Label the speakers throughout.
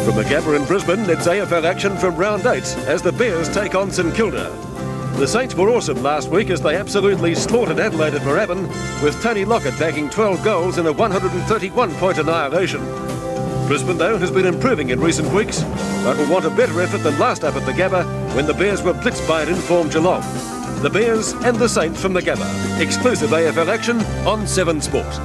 Speaker 1: From the GABBA in Brisbane, it's AFL action from round 8 as the Bears take on St Kilda. The Saints were awesome last week as they absolutely slaughtered Adelaide at Moorabbin, with Tony Lockett bagging 12 goals in a 131-point annihilation. Brisbane, though, has been improving in recent weeks, but will want a better effort than last up at the GABBA when the Bears were blitzed by an informed Geelong. The Bears and the Saints from the GABBA. Exclusive AFL action on 7 Sport.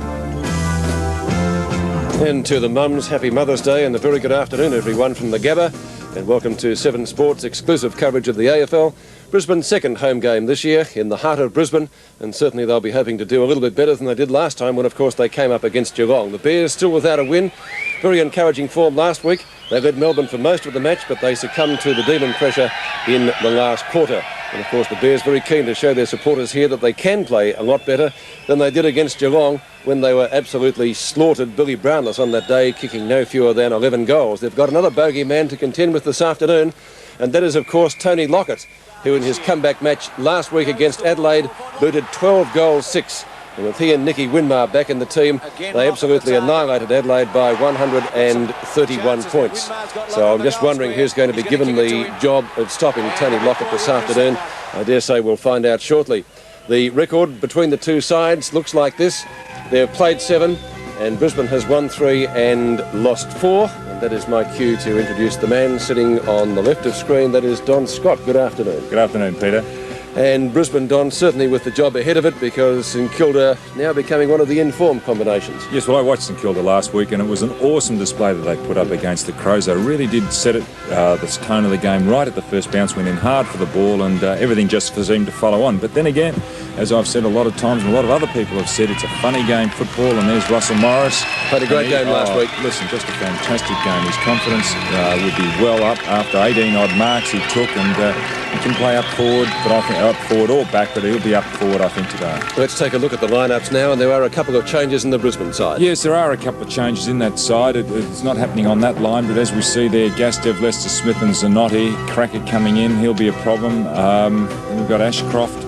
Speaker 1: And to the mums, happy Mother's Day and a very good afternoon everyone from the GABBA, and welcome to 7 Sports exclusive coverage of the AFL. Brisbane's second home game this year in the heart of Brisbane, and certainly they'll be hoping to do a little bit better than they did last time when of course they came up against Geelong. The Bears still without a win, very encouraging form last week. They led Melbourne for most of the match, but they succumbed to the demon pressure in the last quarter. And of course the Bears very keen to show their supporters here that they can play a lot better than they did against Geelong when they were absolutely slaughtered Billy Brownless on that day, kicking no fewer than 11 goals. They've got another bogey man to contend with this afternoon, and that is of course Tony Lockett, who in his comeback match last week against Adelaide booted 12 goals 6. And with he and Nicky Winmar back in the team, they absolutely annihilated Adelaide by 131 points. So I'm just wondering who's going to be given the job of stopping Tony Lockett this afternoon. I dare say we'll find out shortly. The record between the two sides looks like this. They've played 7 and Brisbane has won 3 and lost 4. And that is my cue to introduce the man sitting on the left of screen. That is Don Scott. Good afternoon.
Speaker 2: Good afternoon, Peter.
Speaker 1: And Brisbane, Don, certainly with the job ahead of it, because St Kilda now becoming one of the informed combinations.
Speaker 2: Yes, well, I watched St Kilda last week and it was an awesome display that they put up against the Crows. They really did set it, the tone of the game right at the first bounce, went in hard for the ball, and everything just seemed to follow on. But then again, as I've said a lot of times and a lot of other people have said, it's a funny game, football, and there's Russell Morris.
Speaker 1: Played a great game last week.
Speaker 2: Listen, just a fantastic game. His confidence would be well up after 18 odd marks he took, and he can play up forward, but I think up forward or back, but he'll be up forward, I think, today.
Speaker 1: Let's take a look at the lineups now, and there are a couple of changes in the Brisbane side.
Speaker 2: Yes, there are a couple of changes in that side. It's not happening on that line, but as we see there, Gastev, Lester Smith and Zanotti, Cracker coming in, he'll be a problem. Then we've got Ashcroft,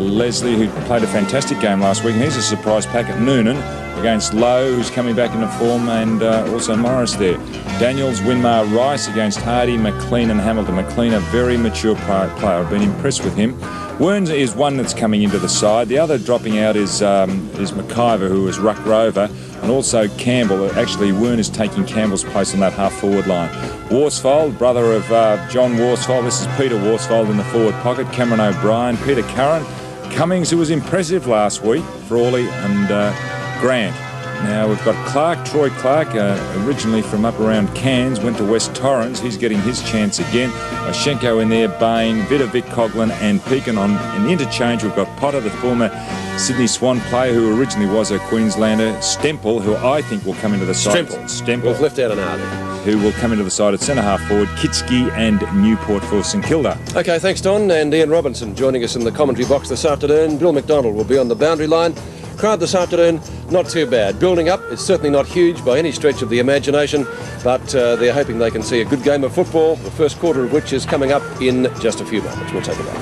Speaker 2: Leslie, who played a fantastic game last week, and he's a surprise pack at Noonan against Lowe, who's coming back into form, and also Morris there. Daniels, Winmar, Rice against Hardy, McLean and Hamilton. McLean, a very mature player. I've been impressed with him. Werns is one that's coming into the side. The other dropping out is McIver, who was ruck rover, and also Campbell. Actually, Wern is taking Campbell's place on that half-forward line. Worsfold, brother of John Worsfold. This is Peter Worsfold in the forward pocket. Cameron O'Brien, Peter Curran. Cummings, who was impressive last week, Frawley and Grant. Now we've got Clark, Troy Clark, originally from up around Cairns, went to West Torrens. He's getting his chance again. Schenko in there, Bain, Vidovic, Coughlin and Pekin on an interchange. We've got Potter, the former Sydney Swan player who originally was a Queenslander. Stemple, who I think will come into the side.
Speaker 1: Stemple. We've left out an R there.
Speaker 2: Who will come into the side at centre-half forward. Kitski and Newport for St Kilda.
Speaker 1: OK, thanks, Don. And Ian Robinson joining us in the commentary box this afternoon. Bill McDonald will be on the boundary line. Crowd this afternoon, not too bad. Building up, it's certainly not huge by any stretch of the imagination, but they're hoping they can see a good game of football, the first quarter of which is coming up in just a few moments. We'll take a look.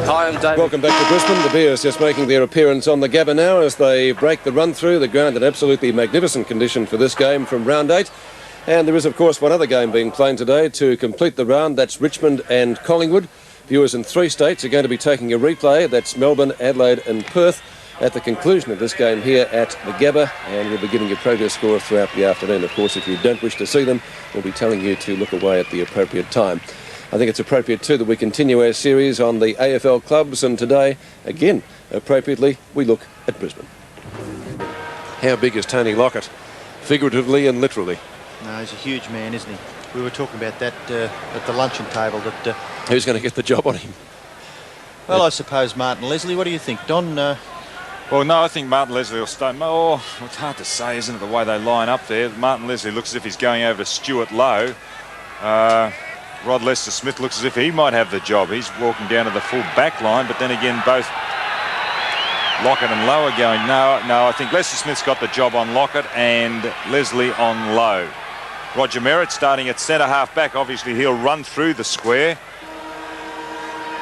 Speaker 3: Hi, I'm David.
Speaker 1: Welcome back to Brisbane. The Bears just making their appearance on the GABBA now as they break the run through. The ground in absolutely magnificent condition for this game from round 8. And there is, of course, one other game being played today to complete the round. That's Richmond and Collingwood. Viewers in 3 states are going to be taking a replay. That's Melbourne, Adelaide and Perth at the conclusion of this game here at the GABBA, and we'll be giving you progress scores throughout the afternoon. Of course, if you don't wish to see them, we'll be telling you to look away at the appropriate time. I think it's appropriate too that we continue our series on the AFL clubs, and today, again, appropriately, we look at Brisbane. How big is Tony Lockett, figuratively and literally?
Speaker 3: No, he's a huge man, isn't he? We were talking about that at the luncheon table. That
Speaker 1: who's going to get the job on him?
Speaker 3: Well, I suppose Martin Leslie. What do you think, Don?
Speaker 4: Well, no, I think Martin Leslie will stay. Oh, it's hard to say, isn't it, the way they line up there. Martin Leslie looks as if he's going over to Stuart Lowe. Rod Lester Smith looks as if he might have the job. He's walking down to the full back line, but then again, both Lockett and Lowe are going. No, I think Lester Smith's got the job on Lockett and Leslie on Lowe. Roger Merritt starting at centre-half back. Obviously, he'll run through the square.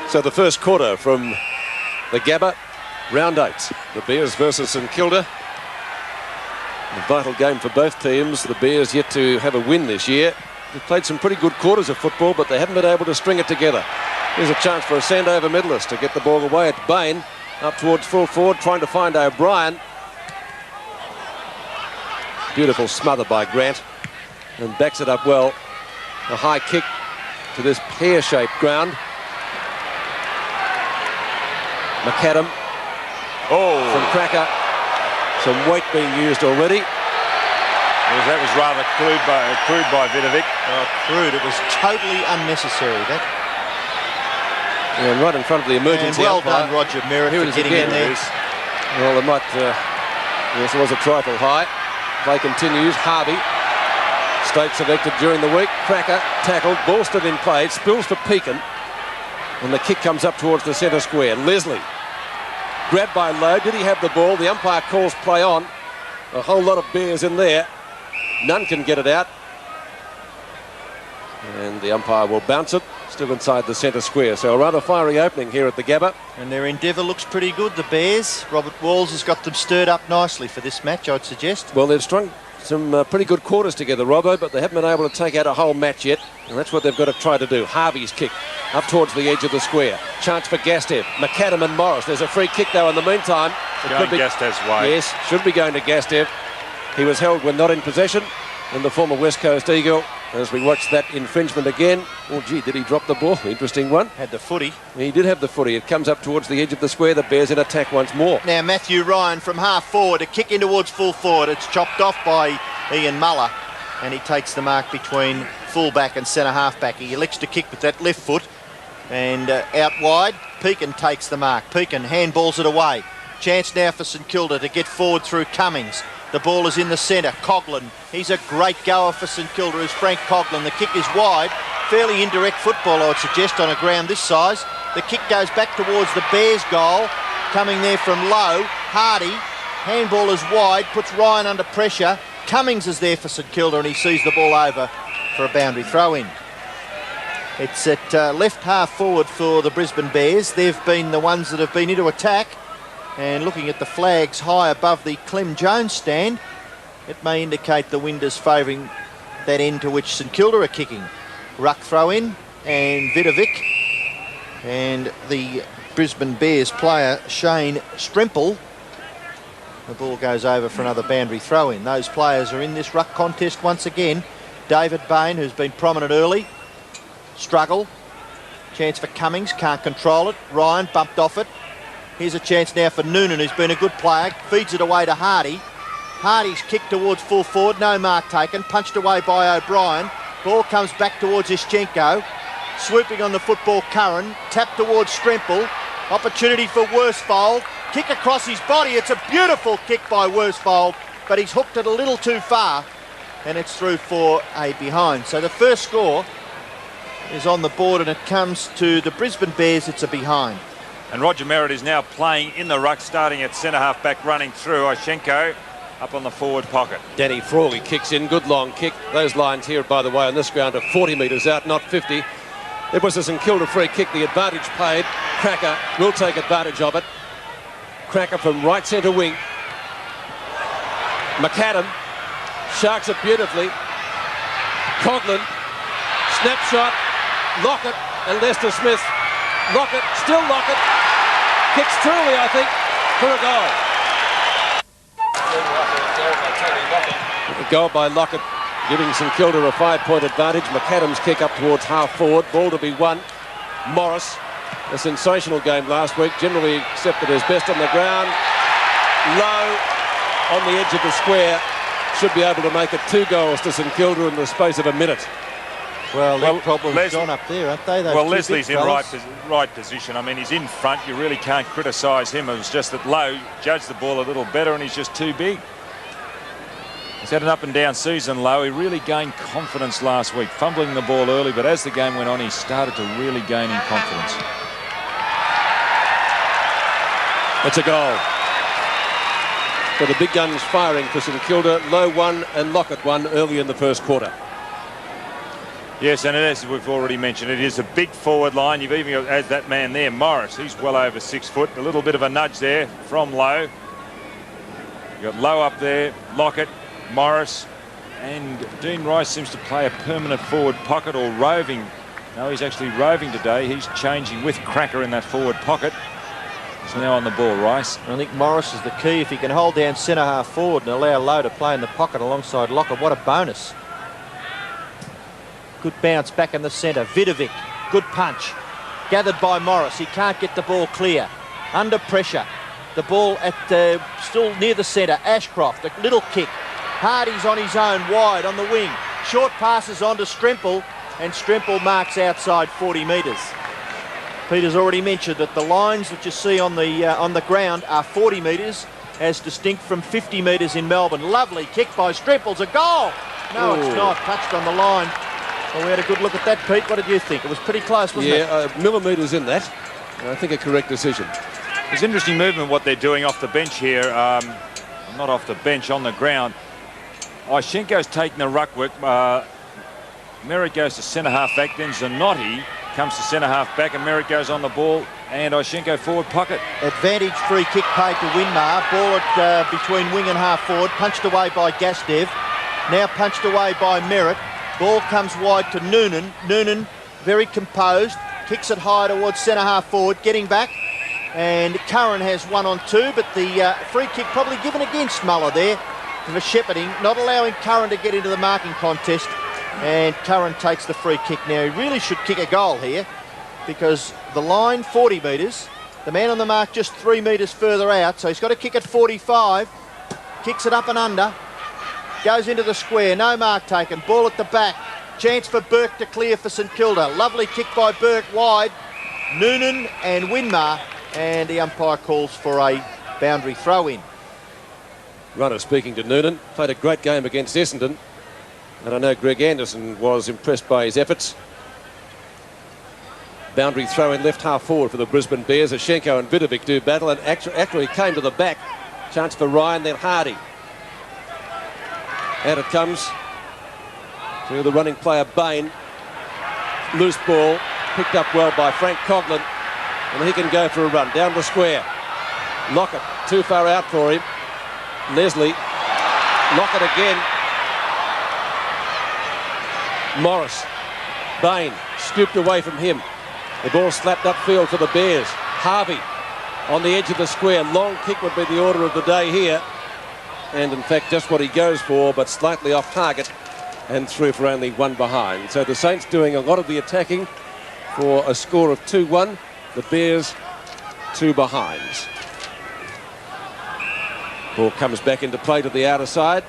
Speaker 1: So the first quarter from the GABBA, round 8. The Bears versus St Kilda. A vital game for both teams. The Bears yet to have a win this year. They've played some pretty good quarters of football, but they haven't been able to string it together. Here's a chance for a Sandover medalist to get the ball away at Bain, up towards full forward, trying to find O'Brien. Beautiful smother by Grant, and backs it up well. A high kick to this pear-shaped ground. McAdam from Cracker. Some weight being used already.
Speaker 4: Well, that was rather crude by Vidovic.
Speaker 3: Oh, crude. It was totally unnecessary, that.
Speaker 1: Yeah, and right in front of the emergency.
Speaker 3: And well
Speaker 1: umpire.
Speaker 3: done, Roger Merritt,
Speaker 1: Here
Speaker 3: for
Speaker 1: it is
Speaker 3: getting
Speaker 1: again.
Speaker 3: in there.
Speaker 1: Well, they might. Yes, it was a trifle high. Play continues. Harvey. State selected during the week. Cracker tackled. Ball stood in play. It spills for Pekin. And the kick comes up towards the centre square. Leslie. Grabbed by Lowe. Did he have the ball? The umpire calls play on. A whole lot of bears in there. None can get it out. And the umpire will bounce it. Still inside the centre square. So a rather fiery opening here at the Gabba.
Speaker 3: And their endeavour looks pretty good, the Bears. Robert Walls has got them stirred up nicely for this match, I'd suggest.
Speaker 1: Well, they've strung some pretty good quarters together, Robbo, but they haven't been able to take out a whole match yet. And that's what they've got to try to do. Harvey's kick up towards the edge of the square. Chance for Gastev. McAdam and Morris. There's a free kick, though, in the meantime.
Speaker 4: Going Gastev's way.
Speaker 1: Yes, should be going to Gastev. He was held when not in possession. And the former West Coast Eagle, as we watch that infringement again. Oh, gee, did he drop the ball? Interesting one.
Speaker 3: Had the footy.
Speaker 1: He did have the footy. It comes up towards the edge of the square. The Bears in attack once more.
Speaker 3: Now Matthew Ryan from half forward, a kick in towards full forward. It's chopped off by Ian Muller, and he takes the mark between full-back and centre half-back. He elects to kick with that left foot, and out wide, Pekin takes the mark. Pekin handballs it away. Chance now for St Kilda to get forward through Cummings. The ball is in the centre. Coughlin, he's a great goer for St Kilda, is Frank Coughlin. The kick is wide. Fairly indirect football, I would suggest, on a ground this size. The kick goes back towards the Bears' goal. Coming there from low. Hardy, handball is wide, puts Ryan under pressure. Cummings is there for St Kilda, and he sees the ball over for a boundary throw-in. It's at left half forward for the Brisbane Bears. They've been the ones that have been into attack. And looking at the flags high above the Clem Jones stand, it may indicate the wind is favouring that end to which St Kilda are kicking. Ruck throw-in, and Vidovic, and the Brisbane Bears player Shane Stremple. The ball goes over for another boundary throw-in. Those players are in this ruck contest once again. David Bain, who's been prominent early, struggle. Chance for Cummings, can't control it. Ryan bumped off it. Here's a chance now for Noonan, who's been a good player. Feeds it away to Hardy. Hardy's kicked towards full forward. No mark taken. Punched away by O'Brien. Ball comes back towards Ischenko. Swooping on the football, Curran. Tap towards Stremple. Opportunity for Worsfold. Kick across his body. It's a beautiful kick by Worsfold, but he's hooked it a little too far, and it's through for a behind. So the first score is on the board, and it comes to the Brisbane Bears. It's a behind.
Speaker 4: And Roger Merritt is now playing in the ruck, starting at centre half back, running through. Ischenko up on the forward pocket.
Speaker 1: Danny Frawley kicks in, good long kick. Those lines here, by the way, on this ground are 40 metres out, not 50. It was a St Kilda free kick, the advantage paid. Cracker will take advantage of it. Cracker from right centre wing. McAdam sharks it beautifully. Coughlin, snapshot, Lockett and Lester Smith. Lockett, still Lockett, kicks truly, I think, for a goal. A goal by Lockett, giving St Kilda a 5-point advantage. McAdam's kick up towards half forward, ball to be won. Morris, a sensational game last week, generally accepted as best on the ground. Low on the edge of the square, should be able to make it 2 goals to St Kilda in the space of a minute.
Speaker 3: Well, leg problems gone up there, aren't they? Those
Speaker 4: Leslie's in right position. I mean, he's in front. You really can't criticise him. It was just that Lowe judged the ball a little better, and he's just too big. He's had an up-and-down season, Lowe. He really gained confidence last week, fumbling the ball early, but as the game went on, he started to really gain in confidence.
Speaker 1: It's a goal. So the big guns firing for St Kilda. Lowe won and Lockett won early in the first quarter.
Speaker 4: Yes, and as we've already mentioned, it is a big forward line. You've even got that man there, Morris. He's well over 6 foot. A little bit of a nudge there from Lowe. You've got Lowe up there, Lockett, Morris, And Dean Rice seems to play a permanent forward pocket or roving. No, he's actually roving today. He's changing with Cracker in that forward pocket. He's now on the ball, Rice.
Speaker 3: I think Morris is the key. If he can hold down centre half forward and allow Lowe to play in the pocket alongside Lockett, what a bonus. Good bounce back in the centre. Vidovic, good punch. Gathered by Morris. He can't get the ball clear. Under pressure. The ball at still near the centre. Ashcroft, a little kick. Hardy's on his own, wide on the wing. Short passes on to Stremple, and Stremple marks outside 40 metres. Peter's already mentioned that the lines that you see on the ground are 40 metres, as distinct from 50 metres in Melbourne. Lovely kick by Stremple's a goal. No, It's not. Touched on the line. Well, we had a good look at that, Pete. What did you think? It was pretty close, wasn't it?
Speaker 1: Yeah, millimetres in that. I think a correct decision.
Speaker 4: There's interesting movement what they're doing off the bench here. Not off the bench, on the ground. Ishenko's taking the ruck work. Merritt goes to centre half back. Then Zanotti comes to centre half back, and Merritt goes on the ball. And Ishenko forward pocket.
Speaker 3: Advantage free kick paid to Winmar. Ball at between wing and half forward. Punched away by Gastev. Now punched away by Merritt. Ball comes wide to Noonan. Noonan, very composed. Kicks it high towards centre half forward. Getting back. And Curran has 1-on-2, but the free kick probably given against Muller there for shepherding, not allowing Curran to get into the marking contest. And Curran takes the free kick. Now, he really should kick a goal here, because the line 40 metres, the man on the mark just 3 metres further out, so he's got to kick at 45. Kicks it up and under. Goes into the square, no mark taken. Ball at the back. Chance for Burke to clear for St Kilda. Lovely kick by Burke wide. Noonan and Winmar. And the umpire calls for a boundary throw-in.
Speaker 1: Runner speaking to Noonan. Played a great game against Essendon. And I know Greg Anderson was impressed by his efforts. Boundary throw-in left half forward for the Brisbane Bears. Ashenko and Vidovic do battle, and actually came to the back. Chance for Ryan, then Hardy. Out it comes to the running player Bain. Loose ball, picked up well by Frank Coughlin, and he can go for a run down the square. Lockett too far out for him. Leslie, Lockett again. Morris, Bain scooped away from him. The ball slapped upfield for the Bears. Harvey on the edge of the square. Long kick would be the order of the day here. And in fact, just what he goes for, but slightly off target, and through for only one behind. So the Saints doing a lot of the attacking for a score of 2-1. The Bears 2 behinds. Ball comes back into play to the outer side.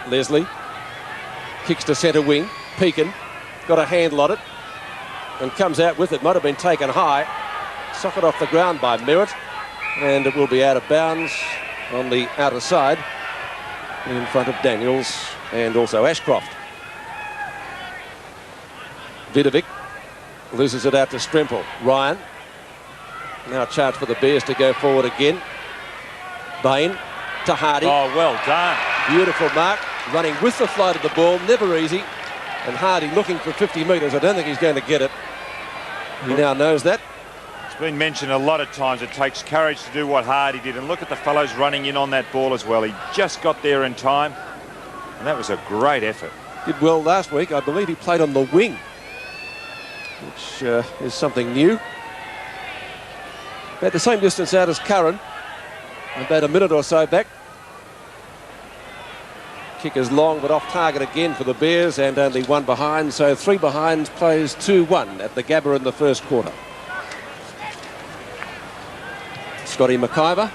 Speaker 1: Leslie kicks to centre wing. Pekin got a handle on it and comes out with it. Might have been taken high. Socket off the ground by Merritt, and it will be out of bounds on the outer side in front of Daniels and also Ashcroft. Vidovic loses it out to Stremple. Ryan. Now a chance for the Bears to go forward again. Bain to Hardy.
Speaker 4: Oh, well done.
Speaker 1: Beautiful mark. Running with the flight of the ball. Never easy. And Hardy looking for 50 metres. I don't think he's going to get it. He now knows that.
Speaker 4: It's been mentioned a lot of times it takes courage to do what Hardy did. And look at the fellows running in on that ball as well. He just got there in time. And that was a great effort.
Speaker 1: Did well last week. I believe he played on the wing, which is something new. About the same distance out as Curran. About a minute or so back. Kick is long but off target again for the Bears, and only one behind. So 3 behinds plays 2-1 at the Gabba in the first quarter. Scotty McIver,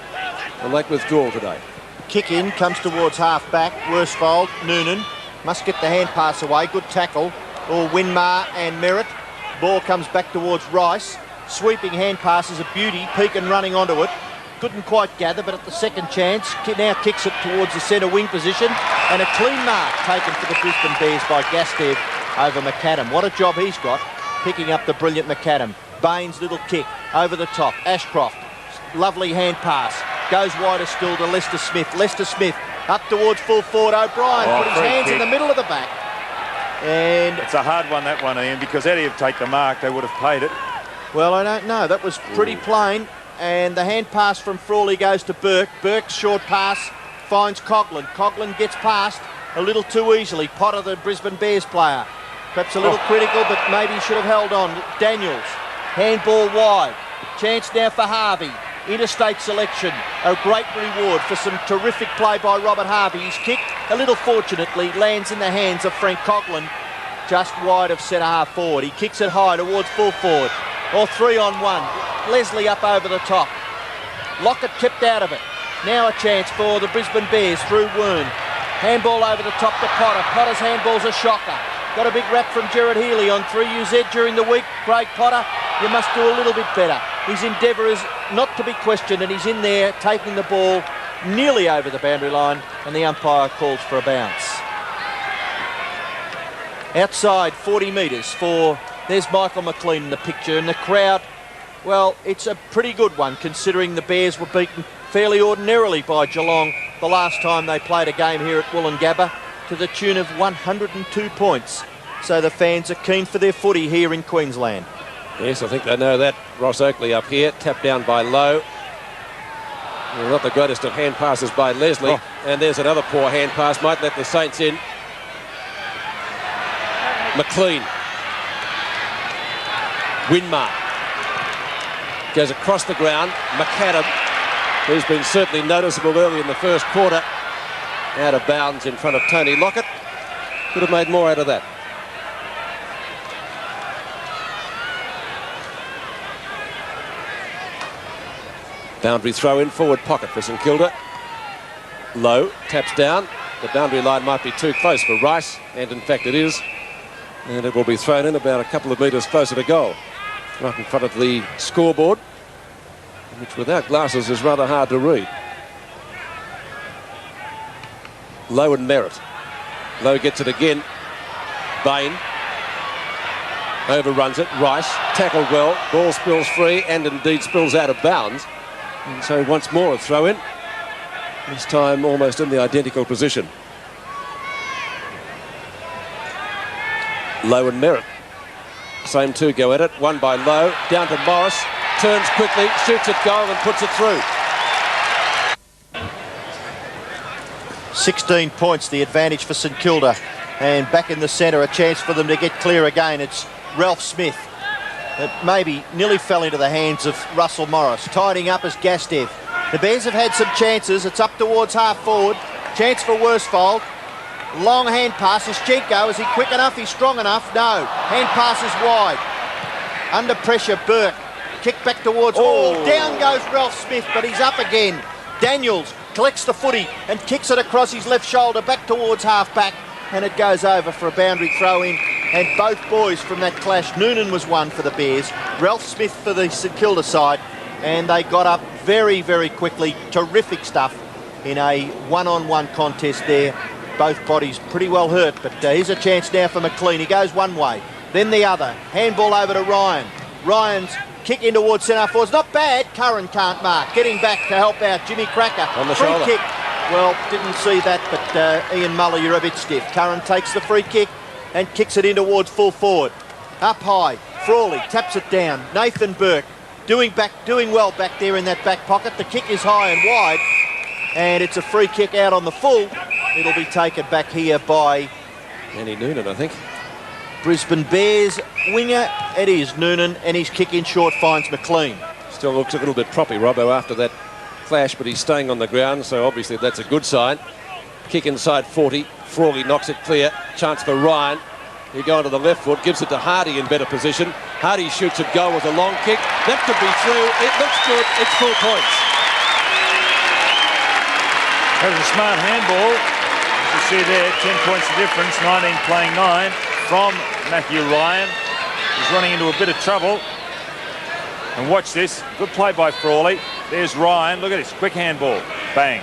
Speaker 1: a late withdrawal today.
Speaker 3: Kick in, comes towards half back. Worsfold, Noonan must get the hand pass away. Good tackle. All Winmar and Merritt. Ball comes back towards Rice. Sweeping hand pass is a beauty. Pekin running onto it. Couldn't quite gather, but at the second chance, now kicks it towards the centre wing position. And a clean mark taken for the Brisbane Bears by Gastev over McAdam. What a job he's got, picking up the brilliant McAdam. Bain's little kick over the top. Ashcroft, lovely hand pass. Goes wider still to Lester Smith. Lester Smith up towards full forward. O'Brien put his hands in the middle of the back. And
Speaker 4: it's a hard one, that one, Ian, because Eddie have taken the mark, they would have paid it.
Speaker 3: Well, I don't know. That was pretty plain. And the hand pass from Frawley goes to Burke. Burke's short pass finds Coughlin. Coughlin gets past. a little too easily. Potter, the Brisbane Bears player, perhaps a little critical, but maybe should have held on. Daniels, handball wide. Chance now for Harvey. Interstate selection, a great reward for some terrific play by Robert Harvey. His kick, a little fortunately, lands in the hands of Frank Coughlin, just wide of centre half forward. He kicks it high towards full forward, or 3-on-1. Leslie up over the top. Lockett kept out of it. Now a chance for the Brisbane Bears through Wern. Handball over the top to Potter. Potter's handball's a shocker. Got a big rap from Gerard Healy on 3UZ during the week. Craig Potter, you must do a little bit better. His endeavour is not to be questioned, and he's in there taking the ball nearly over the boundary line, and the umpire calls for a bounce. Outside 40 metres for, there's Michael McLean in the picture, and the crowd, well, it's a pretty good one considering the Bears were beaten fairly ordinarily by Geelong the last time they played a game here at Wollongabba, to the tune of 102 points. So the fans are keen for their footy here in Queensland.
Speaker 1: Yes, I think they know that. Ross Oakley up here, tapped down by Lowe. Well, not the greatest of hand passes by Leslie. Oh. And there's another poor hand pass, might let the Saints in. McLean. Winmar. Goes across the ground. McAdam, who's been certainly noticeable early in the first quarter, out of bounds in front of Tony Lockett. Could have made more out of that. Boundary throw in, forward pocket for St Kilda. Low, taps down. The boundary line might be too close for Rice, and in fact it is. And it will be thrown in about a couple of metres closer to goal. Right in front of the scoreboard, which without glasses is rather hard to read. Low and Merritt. Low gets it again. Bain overruns it. Rice tackled well. Ball spills free and indeed spills out of bounds. And so once more a throw in. This time almost in the identical position. Low and Merritt. Same two go at it. One by Low. Down to Morris. Turns quickly. Shoots at goal and puts it through.
Speaker 3: 16 points, the advantage for St Kilda. And back in the centre, a chance for them to get clear again. It's Ralph Smith. It maybe nearly fell into the hands of Russell Morris. Tidying up as Gastev. The Bears have had some chances. It's up towards half forward. Chance for Worsfold. Long hand pass. Ischenko, is he quick enough? He's strong enough? No. Hand pass is wide. Under pressure, Burke. Kick back towards Hall. Down goes Ralph Smith, but he's up again. Daniels collects the footy and kicks it across his left shoulder back towards half-back, and it goes over for a boundary throw-in. And both boys from that clash, Noonan was one for the Bears, Ralph Smith for the St Kilda side, and they got up very, very quickly. Terrific stuff in a one-on-one contest there. Both bodies pretty well hurt, but here's a chance now for McLean. He goes one way, then the other. Handball over to Ryan. Ryan's kick in towards centre forward. It's not bad. Curran can't mark. Getting back to help out Jimmy Cracker.
Speaker 1: On the
Speaker 3: free
Speaker 1: shoulder.
Speaker 3: Kick. Well, didn't see that, but Ian Muller, you're a bit stiff. Curran takes the free kick and kicks it in towards full forward. Up high. Frawley taps it down. Nathan Burke doing well back there in that back pocket. The kick is high and wide, and it's a free kick out on the full. It'll be taken back here by
Speaker 1: Andy Noonan, I think.
Speaker 3: Brisbane Bears winger. It is Noonan, and his kick in short finds McLean.
Speaker 1: Still looks a little bit proppy, Robbo, after that clash, but he's staying on the ground, so obviously that's a good sign. Kick inside 40. Frawley knocks it clear. Chance for Ryan. He go onto the left foot, gives it to Hardy in better position. Hardy shoots at goal with a long kick. That could be through. It looks good. It's 4 points.
Speaker 4: That was a smart handball. As you see there, 10 points of difference, 19 playing 9 from Matthew Ryan. He's running into a bit of trouble. And watch this. Good play by Frawley. There's Ryan. Look at this. Quick handball. Bang.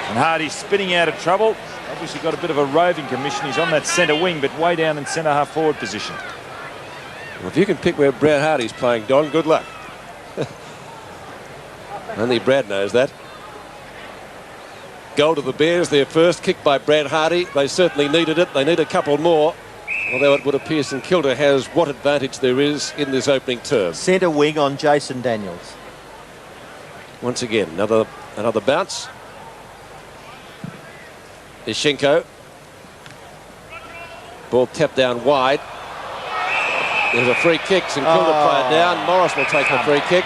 Speaker 4: And Hardy's spinning out of trouble. Obviously got a bit of a roving commission. He's on that centre wing, but way down in centre half forward position.
Speaker 1: Well, if you can pick where Brad Hardy's playing, Don, good luck. Only Brad knows that. Goal to the Bears, their first kick by Brad Hardy. They certainly needed it. They need a couple more, although it would appear St Kilda has what advantage there is in this opening term.
Speaker 3: Centre wing on Jason Daniels.
Speaker 1: Once again, another bounce. Ishinko. Ball tapped down wide. There's a free kick. St Kilda player down. Morris will take the free kick.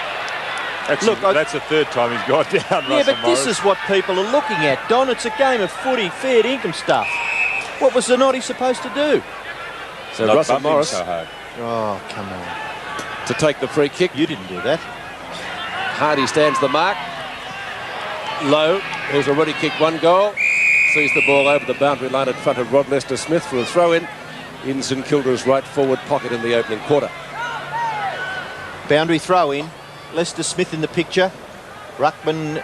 Speaker 4: That's the third time he's gone down.
Speaker 3: Yeah, but this is what people are looking at, Don. It's a game of footy, fair income stuff. What was Zanotti supposed to do?
Speaker 1: So
Speaker 4: Not
Speaker 1: Russell
Speaker 4: bumping
Speaker 1: Morris
Speaker 4: so hard.
Speaker 3: Oh, come on.
Speaker 1: to take the free kick.
Speaker 3: You didn't do that.
Speaker 1: Hardy stands the mark. Lowe, who's already kicked one goal, sees the ball over the boundary line in front of Rod Lester-Smith for a throw-in in St Kilda's right forward pocket in the opening quarter.
Speaker 3: Boundary throw-in. Lester-Smith in the picture. Ruckman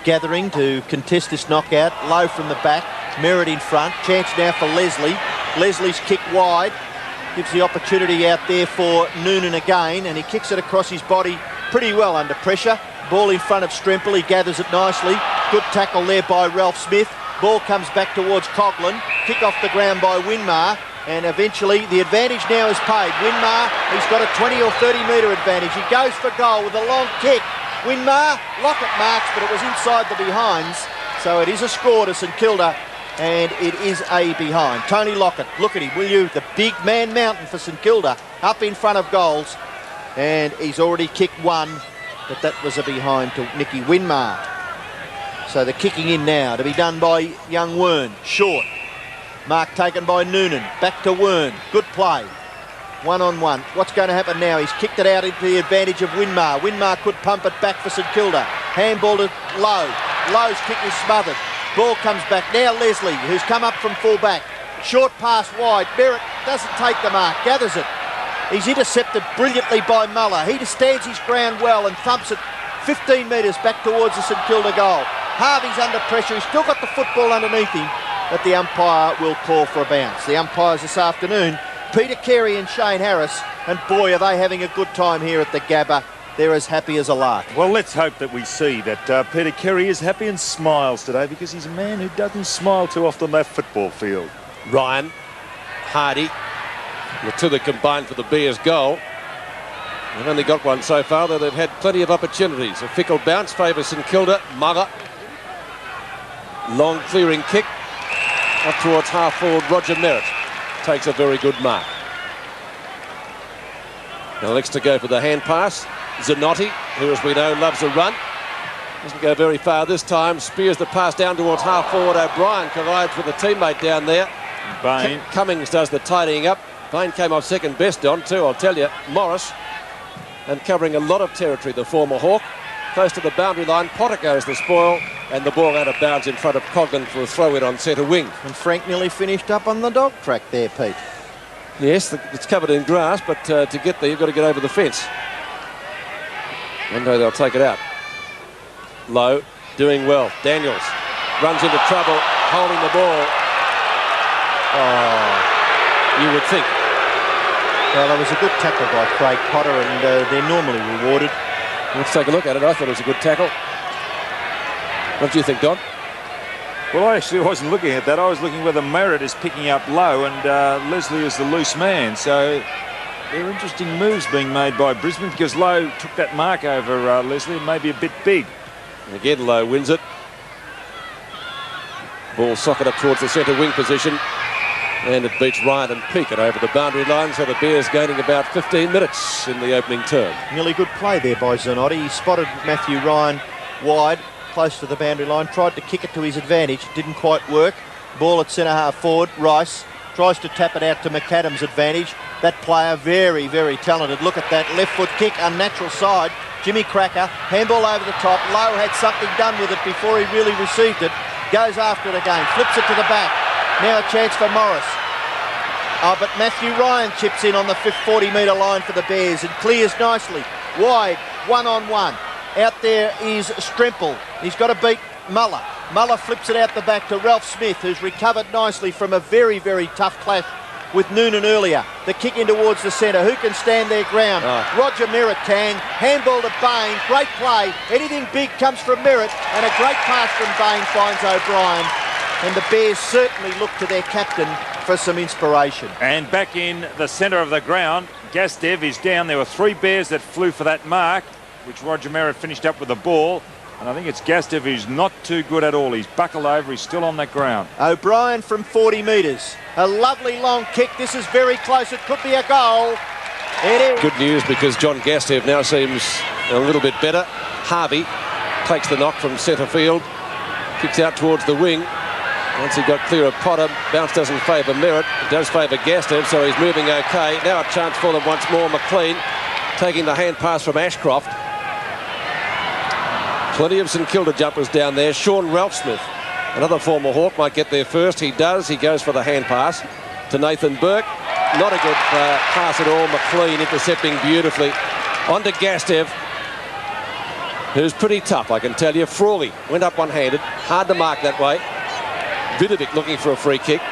Speaker 3: gathering to contest this knockout. Lowe from the back. Merritt in front. Chance now for Leslie. Leslie's kick wide. Gives the opportunity out there for Noonan again, and he kicks it across his body pretty well under pressure. Ball in front of Stremple. He gathers it nicely. Good tackle there by Ralph Smith. Ball comes back towards Coghlan. Kick off the ground by Winmar. And eventually the advantage now is paid. Winmar, he's got a 20 or 30 metre advantage. He goes for goal with a long kick. Winmar, Lockett marks, but it was inside the behinds. So it is a score to St Kilda, and it is a behind. Tony Lockett, look at him, will you? The big man mountain for St Kilda, up in front of goals. And he's already kicked one, but that was a behind to Nicky Winmar. So the kicking in now to be done by young Wern. Short. Mark taken by Noonan. Back to Wern. Good play. 1-on-1. What's going to happen now? He's kicked it out into the advantage of Winmar. Winmar could pump it back for St Kilda. Handball to Lowe. Lowe's kick is smothered. Ball comes back. Now Leslie, who's come up from full back. Short pass wide. Merritt doesn't take the mark. Gathers it. He's intercepted brilliantly by Muller. He just stands his ground well and thumps it 15 metres back towards the St Kilda goal. Harvey's under pressure. He's still got the football underneath him, but the umpire will call for a bounce. The umpires this afternoon, Peter Carey and Shane Harris, and boy, are they having a good time here at the Gabba. They're as happy as a lark.
Speaker 4: Well, let's hope that we see that Peter Carey is happy and smiles today, because he's a man who doesn't smile too often on that football field.
Speaker 1: Ryan, Hardy, the two that combined for the Bears goal. They've only got one so far, though they've had plenty of opportunities. A fickle bounce favours St Kilda. Muller. Long clearing kick. Up towards half forward, Roger Merritt takes a very good mark. Now next to go for the hand pass. Zanotti, who as we know loves a run. Doesn't go very far this time. Spears the pass down towards half forward. O'Brien collides with a teammate down there.
Speaker 4: Bain.
Speaker 1: Cummings does the tidying up. Bain came off second best on too, I'll tell you. Morris, and covering a lot of territory, the former Hawk. Close to the boundary line, Potter goes the spoil, and the ball out of bounds in front of Coghlan for a throw-in on centre wing.
Speaker 3: And Frank nearly finished up on the dog track there, Pete.
Speaker 1: Yes, it's covered in grass, but to get there, you've got to get over the fence. One day they'll take it out. Lowe, doing well. Daniels runs into trouble, holding the ball. Oh, you would think.
Speaker 3: Well, that was a good tackle by Craig Potter, and they're normally rewarded.
Speaker 1: Let's take a look at it. I thought it was a good tackle. What do you think, Don?
Speaker 4: Well, I actually wasn't looking at that. I was looking whether Merritt is picking up Lowe and Leslie is the loose man. So there are interesting moves being made by Brisbane, because Lowe took that mark over Leslie and maybe a bit big.
Speaker 1: And again, Lowe wins it. Ball socket up towards the centre wing position. And it beats Ryan and Peakett over the boundary line, so the Bears gaining about 15 minutes in the opening term.
Speaker 3: Really good play there by Zanotti. He spotted Matthew Ryan wide, close to the boundary line, tried to kick it to his advantage, didn't quite work. Ball at centre half forward. Rice tries to tap it out to McAdams' advantage. That player very, very talented. Look at that left foot kick, unnatural side. Jimmy Cracker, handball over the top. Lowe had something done with it before he really received it. Goes after it again, flips it to the back. Now a chance for Morris. Oh, but Matthew Ryan chips in on the 40-metre line for the Bears and clears nicely. Wide, 1-on-1. Out there is Stremple. He's got to beat Muller. Muller flips it out the back to Ralph Smith, who's recovered nicely from a very, very tough clash with Noonan earlier. The kick in towards the centre. Who can stand their ground?
Speaker 1: Oh.
Speaker 3: Roger Merritt can. Handball to Bain. Great play. Anything big comes from Merritt, and a great pass from Bain finds O'Brien. And the Bears certainly look to their captain for some inspiration.
Speaker 4: And back in the centre of the ground, Gastev is down. There were three Bears that flew for that mark, which Roger Merritt finished up with the ball.
Speaker 2: And I think it's Gastev who's not too good at all. He's buckled over. He's still on that ground.
Speaker 3: O'Brien from 40 metres. A lovely long kick. This is very close. It could be a goal. It is.
Speaker 1: Good news, because John Gastev now seems a little bit better. Harvey takes the knock from centre field. Kicks out towards the wing. Once he got clear of Potter, bounce doesn't favour Merritt. It does favour Gastev, so he's moving okay. Now a chance for them once more. McLean taking the hand pass from Ashcroft. Plenty of St Kilda jumpers down there. Sean Ralphsmith, another former Hawk, might get there first. He does. He goes for the hand pass to Nathan Burke. Not a good pass at all. McLean intercepting beautifully. On to Gastev, who's pretty tough, I can tell you. Frawley went up one-handed. Hard to mark that way. Vidovic looking for a free kick.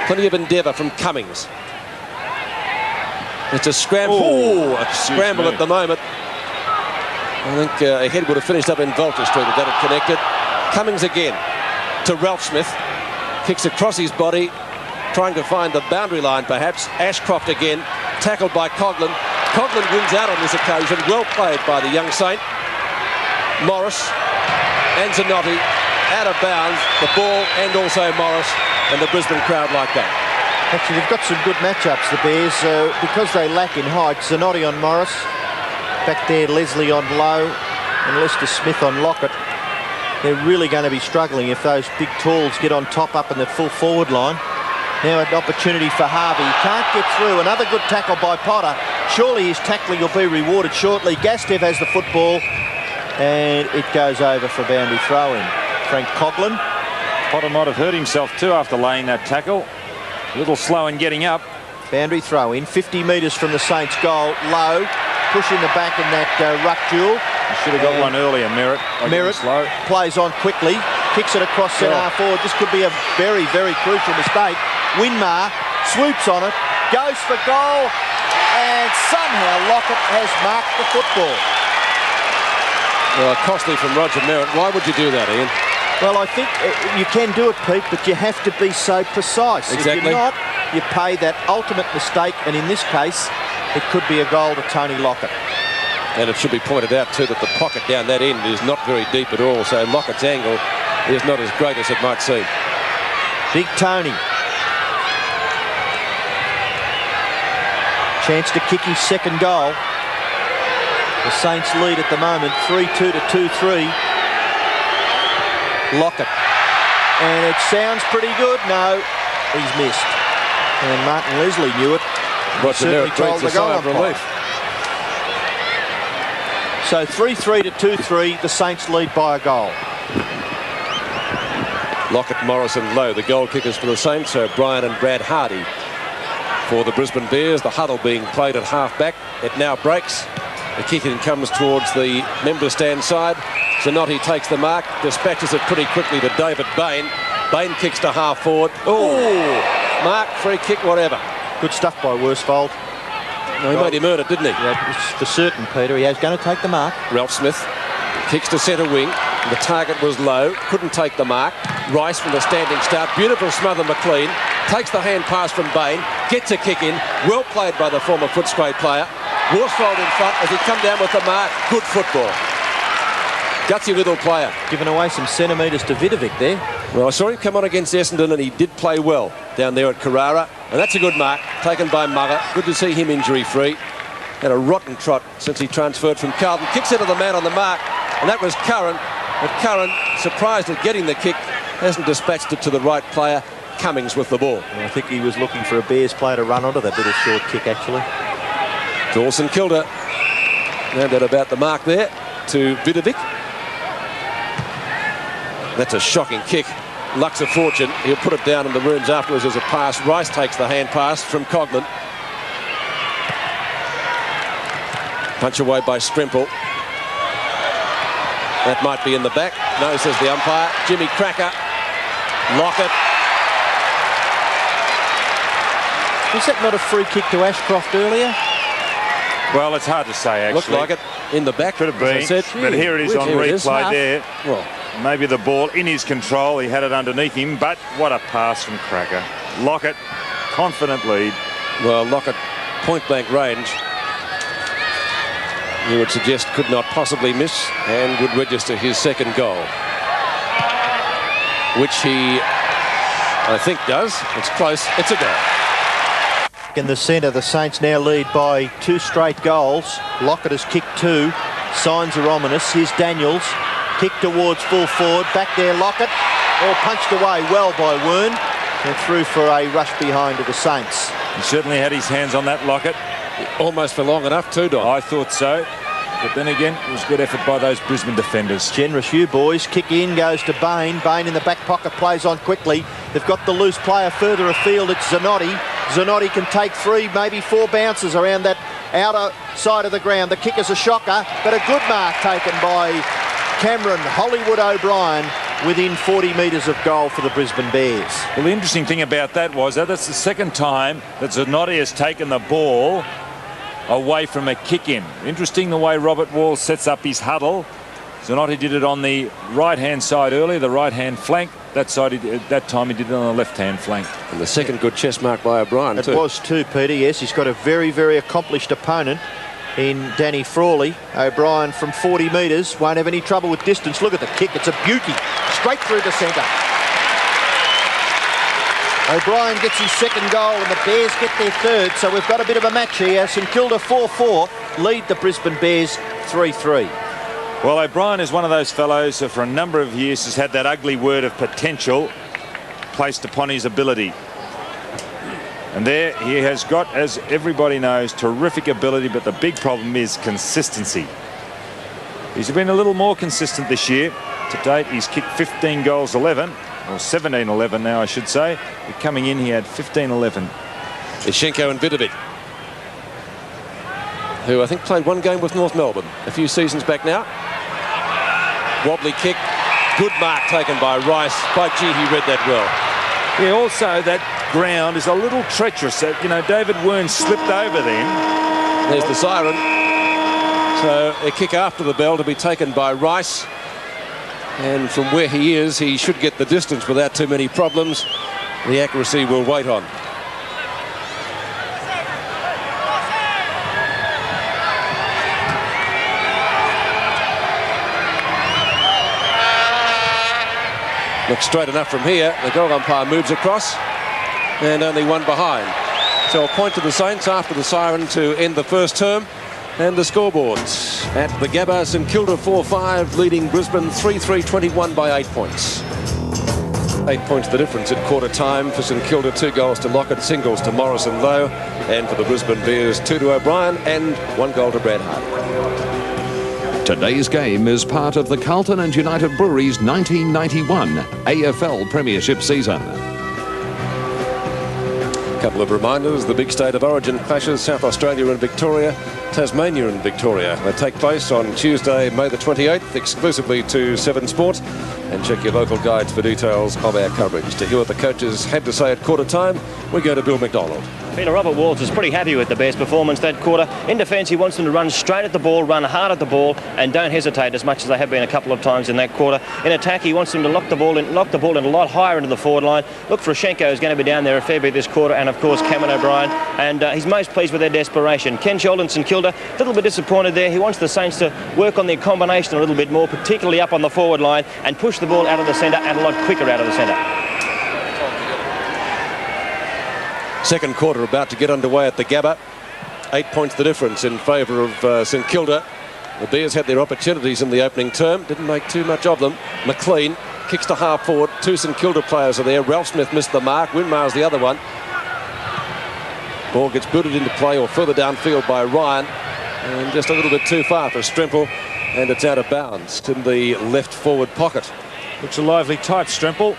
Speaker 1: Plenty of endeavour from Cummings. It's a scramble. Oh, a scramble at the moment. I think a head would have finished up in Vulture Street if that had connected. Cummings again to Ralphsmith. Kicks across his body, trying to find the boundary line perhaps. Ashcroft again, tackled by Coghlan. Coghlan wins out on this occasion. Well played by the young Saint. Morris and Zanotti out of bounds. The ball and also Morris, and the Brisbane crowd like that.
Speaker 3: Actually, they've got some good matchups, the Bears, because they lack in height. Zanotti on Morris. Back there, Leslie on Lowe and Lester Smith on Lockett. They're really going to be struggling if those big talls get on top up in the full forward line. Now an opportunity for Harvey. He can't get through. Another good tackle by Potter. Surely his tackling will be rewarded shortly. Gastev has the football and it goes over for a boundary throw-in. Frank Coghlan.
Speaker 2: Potter might have hurt himself too after laying that tackle. A little slow in getting up.
Speaker 3: Boundary throw-in. 50 metres from the Saints' goal. Low. Pushing the back in that ruck duel.
Speaker 2: You should have got one earlier, Merritt.
Speaker 3: Merritt plays on quickly, kicks it across centre forward. This could be a very, very crucial mistake. Winmar swoops on it, goes for goal, and somehow Lockett has marked the football.
Speaker 1: Well, costly from Roger Merritt. Why would you do that, Ian?
Speaker 3: Well, I think you can do it, Pete, but you have to be so precise.
Speaker 1: Exactly.
Speaker 3: If you're not, you pay that ultimate mistake, and in this case, it could be a goal to Tony Lockett.
Speaker 1: And it should be pointed out too that the pocket down that end is not very deep at all, so Lockett's angle is not as great as it might seem.
Speaker 3: Big Tony. Chance to kick his second goal. The Saints lead at the moment, 3-2 to 2-3. Lockett. And it sounds pretty good. No, he's missed. And Martin Leslie knew it.
Speaker 1: Roger Merritt
Speaker 3: told the goal
Speaker 1: of relief.
Speaker 3: So 3-3 to 2-3, the Saints lead by a goal.
Speaker 1: Lockett, Morris and Lowe, the goal kickers for the Saints. O'Brien and Brad Hardy for the Brisbane Bears. The huddle being played at half-back. It now breaks. The kicking comes towards the member stand side. Zanotti takes the mark, dispatches it pretty quickly to David Bain. Bain kicks to half-forward. Oh, mark, free kick, whatever. Good stuff by Worsfold. No, he made him earn it, didn't he?
Speaker 3: Yeah, it's for certain, Peter. He was going to take the mark.
Speaker 1: Ralphsmith kicks to centre wing. The target was Low. Couldn't take the mark. Rice from the standing start. Beautiful smother McLean. Takes the hand pass from Bain. Gets a kick in. Well played by the former Footscray player. Worsfold in front as he come down with the mark. Good football. Gutsy little player.
Speaker 3: Giving away some centimetres to Vidovic there.
Speaker 1: Well, I saw him come on against Essendon and he did play well down there at Carrara. And that's a good mark, taken by Mugger. Good to see him injury-free. Had a rotten trot since he transferred from Carlton. Kicks into the man on the mark, and that was Curran. But Curran, surprised at getting the kick, hasn't dispatched it to the right player. Cummings with the ball.
Speaker 3: Well, I think he was looking for a Bears player to run onto that little short kick, actually.
Speaker 1: Dawson Kilda. Round about the mark there to Vidovic. That's a shocking kick. Luck's a fortune. He'll put it down in the rooms afterwards as a pass. Rice takes the hand pass from Coghlan. Punch away by Strimple. That might be in the back. No, says the umpire. Jimmy Cracker. Lockett.
Speaker 3: Was that not a free kick to Ashcroft earlier?
Speaker 2: Well, it's hard to say, actually.
Speaker 1: Looked like it in the back.
Speaker 2: Could have been, but here it is on replay there.
Speaker 1: Well,
Speaker 2: maybe the ball in his control. He had it underneath him, but what a pass from Cracker. Lockett, confident lead.
Speaker 1: Well, Lockett, point-blank range. you would suggest could not possibly miss and would register his second goal, which he, I think, does. It's close. It's a goal.
Speaker 3: In the centre, the Saints now lead by 2 straight goals. Lockett has kicked 2. Signs are ominous. Here's Daniels. Kick towards full forward. Back there, Lockett. All punched away well by Wern. And through for a rush behind to the Saints.
Speaker 2: He certainly had his hands on that, Lockett.
Speaker 1: Almost for long enough too, Don.
Speaker 2: I thought so. But then again, it was good effort by those Brisbane defenders.
Speaker 3: Generous you boys. Kick in, goes to Bain. Bain in the back pocket, plays on quickly. They've got the loose player further afield. It's Zanotti. Zanotti can take 3, maybe 4 bounces around that outer side of the ground. The kick is a shocker, but a good mark taken by Cameron Hollywood O'Brien within 40 metres of goal for the Brisbane Bears.
Speaker 2: Well, the interesting thing about that was that's the second time that Zanotti has taken the ball away from a kick-in. Interesting the way Robert Wall sets up his huddle. Zanotti did it on the right-hand side earlier, the right-hand flank. That time he did it on the left-hand flank.
Speaker 1: And the second good chest mark by O'Brien
Speaker 3: too. It was too, Peter, yes. He's got a very, very accomplished opponent in Danny Frawley. O'Brien from 40 metres won't have any trouble with distance. Look at the kick. It's a beauty. Straight through the centre. O'Brien gets his second goal and the Bears get their third. So we've got a bit of a match here. St Kilda 4-4 lead the Brisbane Bears 3-3.
Speaker 2: Well, O'Brien is one of those fellows who for a number of years has had that ugly word of potential placed upon his ability. And there he has got, as everybody knows, terrific ability, but the big problem is consistency. He's been a little more consistent this year. To date, he's kicked 15 goals, 11, or 17-11 now, I should say. But coming in, he had 15-11.
Speaker 1: Ishenko and Vidovic, who I think played 1 game with North Melbourne a few seasons back now. Wobbly kick. Good mark taken by Rice. By gee, he read that well.
Speaker 2: Yeah, also that ground is a little treacherous. You know, David Wern slipped over then.
Speaker 1: There's the siren. So a kick after the bell to be taken by Rice. And from where he is, he should get the distance without too many problems. The accuracy will wait on. Looks straight enough from here. The goal umpire moves across and only 1 behind. So a point to the Saints after the siren to end the first term. And the scoreboards at the GABBA, St Kilda 4-5 leading Brisbane 3-3, 21 by 8 points. 8 points the difference at quarter time for St Kilda. 2 goals to Lockett, singles to Morrison Lowe, and for the Brisbane Bears 2 to O'Brien and 1 goal to Brad Hardy.
Speaker 5: Today's game is part of the Carlton and United Breweries 1991 AFL Premiership season.
Speaker 1: A couple of reminders. The big State of Origin clashes, South Australia and Victoria, Tasmania and Victoria. They take place on Tuesday, May the 28th, exclusively to 7 Sport. And check your local guides for details of our coverage. To hear what the coaches had to say at quarter time, we go to Bill McDonald.
Speaker 6: Peter, Robert Walls is pretty happy with the Bears' performance that quarter. In defence, he wants them to run straight at the ball, run hard at the ball, and don't hesitate as much as they have been a couple of times in that quarter. In attack, he wants them to lock the ball in a lot higher into the forward line. Look, Froshenko is going to be down there a fair bit this quarter, and of course Cameron O'Brien. And he's most pleased with their desperation. Ken Sheldon, St Kilda, a little bit disappointed there. He wants the Saints to work on their combination a little bit more, particularly up on the forward line, and push the ball out of the centre and a lot quicker out of the centre.
Speaker 1: Second quarter about to get underway at the GABBA. 8 points the difference in favour of St Kilda. The Bears had their opportunities in the opening term, didn't make too much of them. McLean kicks to half forward. 2 St Kilda players are there. Ralph Smith missed the mark. Winmar's the other one. Ball gets booted into play or further downfield by Ryan, and just a little bit too far for Stremple, and it's out of bounds in the left forward pocket.
Speaker 2: Looks a lively type, Stremple,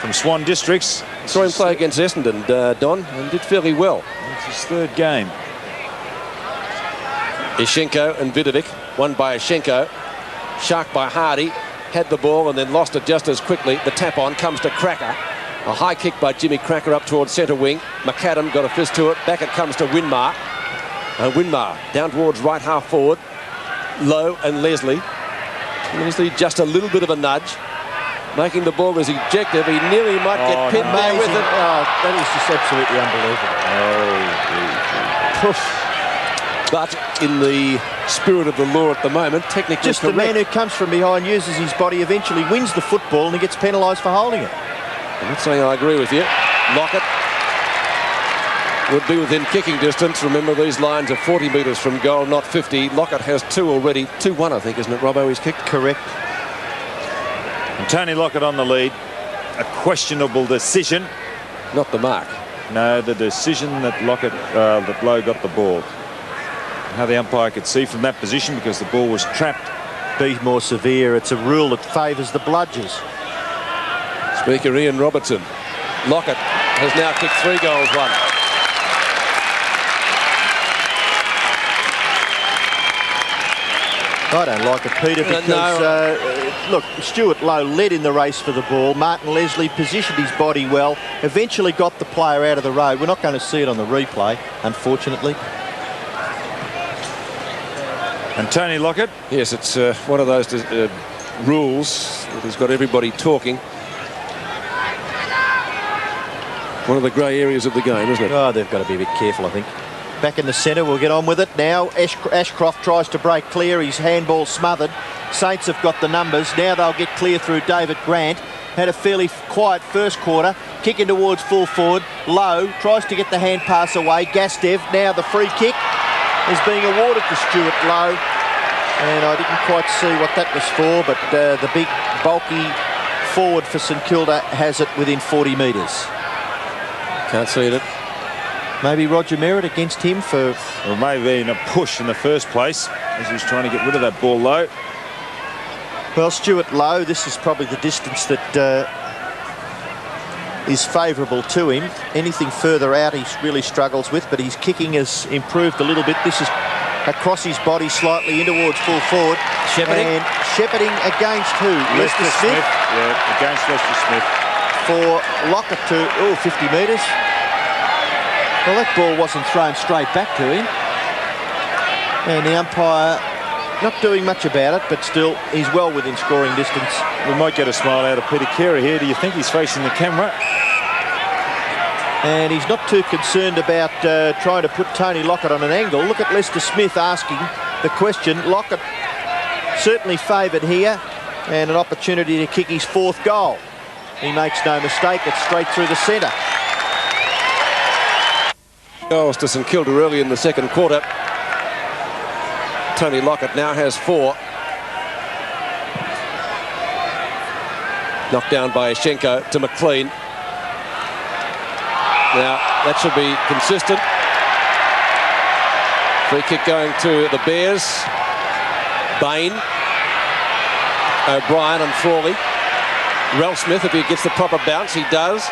Speaker 2: from Swan Districts.
Speaker 1: Saw him play against Essendon, Don, and did fairly well.
Speaker 2: It's his 3rd game.
Speaker 1: Ishenko and Vidovic, won by Ishenko. Shark by Hardy, had the ball and then lost it just as quickly. The tap on comes to Cracker. A high kick by Jimmy Cracker up towards centre wing. McAdam got a fist to it. Back it comes to Winmar. Winmar down towards right half forward. Lowe and Leslie. Leslie just a little bit of a nudge. Making the ball as ejective. He nearly might get pinned there with it.
Speaker 3: Oh, that is just absolutely unbelievable.
Speaker 1: but in the spirit of the law at the moment, technically
Speaker 3: Just
Speaker 1: correct.
Speaker 3: the man who comes from behind, uses his body, eventually wins the football and he gets penalised for holding it.
Speaker 1: I'm not saying I agree with you. Lockett would be within kicking distance. Remember, these lines are 40 metres from goal, not 50. Lockett has 2 already. 2-1, I think, isn't it, Robbo, he's kicked?
Speaker 3: Correct.
Speaker 4: And Tony Lockett on the lead. A questionable decision.
Speaker 1: Not the mark.
Speaker 4: No, the decision that Lockett, that Lowe got the ball. How the umpire could see from that position because the ball was trapped.
Speaker 3: Be more severe. It's a rule that favours the bludgers.
Speaker 1: Speaker Ian Robertson. Lockett has now kicked 3 goals, 1.
Speaker 3: I don't like it, Peter, because, look, Stuart Lowe led in the race for the ball. Martin Leslie positioned his body well, eventually got the player out of the road. We're not going to see it on the replay, unfortunately.
Speaker 4: And Tony Lockett.
Speaker 1: Yes, it's one of those rules that has got everybody talking. One of the grey areas of the game, isn't it?
Speaker 3: Oh, they've got to be a bit careful, I think. Back in the centre, we'll get on with it now. Ashcroft tries to break clear. His handball smothered. Saints have got the numbers. Now they'll get clear through David Grant. Had a fairly quiet first quarter. Kicking towards full forward. Lowe tries to get the hand pass away. Gastev, now the free kick is being awarded to Stuart Lowe. And I didn't quite see what that was for, but the big, bulky forward for St Kilda has it within 40 metres.
Speaker 1: Can't see it.
Speaker 3: Maybe Roger Merritt against him for...
Speaker 4: Well, maybe in a push in the first place as he was trying to get rid of that ball low.
Speaker 3: Well, Stuart Lowe, this is probably the distance that is favourable to him. Anything further out he really struggles with, but his kicking has improved a little bit. This is across his body slightly in towards full forward.
Speaker 1: Shepherding.
Speaker 3: And shepherding against who? Lester Smith.
Speaker 4: Yeah, against Lester Smith.
Speaker 3: For Lockett to, 50 metres. Well, that ball wasn't thrown straight back to him. And the umpire not doing much about it, but still, he's well within scoring distance.
Speaker 4: We might get a smile out of Peter Carey here. Do you think he's facing the camera?
Speaker 3: And he's not too concerned about trying to put Tony Lockett on an angle. Look at Lester Smith asking the question. Lockett certainly favoured here, and an opportunity to kick his 4th goal. He makes no mistake, it's straight through the centre.
Speaker 1: Goals to St Kilda early in the second quarter. Tony Lockett now has 4. Knocked down by Ashenko to McLean. Now, that should be consistent. Free kick going to the Bears. Bain. O'Brien and Frawley. Ralph Smith, if he gets the proper bounce, he does.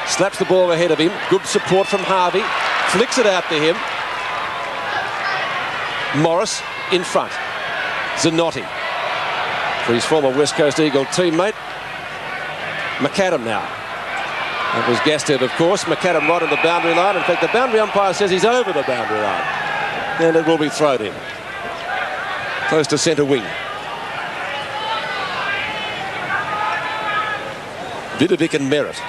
Speaker 1: Slaps the ball ahead of him. Good support from Harvey. Flicks it out to him. Morris in front. Zanotti for his former West Coast Eagle teammate. McAdam now. That was Gastev, of course. McAdam right on the boundary line. In fact, the boundary umpire says he's over the boundary line. And it will be thrown in. Close to centre wing. Vidovic and Merritt.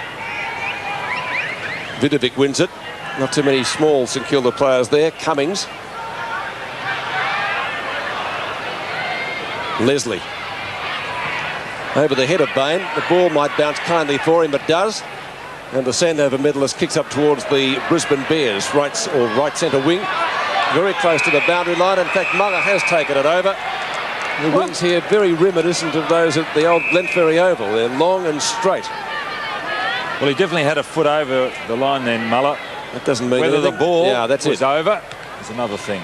Speaker 1: Vidovic wins it. Not too many small St Kilda players there. Cummings. Leslie. Over the head of Bain. The ball might bounce kindly for him, but does. And the Sandover medalist kicks up towards the Brisbane Bears. Right centre wing. Very close to the boundary line. In fact, Muller has taken it over. The wings here very reminiscent of those at the old Glenferrie Oval. They're long and straight.
Speaker 4: Well, he definitely had a foot over the line then, Muller.
Speaker 1: That doesn't mean
Speaker 4: whether
Speaker 1: anything.
Speaker 4: the ball
Speaker 1: was
Speaker 4: over is another thing.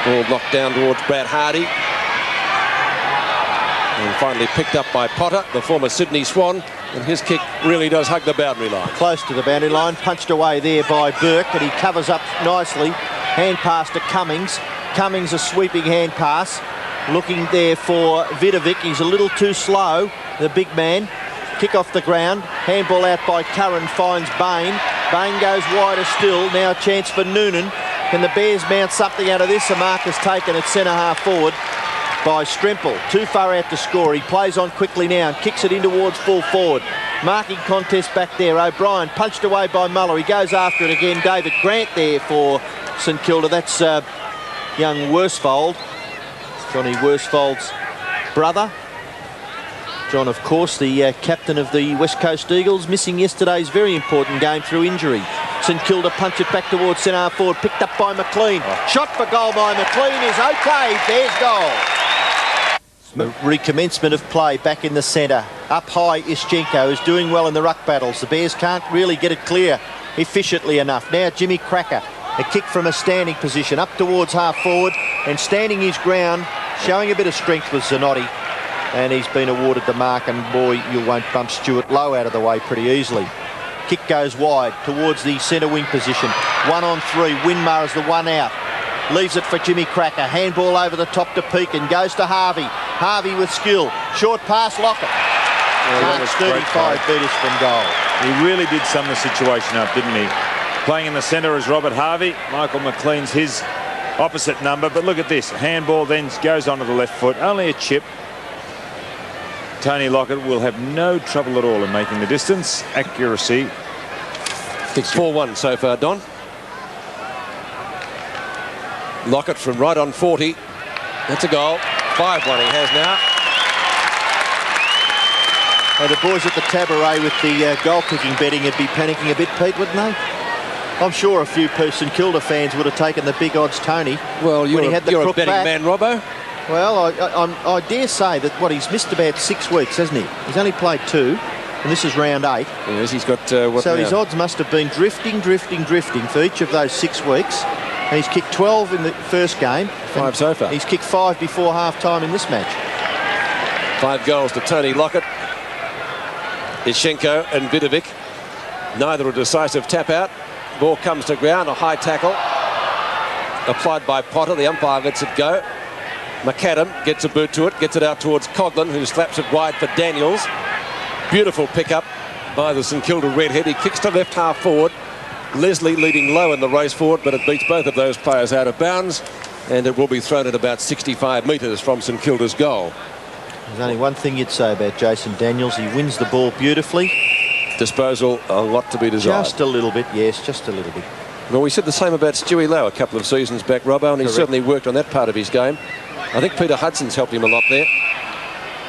Speaker 1: Ball knocked down towards Brad Hardy. And finally picked up by Potter, the former Sydney Swan. And his kick really does hug the boundary line.
Speaker 3: Close to the boundary line, punched away there by Burke, and he covers up nicely. Hand pass to Cummings. Cummings a sweeping hand pass. Looking there for Vidovic. He's a little too slow, the big man. Kick off the ground. Handball out by Curran, finds Bain. Bain goes wider still. Now a chance for Noonan. Can the Bears mount something out of this? A mark is taken at centre half forward by Stremple. Too far out to score. He plays on quickly now and kicks it in towards full forward. Marking contest back there. O'Brien punched away by Muller. He goes after it again. David Grant there for St Kilda. That's young Worsfold, Johnny Worsfold's brother. John, of course, the captain of the West Coast Eagles, missing yesterday's very important game through injury. St Kilda punch it back towards centre forward, picked up by McLean. Shot for goal by McLean is OK. There's goal. Recommencement of play back in the centre. Up high, Ischenko is doing well in the ruck battles. The Bears can't really get it clear efficiently enough. Now Jimmy Cracker, a kick from a standing position up towards half forward and standing his ground, showing a bit of strength with Zanotti. And he's been awarded the mark, and boy, you won't bump Stuart Lowe out of the way pretty easily. Kick goes wide towards the centre wing position. 1 on 3. Winmar is the one out. Leaves it for Jimmy Cracker. Handball over the top to Pekin. Goes to Harvey. Harvey with skill. Short pass, Lockett. Marks 35 metres from goal.
Speaker 4: He really did sum the situation up, didn't he? Playing in the centre is Robert Harvey. Michael McLean's his opposite number. But look at this. Handball then goes onto the left foot. Only a chip. Tony Lockett will have no trouble at all in making the distance. Accuracy.
Speaker 1: It's 4-1 so far, Don. Lockett from right on 40. That's a goal. 5-1 he has now.
Speaker 3: And the boys at the Tabaret with the goal-kicking betting would be panicking a bit, Pete, wouldn't they? I'm sure a few St Kilda fans would have taken the big odds Tony.
Speaker 1: Well, you're a betting man, Robbo.
Speaker 3: Well, I dare say that he's missed about 6 weeks, hasn't he? He's only played 2, and this is round 8.
Speaker 1: Yes, he's got what
Speaker 3: so
Speaker 1: now?
Speaker 3: His odds must have been drifting for each of those 6 weeks. And he's kicked 12 in the first game.
Speaker 1: 5 so far.
Speaker 3: He's kicked 5 before half-time in this match.
Speaker 1: 5 goals to Tony Lockett, Ischenko and Vidovic. Neither a decisive tap-out. Ball comes to ground, a high tackle. Applied by Potter, the umpire lets it go. McAdam gets a boot to it, gets it out towards Coghlan, who slaps it wide for Daniels. Beautiful pick-up by the St Kilda redhead. He kicks to left half forward. Leslie leading low in the race forward, but it beats both of those players out of bounds, and it will be thrown at about 65 metres from St Kilda's goal.
Speaker 3: There's only one thing you'd say about Jason Daniels. He wins the ball beautifully.
Speaker 1: Disposal, a lot to be desired.
Speaker 3: Just a little bit, yes, just a little bit.
Speaker 1: Well, we said the same about Stewie Lowe a couple of seasons back, Robbo, and he certainly worked on that part of his game. I think Peter Hudson's helped him a lot there.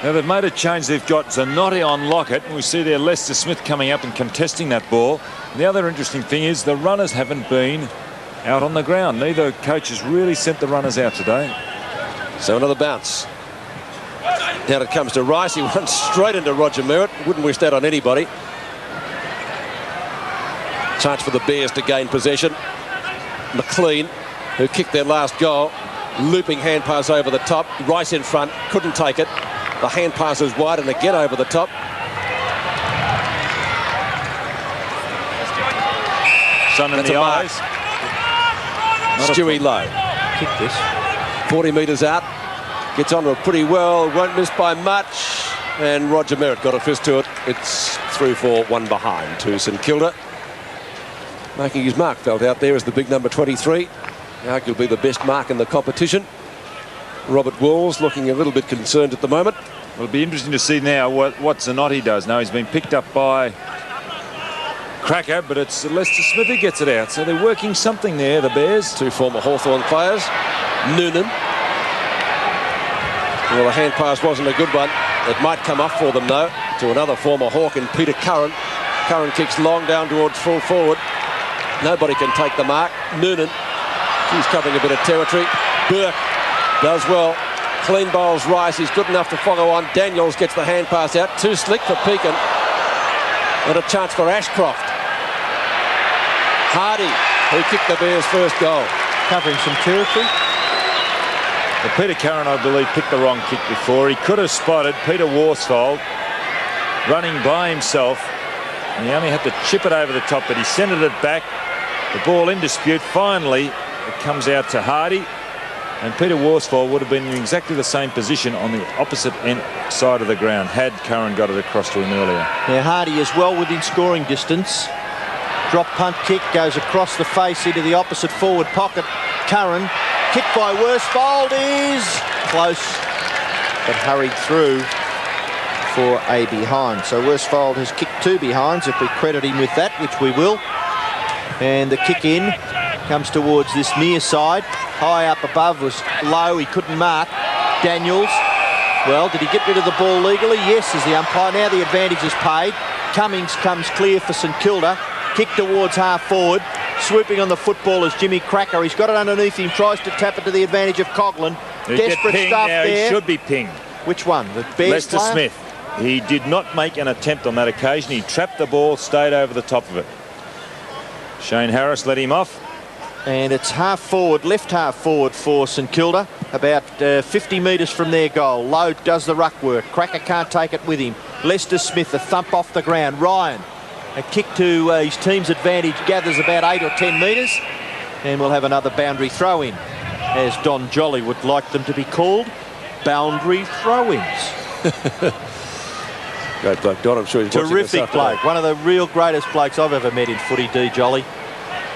Speaker 4: Now they've made a change. They've got Zanotti on Lockett, and we see there Lester Smith coming up and contesting that ball. And the other interesting thing is the runners haven't been out on the ground. Neither coach has really sent the runners out today.
Speaker 1: So another bounce. Now it comes to Rice. He runs straight into Roger Merritt. Wouldn't wish that on anybody. Chance for the Bears to gain possession. McLean, who kicked their last goal, looping hand pass over the top. Rice in front, couldn't take it. The hand pass is wide and again over the top.
Speaker 4: Sun in the eyes.
Speaker 1: Stewie Lowe.
Speaker 3: Kick this.
Speaker 1: 40 metres out. Gets onto it pretty well. Won't miss by much. And Roger Merritt got a fist to it. It's through for 1 behind to St Kilda. Making his mark felt out there as the big number 23. Arguably the best mark in the competition. Robert Walls looking a little bit concerned at the moment.
Speaker 4: Well, it'll be interesting to see now what Zanotti does. Now he's been picked up by Cracker, but it's Lester Smith who gets it out. So they're working something there, the Bears.
Speaker 1: 2 former Hawthorn players. Noonan. Well, the hand pass wasn't a good one. It might come off for them, though, to another former Hawk in Peter Curran. Curran kicks long down towards full forward. Nobody can take the mark. Noonan, he's covering a bit of territory. Burke does well. Clean bowls Rice. He's good enough to follow on. Daniels gets the hand pass out. Too slick for Pekin. And a chance for Ashcroft. Hardy, who kicked the Bears' first goal.
Speaker 3: Covering some territory.
Speaker 4: Well, Peter Curran, I believe, picked the wrong kick before. He could have spotted Peter Worsfold running by himself. And he only had to chip it over the top, but he centred it back. The ball in dispute. Finally, it comes out to Hardy. And Peter Worsfold would have been in exactly the same position on the opposite end side of the ground had Curran got it across to him earlier.
Speaker 3: Now Hardy is well within scoring distance. Drop punt kick goes across the face into the opposite forward pocket. Curran, kicked by Worsfold, is close, but hurried through for a behind. So Worsfold has kicked 2 behinds, if we credit him with that, which we will. And the kick in Comes towards this near side. High up above was low. He couldn't mark. Daniels. Well, did he get rid of the ball legally? Yes, as the umpire. Now the advantage is paid. Cummings comes clear for St Kilda. Kick towards half forward. Swooping on the football is Jimmy Cracker. He's got it underneath him. Tries to tap it to the advantage of Coghlan. Desperate stuff
Speaker 4: now.
Speaker 3: there.
Speaker 4: He should be pinged.
Speaker 3: Which one? The Bears
Speaker 4: Lester
Speaker 3: player?
Speaker 4: Smith. He did not make an attempt on that occasion. He trapped the ball, stayed over the top of it. Shane Harris let him off.
Speaker 3: And it's half forward, left half forward for St Kilda. About 50 metres from their goal. Lowe does the ruck work. Cracker can't take it with him. Lester Smith, a thump off the ground. Ryan, a kick to his team's advantage, gathers about 8 or 10 metres. And we'll have another boundary throw-in, as Don Jolly would like them to be called. Boundary throw-ins.
Speaker 1: Great bloke, Don. I'm sure he's watching this
Speaker 3: Terrific
Speaker 1: afternoon.
Speaker 3: bloke. One of the real greatest blokes I've ever met in footy, D. Jolly.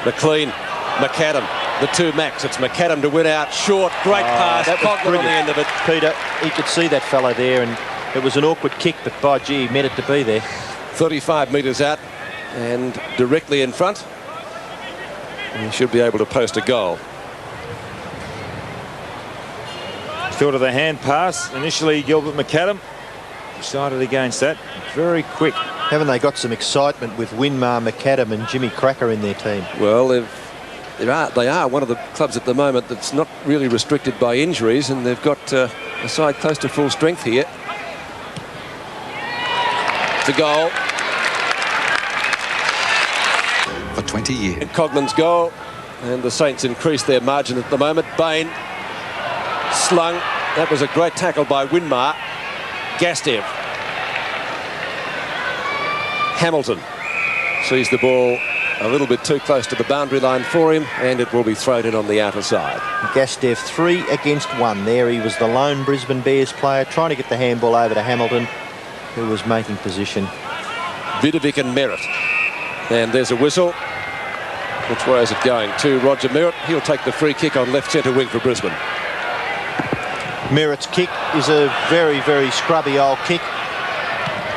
Speaker 1: McLean, McAdam, the two Macs. It's McAdam to win out. Short, great pass.
Speaker 3: That was
Speaker 1: Coghlan on the end of it.
Speaker 3: Peter, he could see that fellow there, and it was an awkward kick, but by gee, he meant it to be there.
Speaker 1: 35 metres out and directly in front. And he should be able to post a goal.
Speaker 4: Thought of the hand pass. Initially, Gilbert McAdam decided against that. Very quick.
Speaker 3: Haven't they got some excitement with Winmar, McAdam and Jimmy Cracker in their team?
Speaker 1: Well, they are one of the clubs at the moment that's not really restricted by injuries, and they've got a side close to full strength here. It's a goal.
Speaker 5: For 20 years.
Speaker 1: Coghlan's goal, and the Saints increase their margin at the moment. Bain slung. That was a great tackle by Winmar. Gastev. Hamilton sees the ball a little bit too close to the boundary line for him, and it will be thrown in on the outer side.
Speaker 3: Gastev 3 against 1 there. He was the lone Brisbane Bears player trying to get the handball over to Hamilton, who was making position.
Speaker 1: Vidovic and Merritt. And there's a whistle. Which way is it going? To Roger Merritt. He'll take the free kick on left centre wing for Brisbane.
Speaker 3: Merritt's kick is a very, very scrubby old kick.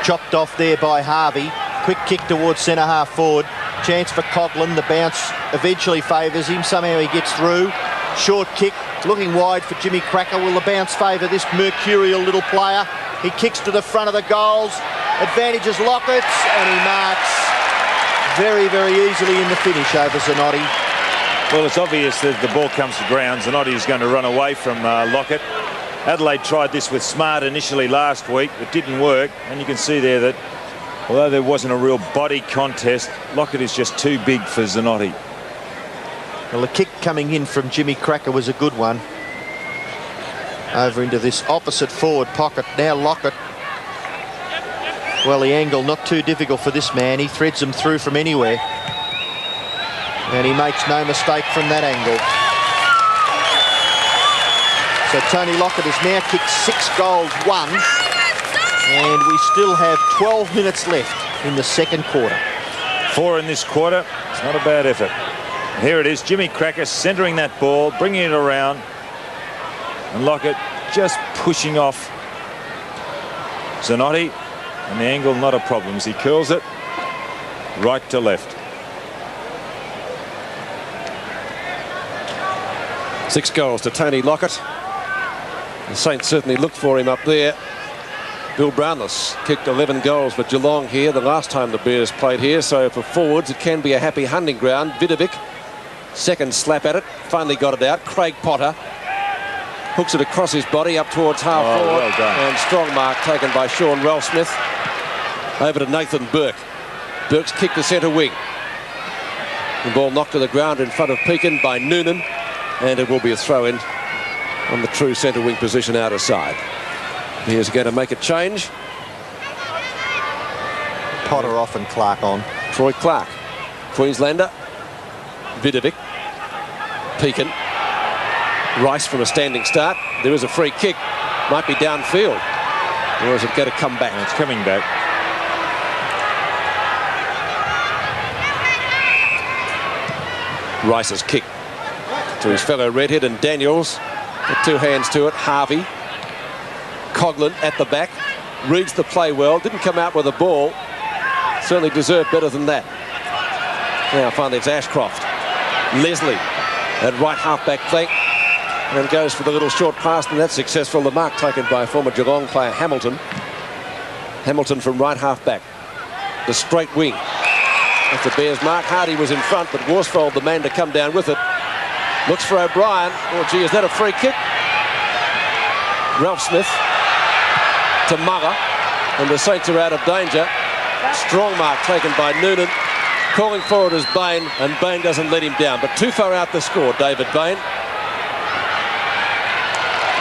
Speaker 3: Chopped off there by Harvey. Quick kick towards centre half forward. Chance for Coghlan. The bounce eventually favours him. Somehow he gets through. Short kick. Looking wide for Jimmy Cracker. Will the bounce favour this mercurial little player? He kicks to the front of the goals. Advantages Lockett, and he marks very, very easily in the finish over Zanotti.
Speaker 4: Well, it's obvious that the ball comes to ground. Zanotti is going to run away from Lockett. Adelaide tried this with Smart initially last week. It didn't work, and you can see there that although there wasn't a real body contest, Lockett is just too big for Zanotti.
Speaker 3: Well, the kick coming in from Jimmy Cracker was a good one. Over into this opposite forward pocket. Now Lockett. Well, the angle not too difficult for this man. He threads them through from anywhere. And he makes no mistake from that angle. So Tony Lockett has now kicked 6 goals, 1. And we still have 12 minutes left in the second quarter.
Speaker 4: 4 in this quarter. It's not a bad effort. And here it is, Jimmy Cracker centering that ball, bringing it around. And Lockett just pushing off Zanotti. And the angle not a problem as he curls it right to left.
Speaker 1: 6 goals to Tony Lockett. The Saints certainly looked for him up there. Bill Brownless kicked 11 goals for Geelong here the last time the Bears played here, so for forwards it can be a happy hunting ground. Vidovic, second slap at it, finally got it out. Craig Potter hooks it across his body up towards half forward.
Speaker 4: Well done.
Speaker 1: And strong mark taken by Sean Ralsmith. Over to Nathan Burke. Burke's kick to centre wing. The ball knocked to the ground in front of Pekin by Noonan, and it will be a throw-in on the true centre wing position outer side. He is going to make a change.
Speaker 3: Potter off and Clark on.
Speaker 1: Troy Clark, Queenslander. Vidovic. Pekin. Rice from a standing start. There is a free kick. Might be downfield. Or is it going to come back?
Speaker 4: And it's coming back.
Speaker 1: Rice's kick to his fellow redhead, and Daniels with 2 hands to it. Harvey. Coghlan at the back. Reads the play well. Didn't come out with a ball. Certainly deserved better than that. Now finally it's Ashcroft. Leslie at right half-back flank. And goes for the little short pass, and that's successful. The mark taken by former Geelong player Hamilton. Hamilton from right half-back. The straight wing. That's the Bears mark. Hardy was in front, but Worsfold, the man to come down with it. Looks for O'Brien. Oh, gee, is that a free kick? Ralph Smith to Murrah, and the Saints are out of danger. Strong mark taken by Noonan. Calling for it is Bain, and Bain doesn't let him down, but too far out the score, David Bain.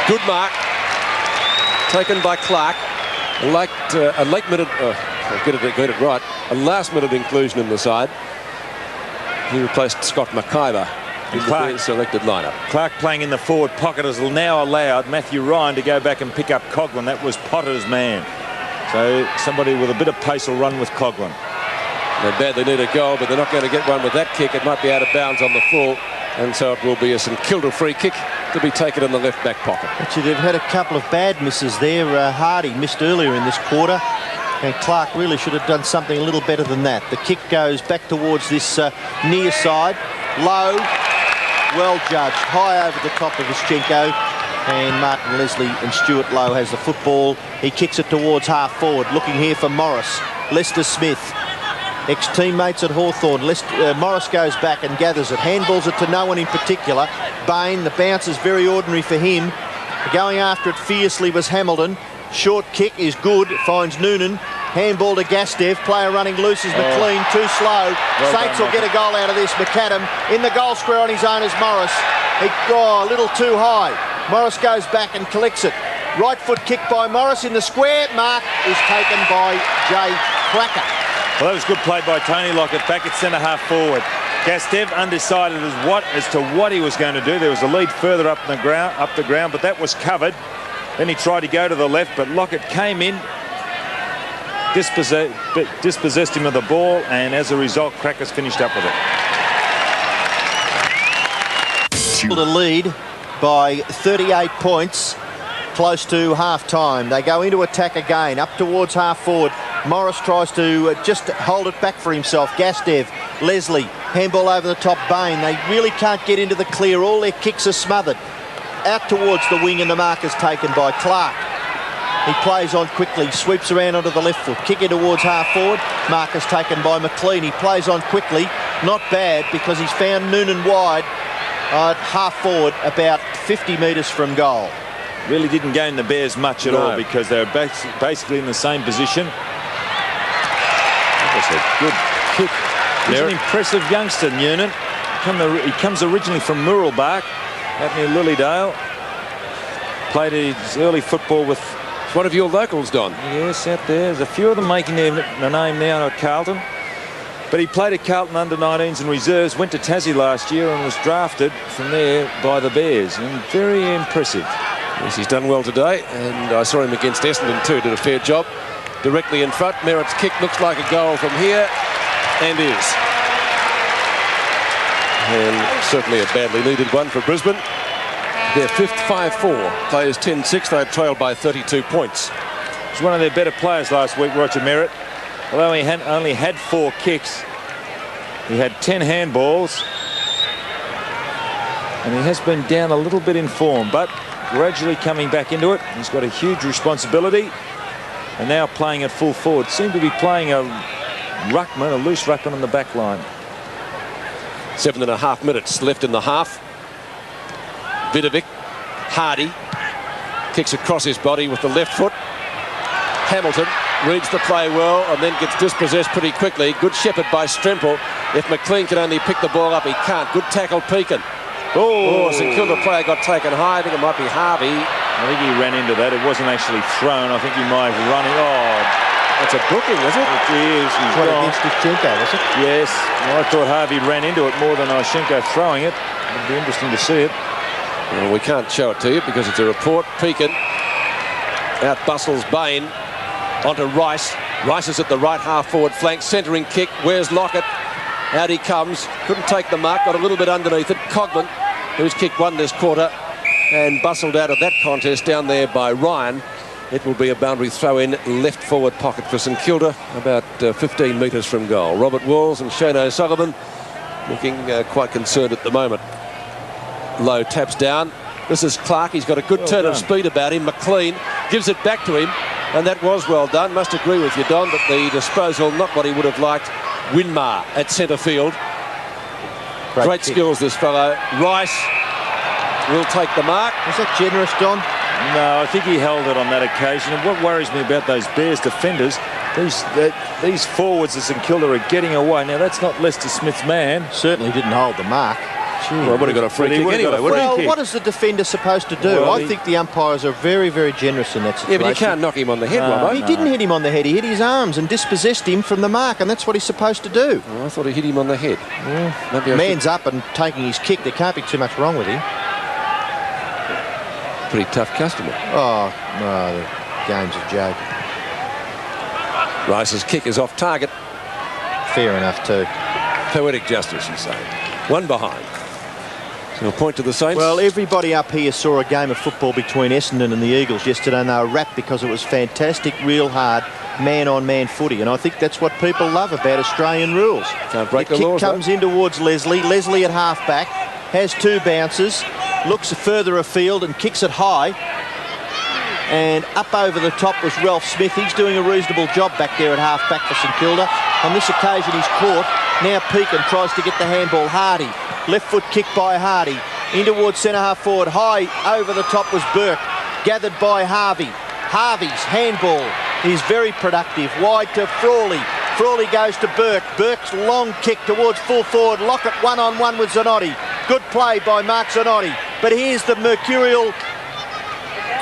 Speaker 1: Good mark taken by Clark. Like a late minute, get it right, a last-minute inclusion in the side. He replaced Scott McIver in the selected lineup.
Speaker 2: Clark playing in the forward pocket has now allowed Matthew Ryan to go back and pick up Coghlan. That was Potter's man. So somebody with a bit of pace will run with Coghlan.
Speaker 1: They badly need a goal, but they're not going to get one with that kick. It might be out of bounds on the full, and so it will be a St Kilda free kick to be taken in the left back pocket.
Speaker 3: Actually, they've had a couple of bad misses there. Hardy missed earlier in this quarter, and Clark really should have done something a little better than that. The kick goes back towards this near side. Low, well judged, high over the top of Ischenko, and Martin Leslie and Stuart Lowe has the football. He kicks it towards half forward, looking here for Morris. Lester Smith, ex-teammates at Hawthorn. Morris goes back and gathers it. Handballs it to no one in particular. Bain, the bounce is very ordinary for him. Going after it fiercely was Hamilton. Short kick is good, finds Noonan. Handball to Gastev. Player running loose is McLean, too slow.
Speaker 2: Well
Speaker 3: Saints
Speaker 2: done,
Speaker 3: will get a goal out of this. McAdam in the goal square on his own is Morris. A little too high. Morris goes back and collects it. Right foot kick by Morris in the square. Mark is taken by Jay Clacker.
Speaker 2: Well, that was good play by Tony Lockett back at centre half forward. Gastev undecided as to what he was going to do. There was a lead further up the ground, but that was covered. Then he tried to go to the left, but Lockett came in, dispossessed him of the ball, and as a result, Crackers finished up with it.
Speaker 3: To lead by 38 points, close to half-time. They go into attack again, up towards half-forward. Morris tries to just hold it back for himself. Gastev, Leslie, handball over the top, Bain. They really can't get into the clear. All their kicks are smothered. Out towards the wing, and the mark is taken by Clark. He plays on quickly, sweeps around onto the left foot. Kick it towards half-forward. Mark is taken by McLean. He plays on quickly. Not bad, because he's found Noonan wide at half-forward, about 50 metres from goal.
Speaker 2: Really didn't gain the Bears much at all, because they were basically in the same position. That was a good kick. He's an impressive youngster, Noonan. He comes originally from Murrelbach, out near Lilydale. Played his early football with
Speaker 1: one of your locals, Don.
Speaker 2: Yes, out there. There's a few of them making their name now at Carlton. But he played at Carlton under-19s and reserves, went to Tassie last year and was drafted from there by the Bears. And very impressive.
Speaker 1: Yes, he's done well today, and I saw him against Essendon too, did a fair job. Directly in front, Merritt's kick looks like a goal from here, and is. And certainly a badly needed one for Brisbane. Their fifth 5-4, players 10-6, they trailed by 32 points.
Speaker 2: He's one of their better players last week, Roger Merritt. Although he only had 4 kicks, he had 10 handballs, and he has been down a little bit in form, but gradually coming back into it. He's got a huge responsibility, and now playing at full forward. Seemed to be playing a ruckman, a loose ruckman on the back line.
Speaker 1: 7.5 minutes left in the half. Vidovic, Hardy, kicks across his body with the left foot. Hamilton reads the play well and then gets dispossessed pretty quickly. Good shepherd by Stremple. If McLean can only pick the ball up, he can't. Good tackle, Pekin. Oh, St Kilda player got taken high. I think it might be Harvey.
Speaker 2: I think he ran into that. It wasn't actually thrown. I think he might have run it. Oh,
Speaker 1: that's a booking, is it?
Speaker 2: It is. He's
Speaker 3: what, against Ischenko, was it?
Speaker 2: Yes. Well, I thought Harvey ran into it more than Ischenko throwing it. It'd be interesting to see it.
Speaker 1: Well, we can't show it to you because it's a report. Pekin out bustles Bain onto Rice. Rice is at the right half-forward flank. Centering kick. Where's Lockett? Out he comes. Couldn't take the mark. Got a little bit underneath it. Coghlan, who's kicked one this quarter and bustled out of that contest down there by Ryan. It will be a boundary throw-in left forward pocket for St Kilda, about 15 metres from goal. Robert Walls and Shane O'Sullivan looking quite concerned at the moment. Lowe taps down. This is Clark. He's got a good turn of speed about him. McLean gives it back to him, and that was well done. Must agree with you, Don, but the disposal, not what he would have liked. Winmar at centre field. Great skills, this fellow. Rice will take the mark.
Speaker 3: Was that generous, Don?
Speaker 2: No, I think he held it on that occasion. And what worries me about those Bears defenders, these forwards of St Kilda are getting away. Now, that's not Lester Smith's man.
Speaker 3: Certainly didn't hold the mark.
Speaker 1: Well, would have got a free kick anyway.
Speaker 3: Well, what is the defender supposed to do?
Speaker 2: Well,
Speaker 3: I think the umpires are very, very generous in that situation.
Speaker 1: Yeah, but you can't knock him on the head,
Speaker 3: He didn't hit him on the head. He hit his arms and dispossessed him from the mark, and that's what he's supposed to do.
Speaker 1: Oh, I thought he hit him on the head.
Speaker 3: Maybe man's up and taking his kick. There can't be too much wrong with him.
Speaker 1: Pretty tough customer.
Speaker 3: Oh, no, the game's a joke.
Speaker 1: Rice's kick is off target.
Speaker 3: Fair enough, too.
Speaker 1: Poetic justice, you say. One behind. So a point to the Saints.
Speaker 3: Well, everybody up here saw a game of football between Essendon and the Eagles yesterday, and they were rapt because it was fantastic, real hard, man-on-man footy. And I think that's what people love about Australian rules.
Speaker 1: Can't break the laws.
Speaker 3: The kick comes in towards Leslie. Leslie at half-back, has two bounces, looks further afield and kicks it high. And up over the top was Ralph Smith. He's doing a reasonable job back there at half-back for St Kilda. On this occasion, he's caught. Now Pekin tries to get the handball. Hardy. Left foot kick by Hardy. In towards centre-half forward. High over the top was Burke. Gathered by Harvey. Harvey's handball is very productive. Wide to Frawley. Frawley goes to Burke. Burke's long kick towards full forward. Lockett one-on-one with Zanotti. Good play by Mark Zanotti. But here's the mercurial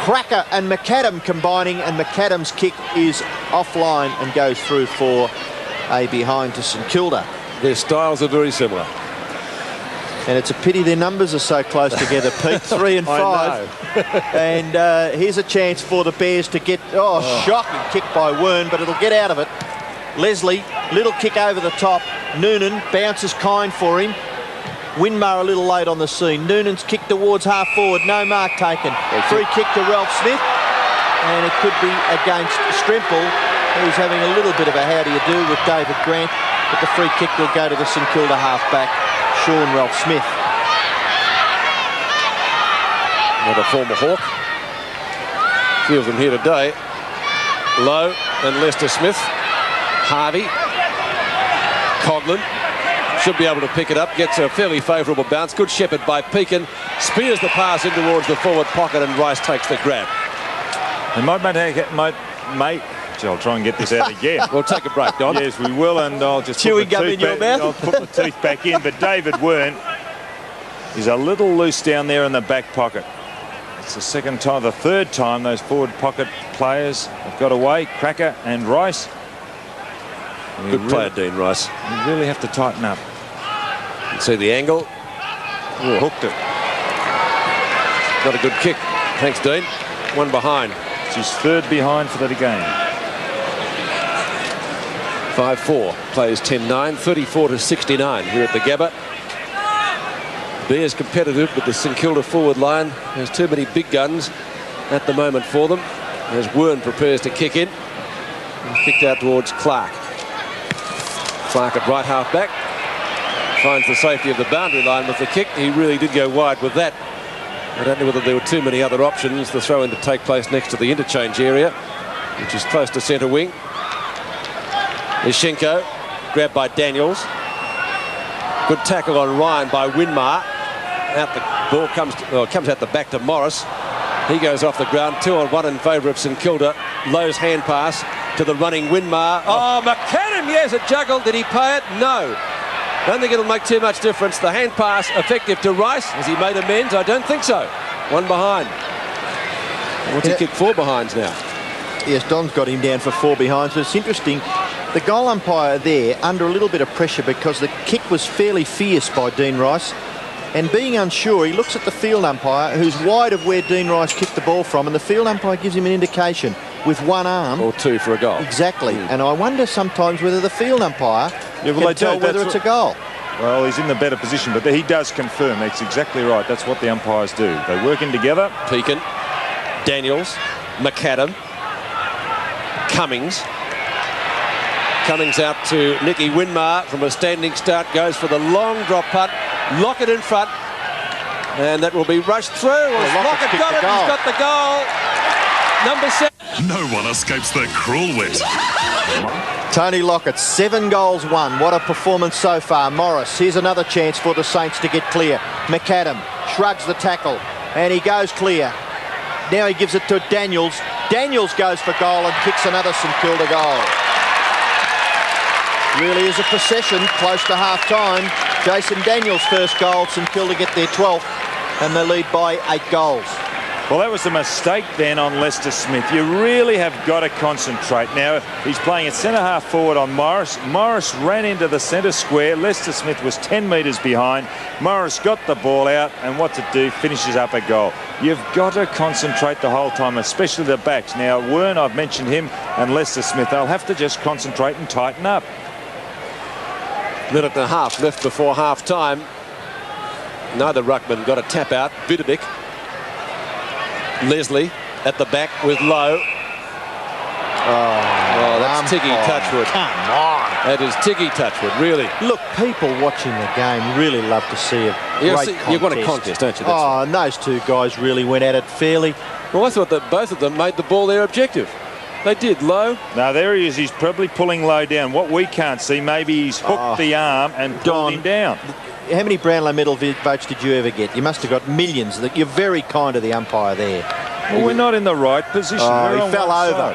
Speaker 3: Cracker and McAdam combining, and McAdam's kick is offline and goes through for a behind to St Kilda.
Speaker 1: Their styles are very similar.
Speaker 3: And it's a pity their numbers are so close together, Pete. 3 and 5. And here's a chance for the Bears to get... shocking kick by Wern, but it'll get out of it. Leslie, little kick over the top. Noonan bounces kind for him. Winmar a little late on the scene. Noonan's kick towards half forward. No mark taken. Free kick to Ralph Smith. And it could be against Strimple, who's having a little bit of a how do you do with David Grant. But the free kick will go to the St Kilda half-back, Sean Ralph Smith.
Speaker 1: Another former Hawk. A few of them here today. Lowe and Lester Smith. Harvey. Coghlan. Should be able to pick it up. Gets a fairly favourable bounce. Good shepherd by Pekin. Spears the pass in towards the forward pocket, and Rice takes the grab.
Speaker 2: And mate, I'll try and get this out again.
Speaker 1: We'll take a break, Don.
Speaker 2: Yes, we will, and I'll just
Speaker 3: chewing gum in your mouth.
Speaker 2: I'll put my teeth back in. But David Wern is a little loose down there in the back pocket. It's the third time those forward pocket players have got away. Cracker and Rice.
Speaker 1: Good player, Dean Rice.
Speaker 2: You really have to tighten up.
Speaker 1: You can see the angle.
Speaker 2: Hooked it.
Speaker 1: Got a good kick. Thanks, Dean. One behind.
Speaker 2: It's his third behind for the game.
Speaker 1: 5-4. Plays 10-9. 34-69 here at the GABBA. Bears competitive, but the St Kilda forward line has too many big guns at the moment for them. As Wern prepares to kick in. Kicked out towards Clark. Clark at right half back. Finds the safety of the boundary line with the kick. He really did go wide with that. I don't know whether there were too many other options. The throw-in to take place next to the interchange area, which is close to centre wing. Ishenko, grabbed by Daniels. Good tackle on Ryan by Winmar. Out the ball comes out the back to Morris. He goes off the ground. 2-on-1 in favour of St Kilda. Lowe's hand pass to the running Winmar. Oh, McAdam, yes, a juggle. Did he pay it? No. Don't think it'll make too much difference. The hand pass effective to Rice. Has he made amends? I don't think so. One behind. What's he kick 4 behinds now?
Speaker 3: Yes, Don's got him down for 4 behinds. But it's interesting. The goal umpire there under a little bit of pressure because the kick was fairly fierce by Dean Rice. And being unsure, he looks at the field umpire, who's wide of where Dean Rice kicked the ball from, and the field umpire gives him an indication with one arm.
Speaker 1: Or 2 for a goal.
Speaker 3: Exactly. And I wonder sometimes whether the field umpire can tell whether it's a goal.
Speaker 2: Well, he's in the better position, but he does confirm. That's exactly right. That's what the umpires do. They work in together.
Speaker 1: Pekin, Daniels, McAdam, Cummings. Cummings out to Nicky Winmar from a standing start, goes for the long drop punt. Lockett in front, and that will be rushed through. Lockett got it, he's got the goal. Number 7.
Speaker 7: No one escapes the cruel wit.
Speaker 3: Tony Lockett, 7 goals, 1. What a performance so far. Morris, here's another chance for the Saints to get clear. McAdam shrugs the tackle, and he goes clear. Now he gives it to Daniels. Daniels goes for goal and kicks another St Kilda goal. Really is a procession close to half-time. Jason Daniels' first goal. St Kilda get their 12th, and they lead by 8 goals.
Speaker 4: Well, that was a mistake then on Lester Smith. You really have got to concentrate. Now, he's playing at centre-half forward on Morris. Morris ran into the centre square. Lester Smith was 10 metres behind. Morris got the ball out, and what's it do? Finishes up a goal. You've got to concentrate the whole time, especially the backs. Now, Wern, I've mentioned him, and Lester Smith, they'll have to just concentrate and tighten up.
Speaker 1: Minute and a half left before half-time. Neither ruckman got a tap out. Vidovic. Leslie at the back with Lowe. Oh, that's Tiggy Touchwood.
Speaker 3: Come on.
Speaker 1: That is Tiggy Touchwood, really.
Speaker 3: Look, people watching the game really love to see a great contest.
Speaker 1: You want a contest, don't you?
Speaker 3: And those two guys really went at it fairly.
Speaker 1: Well, I thought that both of them made the ball their objective. They did. Lowe.
Speaker 4: Now, there he is. He's probably pulling Lowe down. What we can't see, maybe he's hooked the arm and pulled him down.
Speaker 3: How many Brownlow medal votes did you ever get? You must have got millions. You're very kind to the umpire there.
Speaker 4: Well, we're not in the right position.
Speaker 3: He fell over.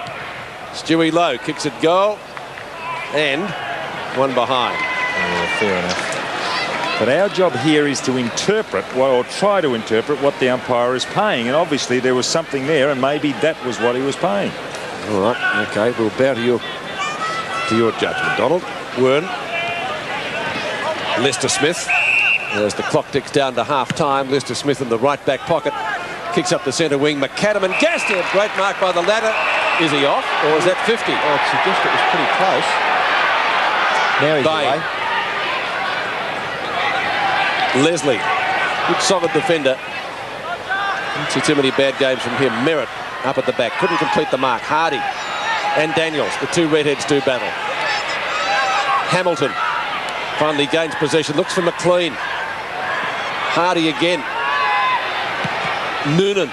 Speaker 1: Stewie Lowe kicks it goal, and one behind.
Speaker 3: Yeah, fair enough.
Speaker 4: But our job here is to interpret, or try to interpret, what the umpire is paying. And obviously there was something there, and maybe that was what he was paying.
Speaker 1: All right, okay, we'll bow to your judgment, Donald. Wern. Lester Smith. As the clock ticks down to half-time, Lester Smith in the right back pocket. Kicks up the centre wing. McAdam and Gastier. Great mark by the ladder. Is he off, or is that 50?
Speaker 3: Oh, I'd suggest it was pretty close. Now he's away.
Speaker 1: Leslie. Good solid defender. Didn't see too many bad games from him. Merritt up at the back. Couldn't complete the mark. Hardy and Daniels. The two redheads do battle. Hamilton finally gains possession. Looks for McLean. Hardy again. Noonan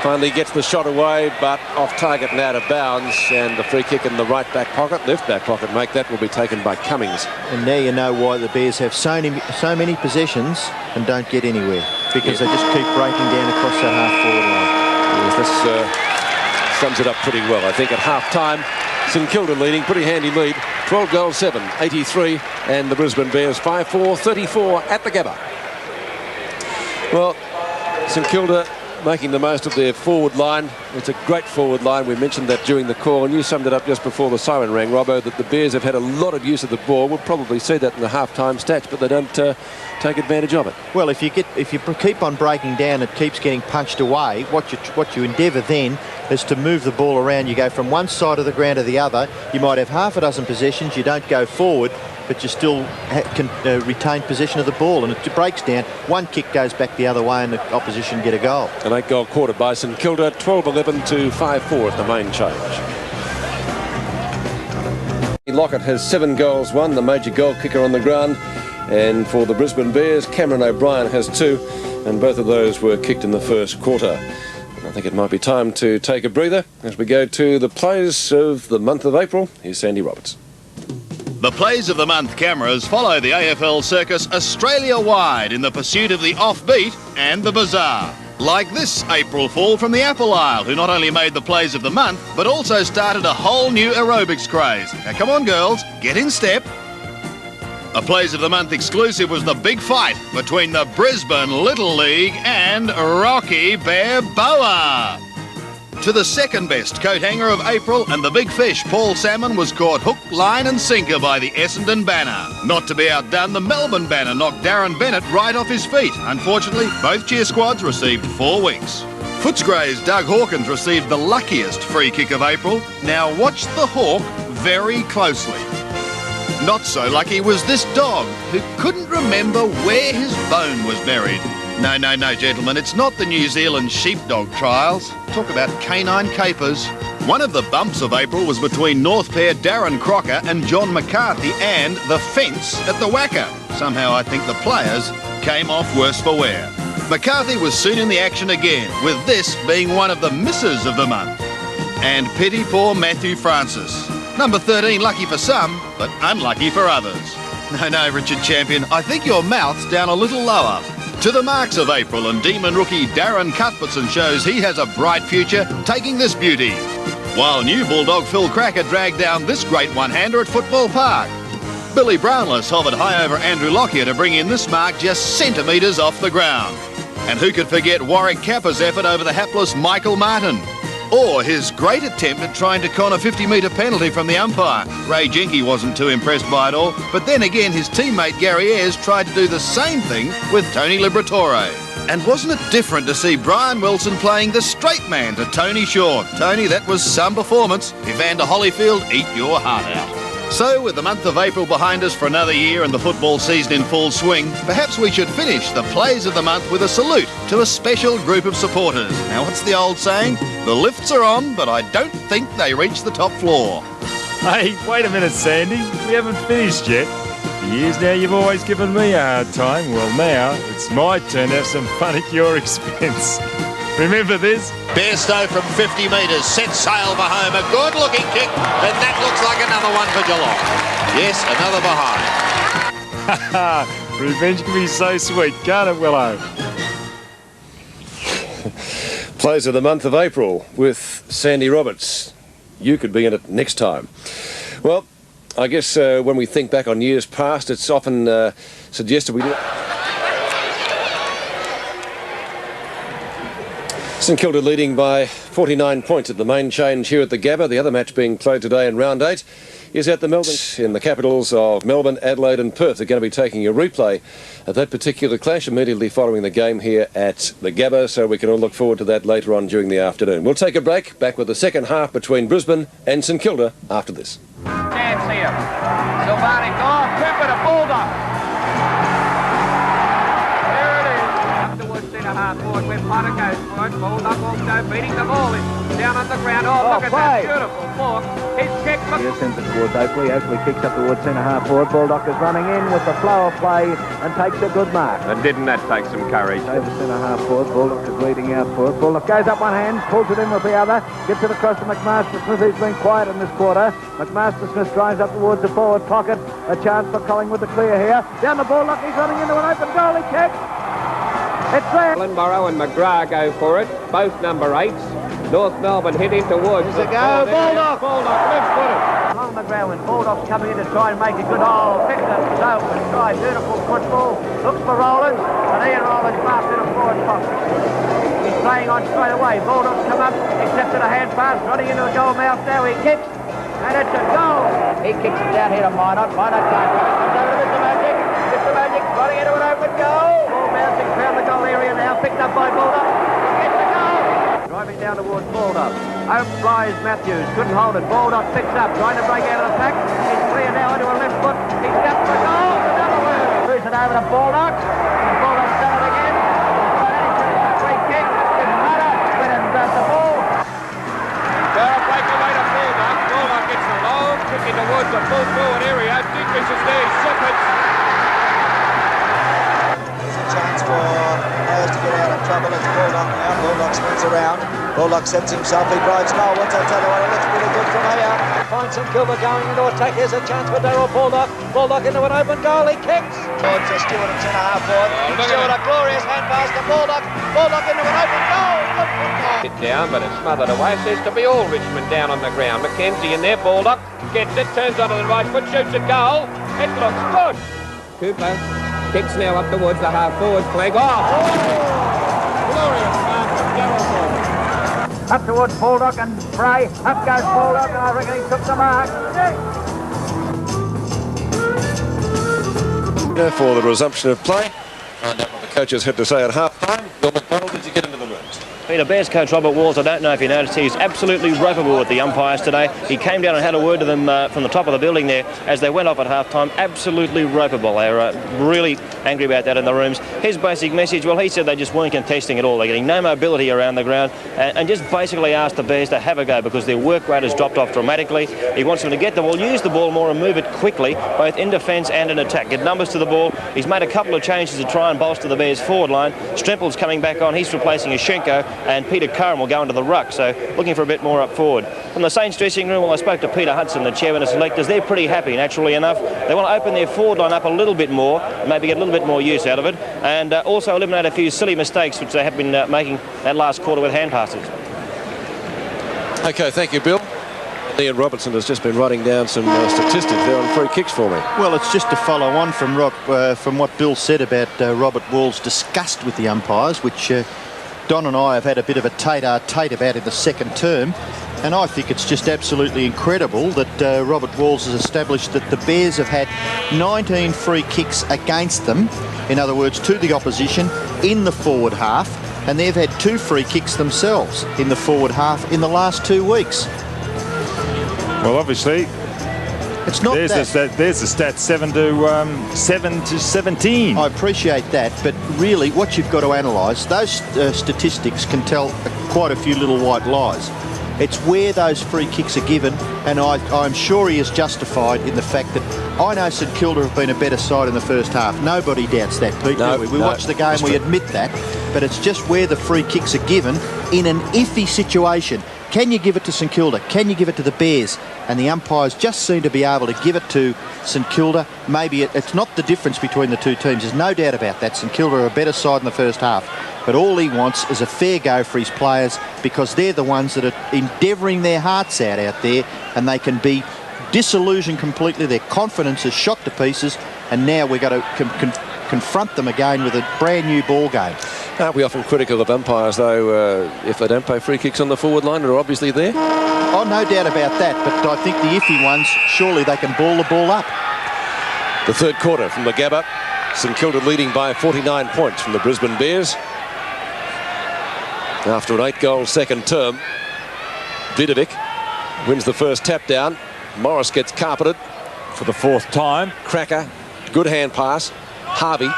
Speaker 1: finally gets the shot away, but off target and out of bounds, and the free kick in the right back pocket, left back pocket, make that will be taken by Cummings.
Speaker 3: And now you know why the Bears have so many possessions and don't get anywhere, because they just keep breaking down across that half-forward line.
Speaker 1: Yes, this sums it up pretty well. I think at half-time, St Kilda leading, pretty handy lead, 12 goals 7, 83, and the Brisbane Bears 5-4, 34 at the GABBA. Well, St Kilda making the most of their forward line. It's a great forward line. We mentioned that during the call, and you summed it up just before the siren rang, Robbo, that the Bears have had a lot of use of the ball. We'll probably see that in the half-time stats, but they don't take advantage of it.
Speaker 3: Well, if you keep on breaking down, it keeps getting punched away. What you endeavour then is to move the ball around. You go from one side of the ground to the other. You might have half a dozen possessions. You don't go forward, but you still can retain possession of the ball, and it breaks down. One kick goes back the other way, and the opposition get a goal.
Speaker 1: An 8-goal quarter by St Kilda, 12-11 to 5-4 at the main change. Lockett has 7 goals, 1, the major goal kicker on the ground, and for the Brisbane Bears, Cameron O'Brien has 2, and both of those were kicked in the first quarter. I think it might be time to take a breather as we go to the plays of the month of April. Here's Sandy Roberts.
Speaker 8: The Plays of the Month cameras follow the AFL circus Australia-wide in the pursuit of the offbeat and the bizarre. Like this April Fool from the Apple Isle, who not only made the Plays of the Month, but also started a whole new aerobics craze. Now come on girls, get in step. A Plays of the Month exclusive was the big fight between the Brisbane Little League and Rocky Balboa. To the second best coat hanger of April, and the big fish, Paul Salmon, was caught hook, line and sinker by the Essendon banner. Not to be outdone, the Melbourne banner knocked Darren Bennett right off his feet. Unfortunately, both cheer squads received 4 weeks. Footscray's Doug Hawkins received the luckiest free kick of April. Now watch the hawk very closely. Not so lucky was this dog, who couldn't remember where his bone was buried. No, gentlemen, it's not the New Zealand sheepdog trials. Talk about canine capers. One of the bumps of April was between North pair Darren Crocker and John McCarthy and the fence at the Wacker. Somehow I think the players came off worse for wear. McCarthy was soon in the action again, with this being one of the misses of the month. And pity poor Matthew Francis. Number 13, lucky for some, but unlucky for others. No, Richard Champion, I think your mouth's down a little lower. To the marks of April, and Demon rookie Darren Cuthbertson shows he has a bright future taking this beauty. While new Bulldog Phil Cracker dragged down this great one-hander at Football Park. Billy Brownless hovered high over Andrew Lockyer to bring in this mark just centimetres off the ground. And who could forget Warwick Kappa's effort over the hapless Michael Martin? Or his great attempt at trying to con a 50-metre penalty from the umpire. Ray Jenke wasn't too impressed by it all, but then again his teammate Gary Ayres tried to do the same thing with Tony Liberatore. And wasn't it different to see Brian Wilson playing the straight man to Tony Shaw? Tony, that was some performance. Evander Holyfield, eat your heart out. So, with the month of April behind us for another year and the football season in full swing, perhaps we should finish the plays of the month with a salute to a special group of supporters. Now, what's the old saying? The lifts are on, but I don't think they reach the top floor.
Speaker 2: Hey, wait a minute, Sandy. We haven't finished yet. For years now, you've always given me a hard time. Well, now it's my turn to have some fun at your expense. Remember this?
Speaker 8: Bairstow from 50 metres, set sail for home. A good-looking kick, and that looks like another one for Geelong. Yes, another behind.
Speaker 2: Revenge can be so sweet, can't it, Willow?
Speaker 1: Plays of the month of April with Sandy Roberts. You could be in it next time. Well, I guess when we think back on years past, it's often suggested we do. St Kilda leading by 49 points at the main change here at the Gabba. The other match being played today in round 8 is at the Melbourne. In the capitals of Melbourne, Adelaide and Perth are going to be taking a replay of that particular clash immediately following the game here at the Gabba, so we can all look forward to that later on during the afternoon. We'll take a break, back with the second half between Brisbane and St Kilda after this.
Speaker 9: Chance here. Silvani, Cooper to Bulldog. Half forward where Potter goes for it. Bulldog also beating the ball in. Down on the ground. Oh, look at that beautiful fork. His check. He sends it towards Oakley. Oakley kicks up towards centre half forward. Bulldog is running in with the flow of play and takes a good mark.
Speaker 10: And didn't that take some courage?
Speaker 9: Over centre half forward. Bulldog is leading out forward. Bulldog goes up one hand, pulls it in with the other, gets it across to McMaster Smith, who's been quiet in this quarter. McMaster Smith drives up towards the forward pocket. A chance for Collingwood to clear here. Down the Bulldog. He's running into an open goal. He kicks. It's there.
Speaker 10: Glenborough and McGrath go for it, both number 8s. North Melbourne hit into Woods.
Speaker 9: There's a go, Bulldog! Bulldog, left-footed. Along the ground when Bulldog's coming in to try and make a good hole. Picks it, open, try, beautiful football. Looks for Rollins, and Ian Rollins marks in a forward pocket. He's playing on straight away. Bulldog's come up, accepted a hand pass, running into a goal mouth now. He kicks, and it's a goal. He kicks it down here to Minot. Minot can't do it. Comes over to Mr. Magic. Mr. Magic running into an open goal. Ball bouncing around the goal area now, picked up by Bulldog. Gets the goal. Driving down towards Bulldog. Out flies Matthews. Couldn't hold it. Bulldog picks up, trying to break out of the pack. He's clear now into a left foot. He's got the goal. Another one. Moves it over to Bulldog. And Bulldog's done it again. Free kick. It's Mutter. But the ball.
Speaker 10: Break away to Bulldog. Bulldog gets a long kick in towards the full forward area. Dinkus is there. Seconds.
Speaker 11: Chance for players to get out of trouble. It's Bulldog now. Bulldog spins around. Bulldog sets himself. He drives goal. What's that other way? It looks pretty good from here. Finds St Kilda going into attack. Here's a chance for Darryl Bulldog. Bulldog into an open goal. He kicks. Towards Stewart and centre half forward. Stewart a glorious hand pass to Bulldog. Bulldog into an open goal. Good football.
Speaker 10: Hit down, but it's smothered away. Says to be all Richmond down on the ground. McKenzie in there. Bulldog gets it. Turns onto the right foot. Shoots a goal. It looks good. Cooper kicks now up towards the half-forward flag. Oh! Glorious mark from Darryl Bulldog.
Speaker 9: Up towards Bulldog and Bray. Up goes Bulldog, and I reckon he took the mark.
Speaker 1: For the resumption of play, find out what the coaches had to say at half-time. Bill McDonald, did you get into the rooms?
Speaker 6: Peter, Bears coach Robert Walls, I don't know if you noticed, he's absolutely ropeable with the umpires today. He came down and had a word to them from the top of the building there as they went off at half-time. Absolutely ropeable. They were really angry about that in the rooms. His basic message, well, he said they just weren't contesting at all. They're getting no mobility around the ground and just basically asked the Bears to have a go because their work rate has dropped off dramatically. He wants them to get the ball, use the ball more and move it quickly, both in defence and in attack. Get numbers to the ball. He's made a couple of changes to try and bolster the Bears forward line. Strempel's coming back on. He's replacing Ashenko, and Peter Curran will go into the ruck, so looking for a bit more up forward. From the Saints dressing room, well, I spoke to Peter Hudson, the chairman of selectors. They're pretty happy, naturally enough. They want to open their forward line up a little bit more, maybe get a little bit more use out of it, and also eliminate a few silly mistakes which they have been making that last quarter with hand passes.
Speaker 1: OK, thank you, Bill. Ian Robertson has just been writing down some statistics there on free kicks for me.
Speaker 3: Well, it's just to follow on from what Bill said about Robert Wall's disgust with the umpires, which Don and I have had a bit of a tete-a-tete about in the second term. And I think it's just absolutely incredible that Robert Walls has established that the Bears have had 19 free kicks against them, in other words, to the opposition, in the forward half, and they've had 2 free kicks themselves in the forward half in the last 2 weeks.
Speaker 4: Well, obviously,
Speaker 3: it's not
Speaker 4: there's the stat 7 to 17.
Speaker 3: I appreciate that, but really what you've got to analyse, those statistics can tell quite a few little white lies. It's where those free kicks are given, and I'm sure he is justified in the fact that I know St Kilda have been a better side in the first half. Nobody doubts that, Pete.
Speaker 1: No,
Speaker 3: we watch the game, we admit that, but it's just where the free kicks are given in an iffy situation. Can you give it to St Kilda? Can you give it to the Bears? And the umpires just seem to be able to give it to St Kilda. Maybe it's not the difference between the two teams. There's no doubt about that. St Kilda are a better side in the first half. But all he wants is a fair go for his players because they're the ones that are endeavouring their hearts out there, and they can be disillusioned completely. Their confidence is shot to pieces, and now we've got to confront them again with a brand new ball game.
Speaker 1: Aren't we often critical of umpires, though, if they don't pay free kicks on the forward line? They're obviously there.
Speaker 3: Oh, no doubt about that, but I think the iffy ones, surely they can ball the ball up.
Speaker 1: The third quarter from the GABBA. St Kilda leading by 49 points from the Brisbane Bears. After an 8-goal second term, Vidovic wins the first tap down. Morris gets carpeted
Speaker 2: for the 4th time.
Speaker 1: Cracker, good hand pass. Harvey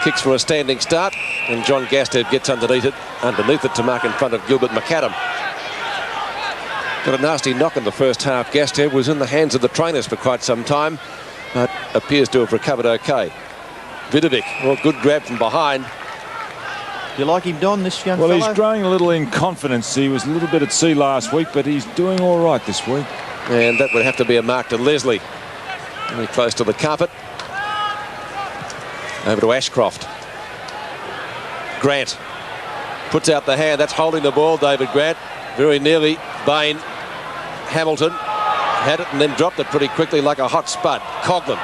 Speaker 1: kicks for a standing start, and John Gastead gets underneath it to mark in front of Gilbert McAdam. Got a nasty knock in the first half. Gastead was in the hands of the trainers for quite some time, but appears to have recovered OK. Vidovic, well, good grab from behind.
Speaker 3: You like him, Don, this young
Speaker 2: fellow?
Speaker 3: Well,
Speaker 2: he's growing a little in confidence. He was a little bit at sea last week, but he's doing all right this week.
Speaker 1: And that would have to be a mark to Leslie. Very close to the carpet. Over to Ashcroft. Grant puts out the hand. That's holding the ball, David Grant. Very nearly. Bain. Hamilton had it and then dropped it pretty quickly like a hot spud. Coghlan.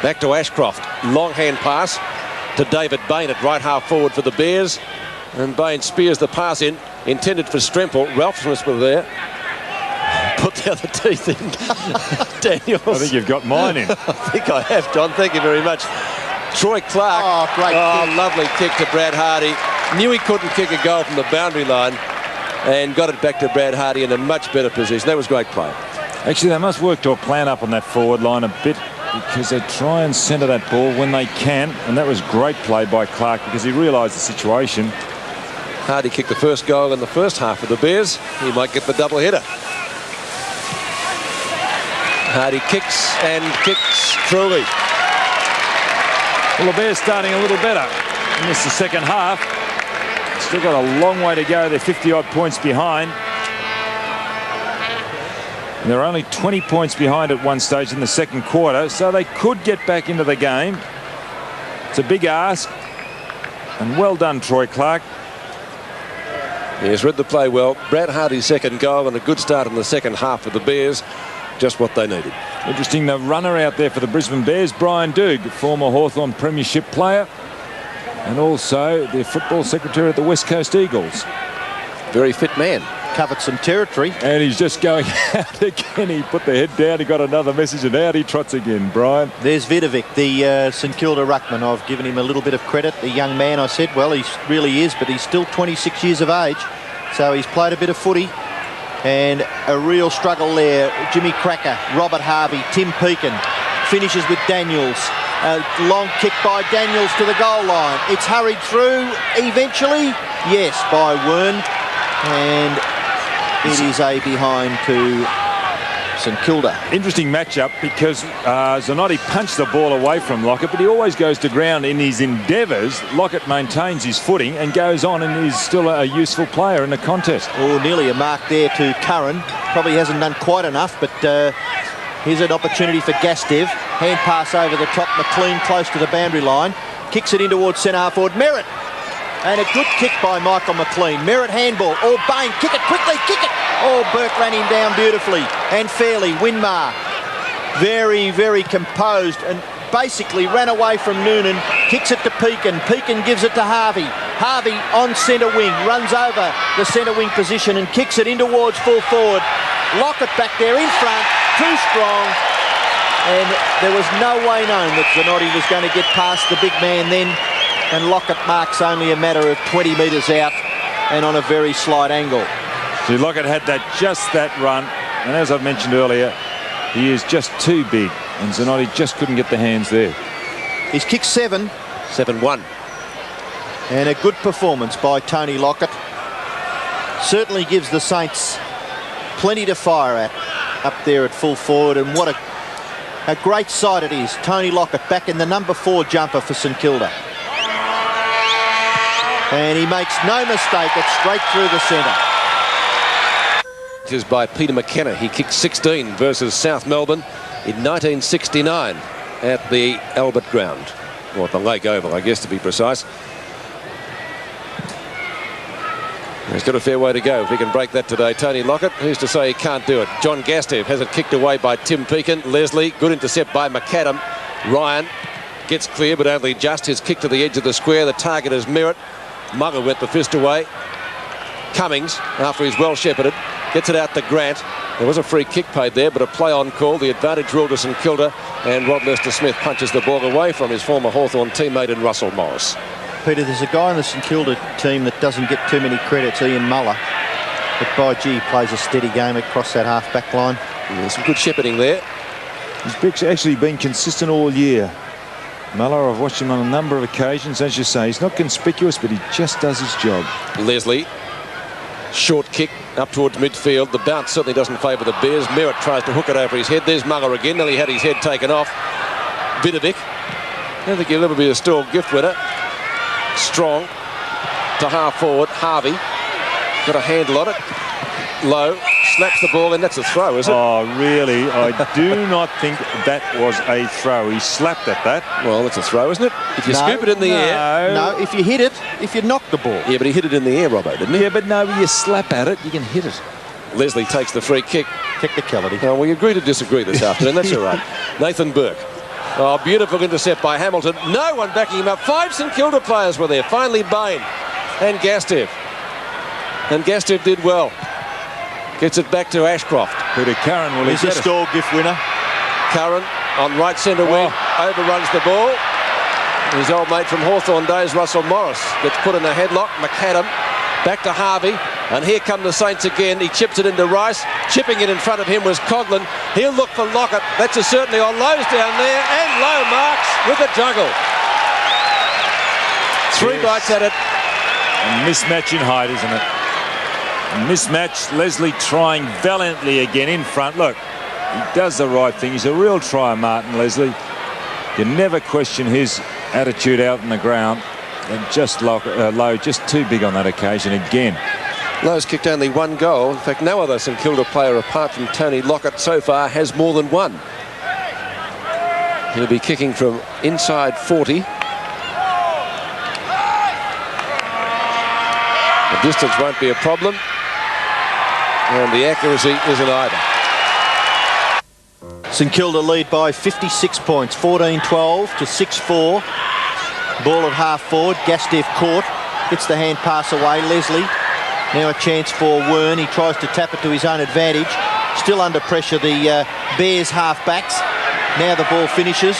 Speaker 1: Back to Ashcroft. Long hand pass to David Bain at right half forward for the Bears. And Bain spears the pass in. Intended for Strempel. Ralph Smith was there. Put the other teeth in. Daniels.
Speaker 2: I think you've got mine in.
Speaker 1: I think I have, John. Thank you very much. Troy Clark.
Speaker 3: Oh, great kick.
Speaker 1: Lovely kick to Brad Hardy. Knew he couldn't kick a goal from the boundary line and got it back to Brad Hardy in a much better position. That was great play.
Speaker 2: Actually, they must work to a plan up on that forward line a bit because they try and centre that ball when they can, and that was great play by Clark because he realised the situation.
Speaker 1: Hardy kicked the first goal in the first half of the Bears. He might get the double header. Hardy kicks and kicks truly.
Speaker 2: Well, the Bears starting a little better in this the second half. Still got a long way to go. They're 50-odd points behind. And they're only 20 points behind at one stage in the second quarter, so they could get back into the game. It's a big ask. And well done, Troy Clark.
Speaker 1: He has read the play well. Brad Hardy's second goal and a good start in the second half for the Bears. Just what they needed.
Speaker 2: Interesting, the runner out there for the Brisbane Bears, Brian Doog, former Hawthorn Premiership player, and also the football secretary at the West Coast Eagles.
Speaker 1: Very fit man.
Speaker 3: covered some territory.
Speaker 2: And he's just going out again. He put the head down. He got another message, and out he trots again, Brian.
Speaker 3: There's Vidovic, the St Kilda ruckman. I've given him a little bit of credit. The young man, I said, well, he really is, but he's still 26 years of age. So he's played a bit of footy. And a real struggle there. Jimmy Cracker, Robert Harvey, Tim Peakin. Finishes with Daniels. A long kick by Daniels to the goal line. It's hurried through eventually. Yes, by Wern. And it is a behind to St Kilda.
Speaker 2: Interesting matchup because Zanotti punched the ball away from Lockett, but he always goes to ground in his endeavours. Lockett maintains his footing and goes on, and is still a useful player in the contest.
Speaker 3: Oh, nearly a mark there to Curran. Probably hasn't done quite enough, but here's an opportunity for Gastev. Hand pass over the top. McLean close to the boundary line. Kicks it in towards centre half forward. Merritt. And a good kick by Michael McLean. Merritt handball. Or Bain. Kick it quickly. Kick it. Oh, Burke ran him down beautifully. And fairly. Winmar. Very, very composed. And basically ran away from Noonan. Kicks it to Peakin. Peakin gives it to Harvey. Harvey on centre wing. Runs over the centre wing position and kicks it in towards full forward. Lockett back there in front. Too strong. And there was no way known that Zanotti was going to get past the big man then. And Lockett marks only a matter of 20 metres out and on a very slight angle.
Speaker 2: See, Lockett had just that run, and as I've mentioned earlier, he is just too big, and Zanotti just couldn't get the hands there.
Speaker 3: He's kicked 7.
Speaker 1: 7-1.
Speaker 3: And a good performance by Tony Lockett. Certainly gives the Saints plenty to fire at up there at full forward, and what a great sight it is. Tony Lockett back in the number 4 jumper for St Kilda. And he makes no mistake, it's straight through the centre.
Speaker 1: It is by Peter McKenna. He kicked 16 versus South Melbourne in 1969 at the Albert Ground, or at the Lake Oval, I guess, to be precise. He's got a fair way to go if he can break that today. Tony Lockett, who's to say he can't do it? John Gastev has it kicked away by Tim Peakin. Leslie, good intercept by McAdam. Ryan gets clear, but only just. His kick to the edge of the square. The target is Merritt. Mugger went the fist away. Cummings, after he's well shepherded, gets it out to Grant. There was a free kick paid there, but a play on call. The advantage ruled to St Kilda, and Rod Lester-Smith punches the ball away from his former Hawthorn teammate in Russell Morris.
Speaker 3: Peter, there's a guy on the St Kilda team that doesn't get too many credits, Ian Muller. But by gee, plays a steady game across that half-back line.
Speaker 1: There's some good shepherding there.
Speaker 2: He's actually been consistent all year. Muller, I've watched him on a number of occasions. As you say, he's not conspicuous, but he just does his job.
Speaker 1: Leslie, short kick up towards midfield. The bounce certainly doesn't favour the Bears. Merritt tries to hook it over his head. There's Muller again. Nearly had his head taken off. Vidovic. I don't think he'll ever be a Storm gift winner. Strong to half forward. Harvey got a handle on it. Low, slaps the ball in. That's a throw, is it?
Speaker 2: Oh, really? I do not think that was a throw. He slapped at that.
Speaker 1: Well, it's a throw, isn't it? If you scoop it in the air.
Speaker 3: No, if you hit it, if you knock the ball.
Speaker 1: Yeah, but he hit it in the air, Robbo, didn't he?
Speaker 2: Yeah, but no, you slap at it, you can hit it.
Speaker 1: Leslie takes the free kick.
Speaker 3: Technicality.
Speaker 1: Oh, we agree to disagree this afternoon. That's all right. Nathan Burke. Oh, beautiful intercept by Hamilton. No one backing him up. 5 St Kilda players were there. Finally, Bain and Gastev. And Gastev did well. Gets it back to Ashcroft.
Speaker 2: Peter Curran will
Speaker 3: He's a Stall gift winner.
Speaker 1: Curran on right centre wing. Overruns the ball. His old mate from Hawthorn days, Russell Morris, gets put in a headlock. McAdam back to Harvey. And here come the Saints again. He chips it into Rice. Chipping it in front of him was Coghlan. He'll look for Lockett. That's a certainly on Lowe's down there. And Lowe marks with a juggle. 3 bites at it.
Speaker 2: A mismatch in height, isn't it? A mismatch. Leslie trying valiantly again in front. Look, he does the right thing. He's a real trier, Martin Leslie. You never question his attitude out on the ground. And just Lowe, just too big on that occasion again.
Speaker 1: Lowe's kicked only 1 goal. In fact, no other St Kilda player apart from Tony Lockett so far has more than 1. He'll be kicking from inside 40. The distance won't be a problem. And the accuracy isn't either.
Speaker 3: St Kilda lead by 56 points. 14-12 to 6-4. Ball at half forward. Gastev caught. Gets the hand pass away. Leslie Now a chance for Wern. He tries to tap it to his own advantage. Still under pressure, the Bears half-backs. Now the ball finishes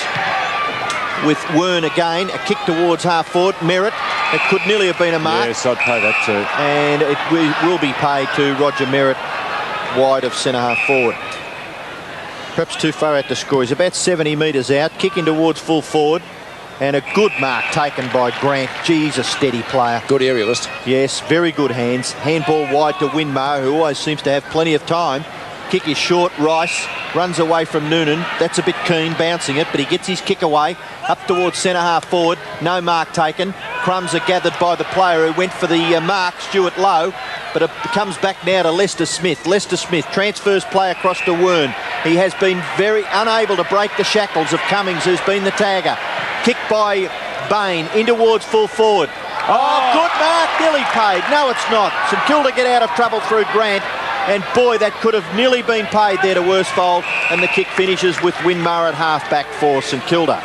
Speaker 3: with Wern again. A kick towards half-forward. Merritt. It could nearly have been a mark.
Speaker 4: Yes, I'd pay that too.
Speaker 3: And it will be paid to Roger Merritt, wide of centre-half forward. Perhaps too far out to score. He's about 70 metres out. Kicking towards full forward. And a good mark taken by Grant. Gee, he's a steady player.
Speaker 1: Good aerialist.
Speaker 3: Yes, very good hands. Handball wide to Winmar, who always seems to have plenty of time. Kick is short. Rice runs away from Noonan. That's a bit keen, bouncing it, but he gets his kick away. Up towards centre-half forward. No mark taken. Crumbs are gathered by the player who went for the mark, Stuart Lowe. But it comes back now to Lester Smith. Lester Smith transfers play across to Wern. He has been very unable to break the shackles of Cummings, who's been the tagger. Kick by Bain in towards full forward. Oh, good mark, nearly paid. No, it's not. St Kilda get out of trouble through Grant. And boy, that could have nearly been paid there to Worsfold. And the kick finishes with Winmar at half-back for St Kilda.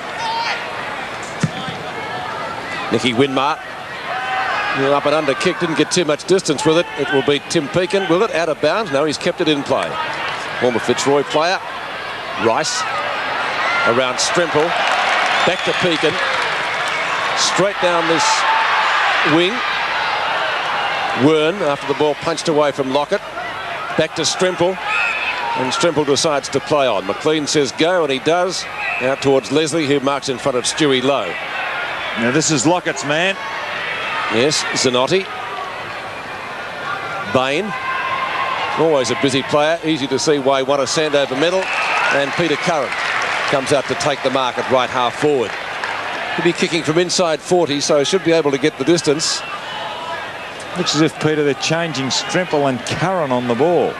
Speaker 1: Nicky Winmar. Up and under kick, didn't get too much distance with it. It will be Tim Pekin with it, out of bounds. No, he's kept it in play. Former Fitzroy player. Rice around Strimple. Back to Pekin. Straight down this wing. Wern, after the ball punched away from Lockett. Back to Strimple. And Strimple decides to play on. McLean says go, and he does. Out towards Leslie, who marks in front of Stewie Lowe.
Speaker 4: Now this is Lockett's man.
Speaker 1: Yes, Zanotti. Bain. Always a busy player. Easy to see why he won a Sandover medal. And Peter Curran comes out to take the mark at right half forward. He'll be kicking from inside 40, so should be able to get the distance.
Speaker 4: Looks as if, Peter, they're changing Strimple and Curran on the ball.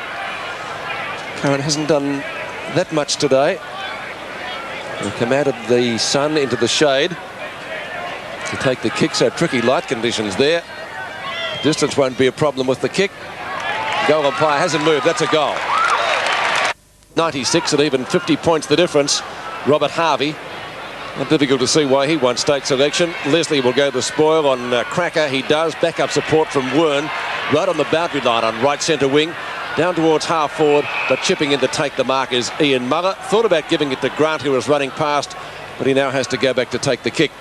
Speaker 1: Curran hasn't done that much today. He'll come out of the sun into the shade to take the kick, so tricky light conditions there. Distance won't be a problem with the kick. Goal umpire hasn't moved. That's a goal. 96 at even 50 points the difference. Robert Harvey. Not difficult to see why he won state selection. Leslie will go the spoil on Cracker. He does. Backup support from Wern. Right on the boundary line on right centre wing. Down towards half forward, but chipping in to take the mark is Ian Muller. Thought about giving it to Grant, who was running past, but he now has to go back to take the kick.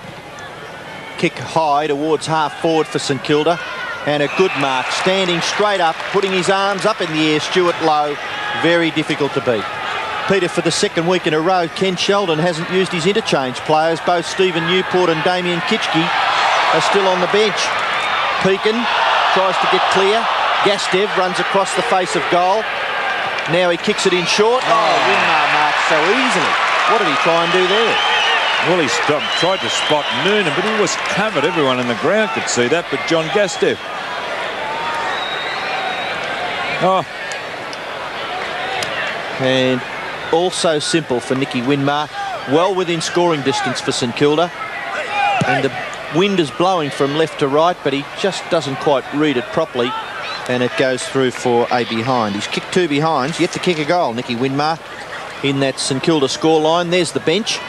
Speaker 3: Kick high towards half forward for St Kilda. And a good mark, standing straight up, putting his arms up in the air. Stuart Lowe, very difficult to beat. Peter, for the second week in a row, Ken Sheldon hasn't used his interchange players. Both Stephen Newport and Damien Kitschke are still on the bench. Pekin tries to get clear. Gastev runs across the face of goal. Now he kicks it in short. Oh, Winmar marks so easily. What did he try and do there?
Speaker 4: Well, he tried to spot Noonan, but he was covered. Everyone in the ground could see that, but John Gastev. Oh.
Speaker 3: And also simple for Nicky Winmar. Well within scoring distance for St Kilda. And the wind is blowing from left to right, but he just doesn't quite read it properly. And it goes through for a behind. He's kicked two behinds, yet to kick a goal, Nicky Winmar, in that St Kilda scoreline. There's the bench.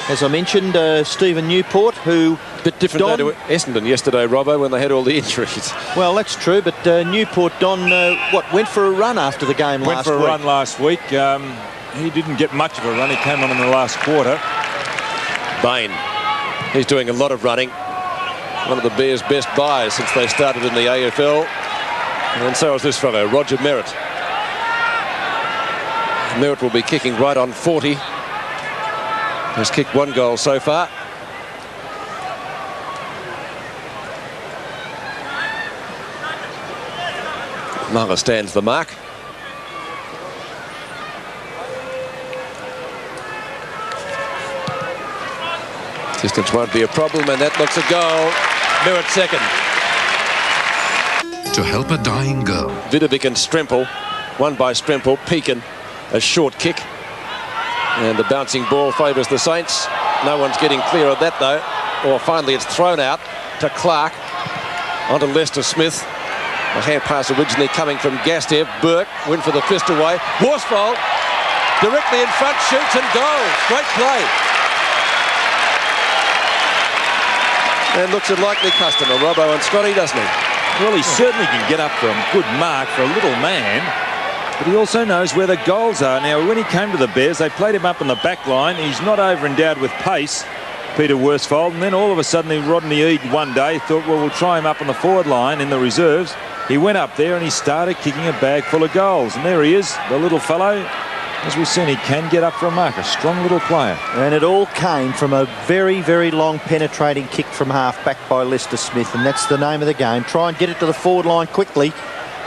Speaker 3: As I mentioned, Stephen Newport, who...
Speaker 1: Bit different day to Essendon yesterday, Robbo, when they had all the injuries.
Speaker 3: Well, that's true, but Newport, went for a run after the game last week?
Speaker 4: Went for a run last week. He didn't get much of a run. He came on in the last quarter.
Speaker 1: Bain. He's doing a lot of running. One of the Bears' best buys since they started in the AFL. And so is this fellow, Roger Merritt. Merritt will be kicking right on 40. Has kicked one goal so far. Muller stands the mark. Distance won't be a problem, and that looks a goal. Merritt second.
Speaker 7: To help a dying girl.
Speaker 1: Vidovic and Strimple. Won by Strimple. Pekin, a short kick. And the bouncing ball favours the Saints. No one's getting clear of that, though. Or finally it's thrown out to Clark. Onto Lester Smith. A hand pass originally coming from Gastev. Burke went for the fist away. Worsfold directly in front, shoots and goal. Great play. And looks a likely customer, Robbo and Scotty, doesn't he?
Speaker 2: Well, he certainly can get up for a good mark for a little man, but he also knows where the goals are. Now, when he came to the Bears, they played him up on the back line. He's not over-endowed with pace, Peter Worsfold, and then all of a sudden Rodney Eade one day thought, well, we'll try him up on the forward line in the reserves. He went up there and he started kicking a bag full of goals, and there he is, the little fellow. As we've seen, he can get up for a mark, a strong little player.
Speaker 3: And it all came from a very, very long penetrating kick from half back by Lester Smith, and that's the name of the game. Try and get it to the forward line quickly.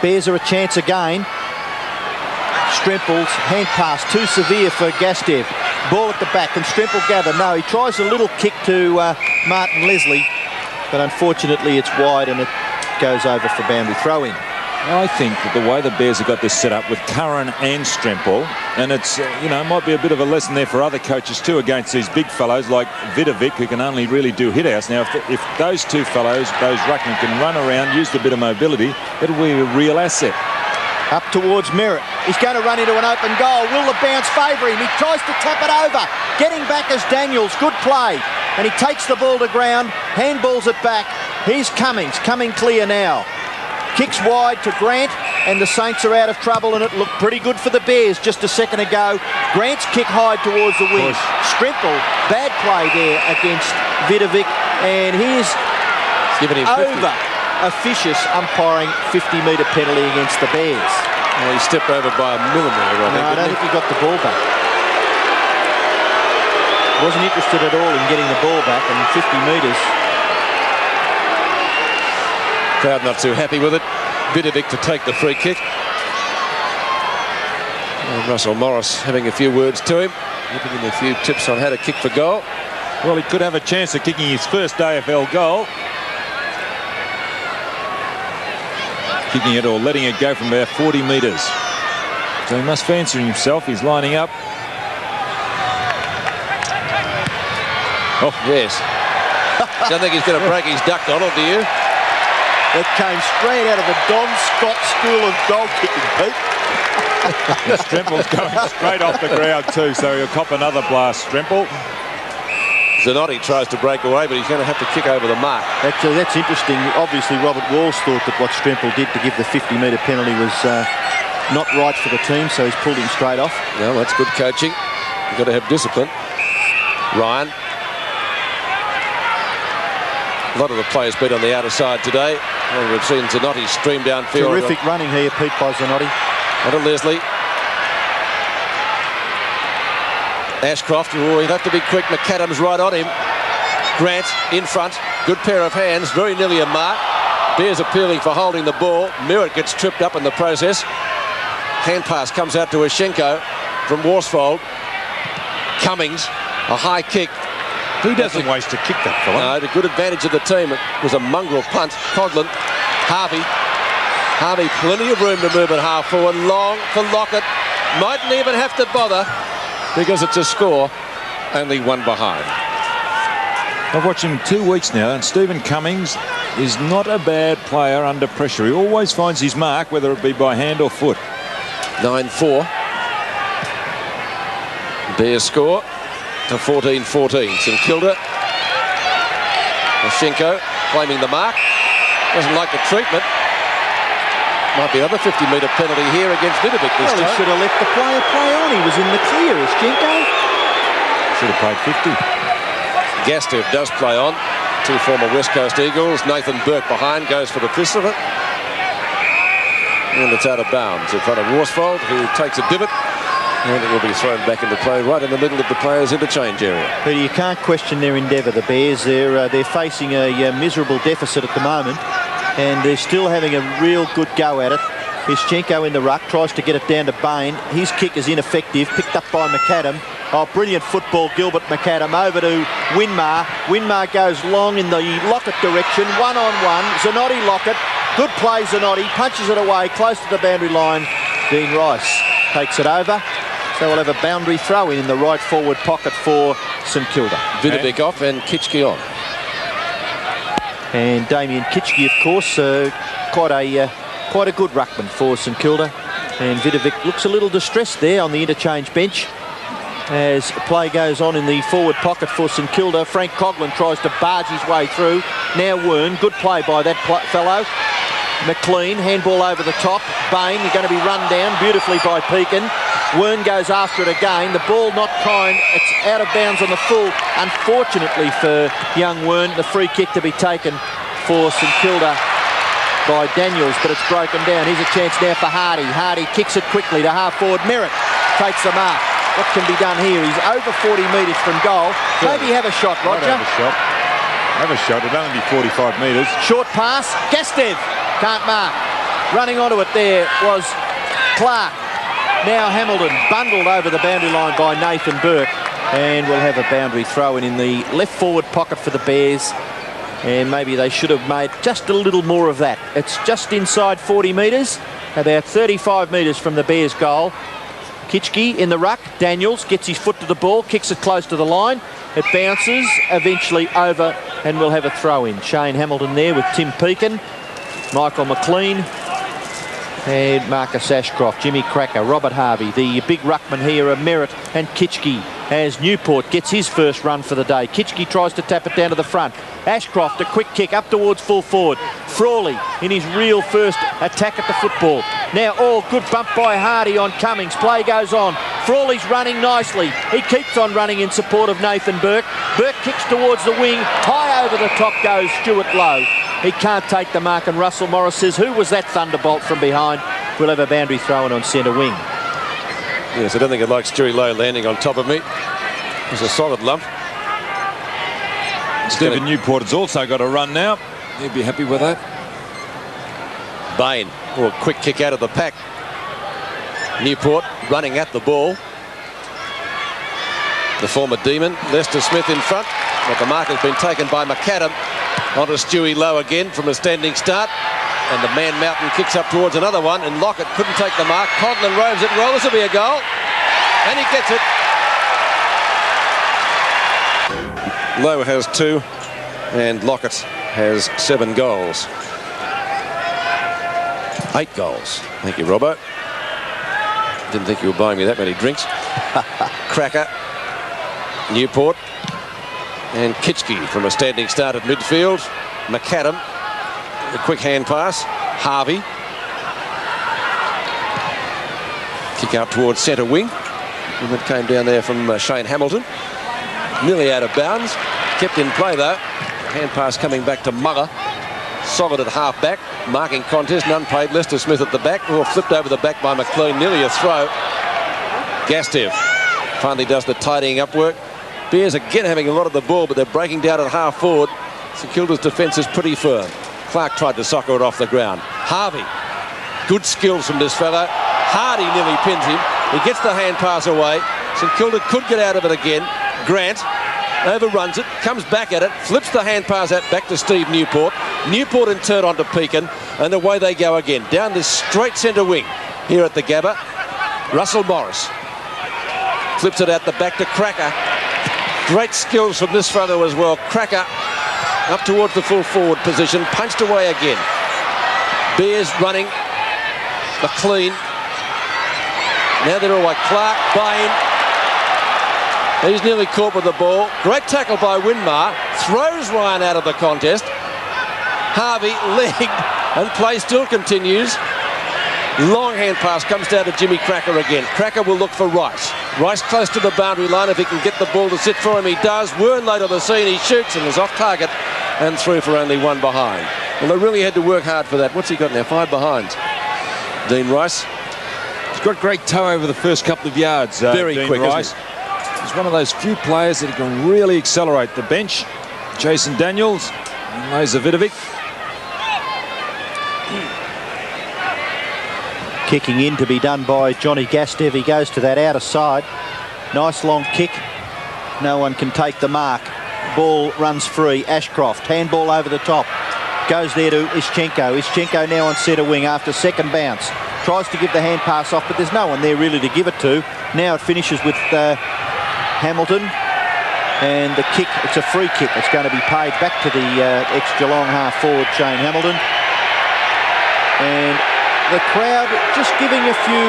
Speaker 3: Bears are a chance again. Strempel's hand pass too severe for Gastev. Ball at the back. Can Strempel gather? No, he tries a little kick to Martin Leslie, but unfortunately it's wide and it goes over for boundary throw-in.
Speaker 2: I think that the way the Bears have got this set up with Curran and Strempel, and it's, you know, might be a bit of a lesson there for other coaches too against these big fellows like Vidovic, who can only really do hit-outs. Now, if those two fellows, those ruckmen, can run around, use a bit of mobility, it'll be a real asset.
Speaker 3: Up towards Merritt. He's going to run into an open goal. Will the bounce favour him? He tries to tap it over. Getting back as Daniels. Good play. And he takes the ball to ground. Handballs it back. Here's Cummings. Coming clear now. Kicks wide to Grant, and the Saints are out of trouble, and it looked pretty good for the Bears just a second ago. Grant's kick high towards the wing. Strempel, bad play there against Vidovic, and here's over officious umpiring 50-metre penalty against the Bears.
Speaker 1: Well, he stepped over by a millimetre.
Speaker 3: No, I don't think he got the ball back. Wasn't interested at all in getting the ball back, and 50 metres.
Speaker 1: Crowd not too happy with it. Vidovic to take the free kick. And Russell Morris having a few words to him, giving him a few tips on how to kick for goal.
Speaker 2: Well, he could have a chance of kicking his first AFL goal. Kicking it or letting it go from about 40 metres. So he must fancy himself. He's lining up.
Speaker 1: Oh, yes. Don't think he's going to break his duck, Donald, do you?
Speaker 3: That came straight out of the Don Scott School of goal kicking, Pete.
Speaker 2: Strempel's going straight off the ground too, so he'll cop another blast, Strempel.
Speaker 1: Zanotti tries to break away, but he's going to have to kick over the mark.
Speaker 3: That's interesting. Obviously, Robert Walls thought that what Strempel did to give the 50-metre penalty was not right for the team, so he's pulled him straight off.
Speaker 1: Well, that's good coaching. You've got to have discipline. Ryan. A lot of the players beat on the outer side today. Well, we've seen Zanotti stream downfield.
Speaker 3: Terrific running here, Pete, by Zanotti.
Speaker 1: And to Leslie. Ashcroft, oh, he'll have to be quick. McAdams right on him. Grant in front. Good pair of hands. Very nearly a mark. Bears appealing for holding the ball. Merritt gets tripped up in the process. Hand pass comes out to Ashenko from Worsfold. Cummings, a high kick.
Speaker 2: He doesn't waste a kick, that fella.
Speaker 1: No, the good advantage of the team. It was a mongrel punt. Coghlan, Harvey, plenty of room to move at half forward. Long for Lockett. Mightn't even have to bother because it's a score. Only one behind.
Speaker 2: I've watched him 2 weeks now, and Stephen Cummings is not a bad player under pressure. He always finds his mark, whether it be by hand or foot.
Speaker 1: 9-4. Bears score to 14-14. St Kilda. Ashenko claiming the mark. Doesn't like the treatment. Might be another 50-metre penalty here against Vidovic this time.
Speaker 3: He should have let the player play on. He was in the clear, Ashenko.
Speaker 2: Should have played 50.
Speaker 1: Gastev does play on. Two former West Coast Eagles. Nathan Burke behind, goes for the fist of it. And it's out of bounds in front of Worsfold, who takes a divot. And it will be thrown back into play right in the middle of the players' interchange area.
Speaker 3: Peter, you can't question their endeavour. The Bears, they're facing a miserable deficit at the moment, and they're still having a real good go at it. Ischenko in the ruck, tries to get it down to Bain. His kick is ineffective, picked up by McAdam. Oh, brilliant football, Gilbert McAdam over to Winmar. Winmar goes long in the Lockett direction, one-on-one. Zanotti Lockett, good play Zanotti, punches it away close to the boundary line. Dean Rice takes it over. So we'll have a boundary throw in the right forward pocket for St Kilda.
Speaker 1: Vidovic off and Kitchke on.
Speaker 3: And Damien Kitchke, of course, quite a good ruckman for St Kilda. And Vidovic looks a little distressed there on the interchange bench as play goes on in the forward pocket for St Kilda. Frank Coghlan tries to barge his way through. Now Wern, good play by that fellow. McLean, handball over the top. Bain, you're going to be run down beautifully by Pekin. Wern goes after it again. The ball not kind. It's out of bounds on the full. Unfortunately for young Wern, the free kick to be taken for St Kilda by Daniels, but it's broken down. Here's a chance now for Hardy. Hardy kicks it quickly to half-forward. Merritt takes the mark. What can be done here? He's over 40 metres from goal. Maybe have a shot, Roger.
Speaker 4: Have a shot. It'll only be 45 metres.
Speaker 3: Short pass. Gastev can't mark. Running onto it there was Clark. Now Hamilton bundled over the boundary line by Nathan Burke, and we'll have a boundary throw in the left forward pocket for the Bears. And maybe they should have made just a little more of that. It's just inside 40 metres, about 35 metres from the Bears' goal. Kitchke in the ruck. Daniels gets his foot to the ball, kicks it close to the line. It bounces, eventually over, and we'll have a throw in. Shane Hamilton there with Tim Pekin, Michael McLean, and Marcus Ashcroft, Jimmy Cracker, Robert Harvey. The big ruckman here are Merritt and Kitchke as Newport gets his first run for the day. Kitchke tries to tap it down to the front. Ashcroft, a quick kick up towards full forward. Frawley in his real first attack at the football. Now good bump by Hardy on Cummings. Play goes on. Frawley's running nicely. He keeps on running in support of Nathan Burke. Burke kicks towards the wing. High over the top goes Stuart Lowe. He can't take the mark, and Russell Morris says, who was that thunderbolt from behind? We'll have a boundary throw in on centre wing.
Speaker 1: Yes, I don't think I'd like Stewie Lowe landing on top of me. It's a solid lump.
Speaker 2: Stephen Newport has also got a run now. He'd be happy with that.
Speaker 1: Bain, or a quick kick out of the pack. Newport running at the ball. The former Demon, Lester Smith in front. But the mark has been taken by McAdam. Onto Stewie Lowe again from a standing start. And the man Mountain kicks up towards another one, and Lockett couldn't take the mark. Coghlan roams it well. This will be a goal. And he gets it. Lowe has 2, and Lockett has 7 goals. 8 goals. Thank you, Robbo. Didn't think you were buying me that many drinks. Cracker, Newport, and Kitchke from a standing start at midfield. McAdam, a quick hand pass. Harvey. Kick out towards centre wing. And it came down there from Shane Hamilton. Nearly out of bounds. Kept in play though. Hand pass coming back to Mugger. Solid at half back. Marking contest. None played. Lester Smith at the back. Or flipped over the back by McLean. Nearly a throw. Gastev finally does the tidying up work. Bears again having a lot of the ball, but they're breaking down at half forward. St Kilda's defence is pretty firm. Clark tried to soccer it off the ground. Harvey. Good skills from this fella. Hardy nearly pins him. He gets the hand pass away. St Kilda could get out of it again. Grant overruns it, comes back at it, flips the hand pass out back to Steve Newport. Newport in turn onto Pekin, and away they go again. Down this straight centre wing here at the Gabba. Russell Morris flips it out the back to Cracker. Great skills from this fellow as well. Cracker up towards the full forward position, punched away again. Bears running. McLean. Now they're away. Clark, Bain. He's nearly caught with the ball. Great tackle by Winmar. Throws Ryan out of the contest. Harvey legged, and play still continues. Long hand pass comes down to Jimmy Cracker again. Cracker will look for Rice. Rice close to the boundary line. If he can get the ball to sit for him, he does. Wern late on the scene. He shoots and is off target and through for only 1 behind. Well, they really had to work hard for that. What's he got now? 5 behinds. Dean Rice.
Speaker 2: He's got great toe over the first couple of yards.
Speaker 1: Very
Speaker 2: Dean
Speaker 1: quick,
Speaker 2: Rice. He's one of those few players that can really accelerate the bench. Jason Daniels and Lazovidovic.
Speaker 3: Kicking in to be done by Johnny Gastev. He goes to that outer side. Nice long kick. No one can take the mark. Ball runs free. Ashcroft, handball over the top. Goes there to Ischenko. Ischenko now on centre wing after second bounce. Tries to give the hand pass off, but there's no one there really to give it to. Now it finishes with Hamilton. And the kick, it's a free kick. It's going to be paid back to the ex-Geelong half-forward, Shane Hamilton. And the crowd just giving a few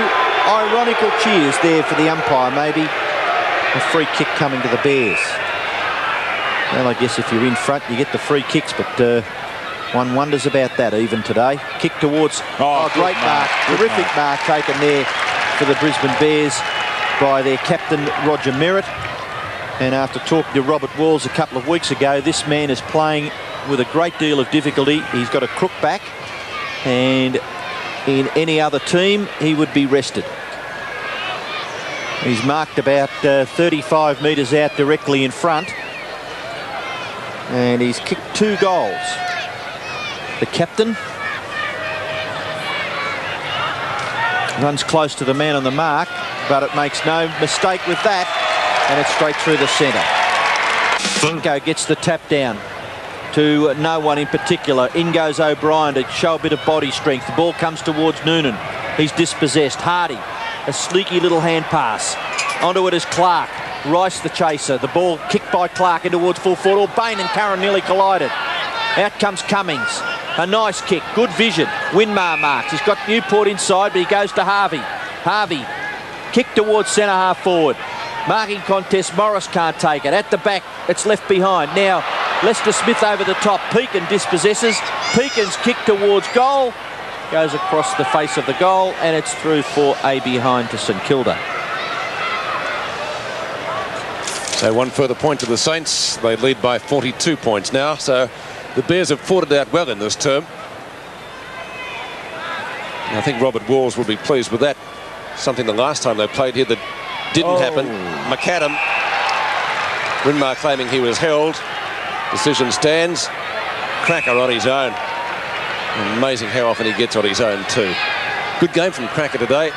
Speaker 3: ironical cheers there for the umpire, maybe. A free kick coming to the Bears. Well, I guess if you're in front, you get the free kicks, but One wonders about that even today. Kick towards... Oh, great mark. Terrific mark taken there for the Brisbane Bears by their captain, Roger Merritt. And after talking to Robert Walls a couple of weeks ago, this man is playing with a great deal of difficulty. He's got a crook back, and in any other team, he would be rested. He's marked about 35 metres out directly in front, and he's kicked 2 goals. The captain runs close to the man on the mark, but it makes no mistake with that, and it's straight through the centre. Ingo gets the tap down to no one in particular. In goes O'Brien to show a bit of body strength. The ball comes towards Noonan. He's dispossessed. Hardy, a sneaky little hand pass. Onto it is Clark. Rice the chaser. The ball kicked by Clark in towards full forward. Bain and Curran nearly collided. Out comes Cummings. A nice kick. Good vision. Winmar marks. He's got Newport inside, but he goes to Harvey. Harvey, kick towards centre half forward. Marking contest. Morris can't take it. At the back, it's left behind. Now, Lester Smith over the top. Pekin dispossesses. Pekin's kick towards goal. Goes across the face of the goal, and it's through for a behind to St Kilda.
Speaker 1: So one further point to the Saints. They lead by 42 points now. So the Bears have fought it out well in this term. And I think Robert Walls will be pleased with that. Something the last time they played here that didn't happen. McAdam. Winmar claiming he was held. Decision stands. Cracker on his own. Amazing how often he gets on his own too. Good game from Cracker today.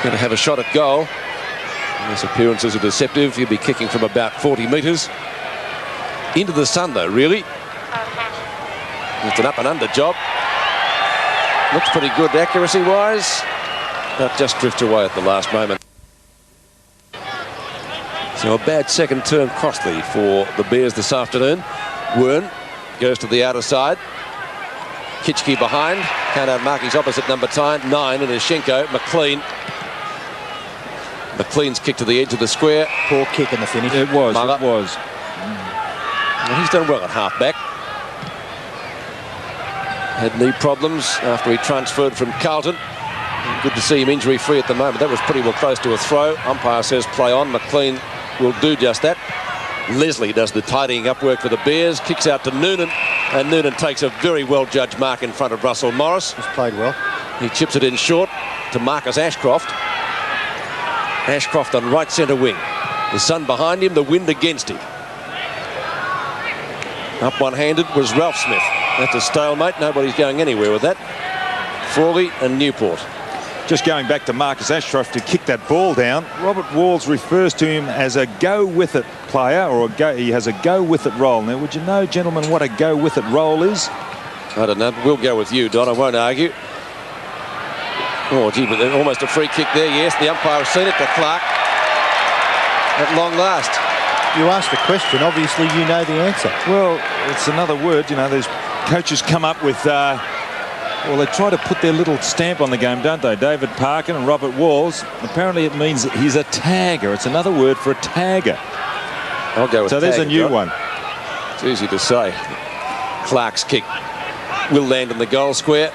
Speaker 1: Going to have a shot at goal. His appearances are deceptive. He'll be kicking from about 40 metres. Into the sun though, really. It's an up and under job. Looks pretty good accuracy wise, but just drifts away at the last moment. So a bad second term costly for the Bears this afternoon. Wern goes to the outer side. Kitchke behind. Count out markings opposite number 9, and is Schenko. McLean's kick to the edge of the square.
Speaker 3: Poor kick in the finish.
Speaker 2: It was.
Speaker 1: Muller.
Speaker 2: It was.
Speaker 1: Well, he's done well at half-back. Had knee problems after he transferred from Carlton. Good to see him injury-free at the moment. That was pretty well close to a throw. Umpire says play on. McLean will do just that. Leslie does the tidying up work for the Bears. Kicks out to Noonan, and Noonan takes a very well-judged mark in front of Russell Morris.
Speaker 3: He's played well.
Speaker 1: He chips it in short to Marcus Ashcroft. Ashcroft on right centre wing. The sun behind him, the wind against him. Up one-handed was Ralph Smith. That's a stalemate. Nobody's going anywhere with that. Frawley and Newport.
Speaker 4: Just going back to Marcus Ashcroft to kick that ball down, Robert Walls refers to him as a go-with-it player, or he has a go-with-it role. Now, would you know, gentlemen, what a go-with-it role is?
Speaker 1: I don't know. We'll go with you, Don. I won't argue. Oh, gee, but almost a free kick there. Yes, the umpire has seen it to Clark. At long last.
Speaker 3: You asked the question. Obviously, you know the answer.
Speaker 4: Well, it's another word. You know, there's coaches come up with... well, they try to put their little stamp on the game, don't they? David Parkin and Robert Walls. Apparently it means he's a tagger. It's another word for a tagger.
Speaker 1: I'll go with
Speaker 4: so there's a new one.
Speaker 1: It's easy to say. Clark's kick will land in the goal square.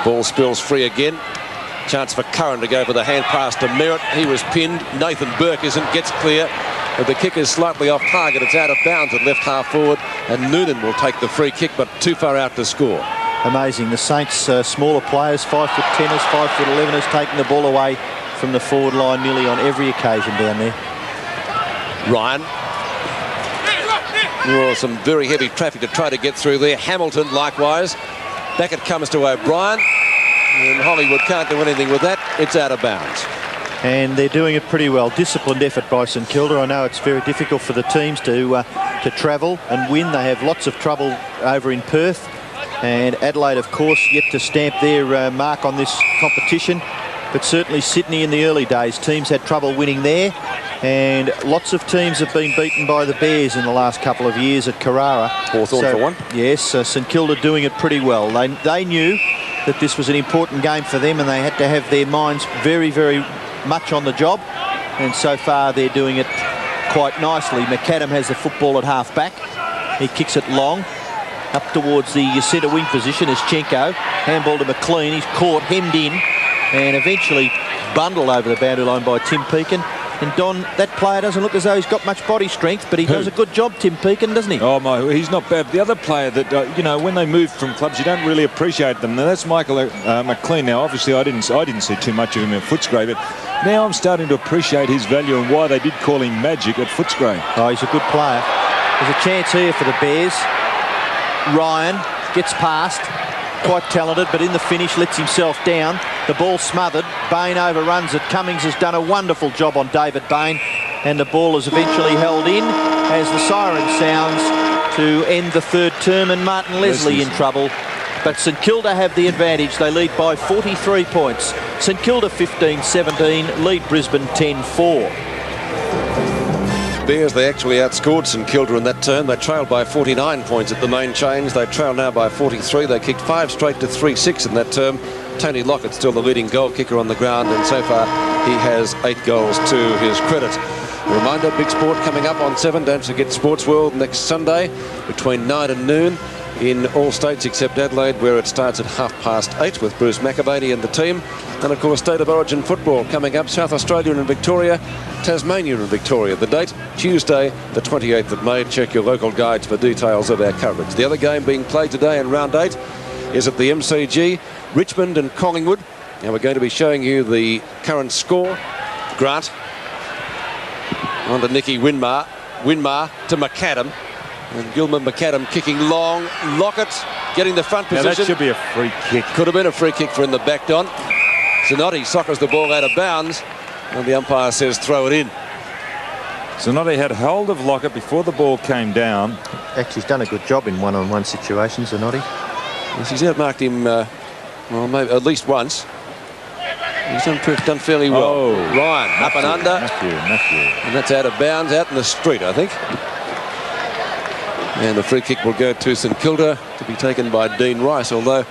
Speaker 1: Ball spills free again. Chance for Curran to go for the hand pass to Merritt. He was pinned. Nathan Burke gets clear. But the kick is slightly off target. It's out of bounds at left half forward, and Noonan will take the free kick, but too far out to score.
Speaker 3: Amazing. The Saints, smaller players, 5'10", 5'11", taking the ball away from the forward line nearly on every occasion down there.
Speaker 1: Ryan. Oh, some very heavy traffic to try to get through there. Hamilton likewise. Back it comes to O'Brien. And Hollywood can't do anything with that. It's out of bounds.
Speaker 3: And they're doing it pretty well. Disciplined effort by St Kilda. I know it's very difficult for the teams to travel and win. They have lots of trouble over in Perth. And Adelaide, of course, yet to stamp their mark on this competition. But certainly Sydney in the early days, teams had trouble winning there. And lots of teams have been beaten by the Bears in the last couple of years at Carrara.
Speaker 1: Hawthorn for one.
Speaker 3: Yes, St Kilda doing it pretty well. They knew that this was an important game for them, and they had to have their minds very, very much on the job. and so far they're doing it quite nicely. McAdam has the football at half-back. He kicks it long, up towards the centre wing position as Chenko. Handball to McLean. He's caught, hemmed in, and eventually bundled over the boundary line by Tim Pekin. And Don, that player doesn't look as though he's got much body strength, but he does a good job, Tim Pekin, doesn't he?
Speaker 2: Oh my, he's not bad. The other player that you know, when they move from clubs, you don't really appreciate them. Now that's Michael McLean. Now, obviously, I didn't see too much of him at Footscray, but now I'm starting to appreciate his value and why they did call him Magic at Footscray.
Speaker 3: Oh, he's a good player. There's a chance here for the Bears. Ryan gets past. Quite talented, but in the finish lets himself down. The ball smothered. Bain overruns it. Cummings has done a wonderful job on David Bain, and the ball is eventually held in as the siren sounds to end the third term, and Martin Leslie in trouble. But St Kilda have the advantage. They lead by 43 points. St Kilda 15-17, lead Brisbane 10-4.
Speaker 1: Bears, they actually outscored St Kilda in that term. They trailed by 49 points at the main change. They trail now by 43. They kicked 5 straight to 3-6 in that term. Tony Lockett still the leading goal kicker on the ground, and so far he has 8 goals to his credit. A reminder, big sport coming up on 7. Don't forget Sports World next Sunday between 9 and noon in all states except Adelaide, where it starts at 8:30 with Bruce McAvaney and the team. And of course, State of Origin football coming up. South Australia and Victoria, Tasmania and Victoria. The date, Tuesday the 28th of May. Check your local guides for details of our coverage. The other game being played today in round 8 is at the MCG, Richmond and Collingwood. And we're going to be showing you the current score. Grant on to Nicky Winmar. Winmar to McAdam. And Gilman McAdam kicking long. Lockett getting the front position.
Speaker 2: Now that should be a free kick.
Speaker 1: Could have been a free kick for in the back, Don. Zanotti soccers the ball out of bounds, and the umpire says throw it in.
Speaker 2: Zanotti had hold of Lockett before the ball came down.
Speaker 3: Actually, he's done a good job in one-on-one situations, Zanotti.
Speaker 1: Yes, he's outmarked him, well, maybe at least once. He's done fairly well.
Speaker 2: Oh,
Speaker 1: Ryan, up and under.
Speaker 2: Matthew.
Speaker 1: And that's out of bounds, out in the street, I think. And the free kick will go to St Kilda to be taken by Dean Rice, although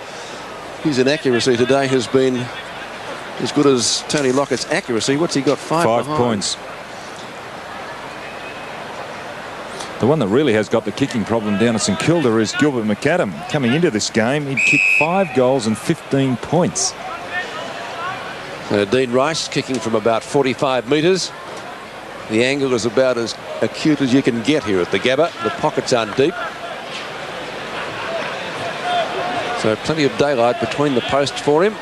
Speaker 1: his inaccuracy today has been as good as Tony Lockett's accuracy. What's he got? 5
Speaker 2: points. The one that really has got the kicking problem down at St Kilda is Gilbert McAdam. Coming into this game, he'd kicked 5 goals and 15 points.
Speaker 1: Dean Rice kicking from about 45 metres. The angle is about as acute as you can get here at the Gabba. The pockets aren't deep. So plenty of daylight between the posts for him.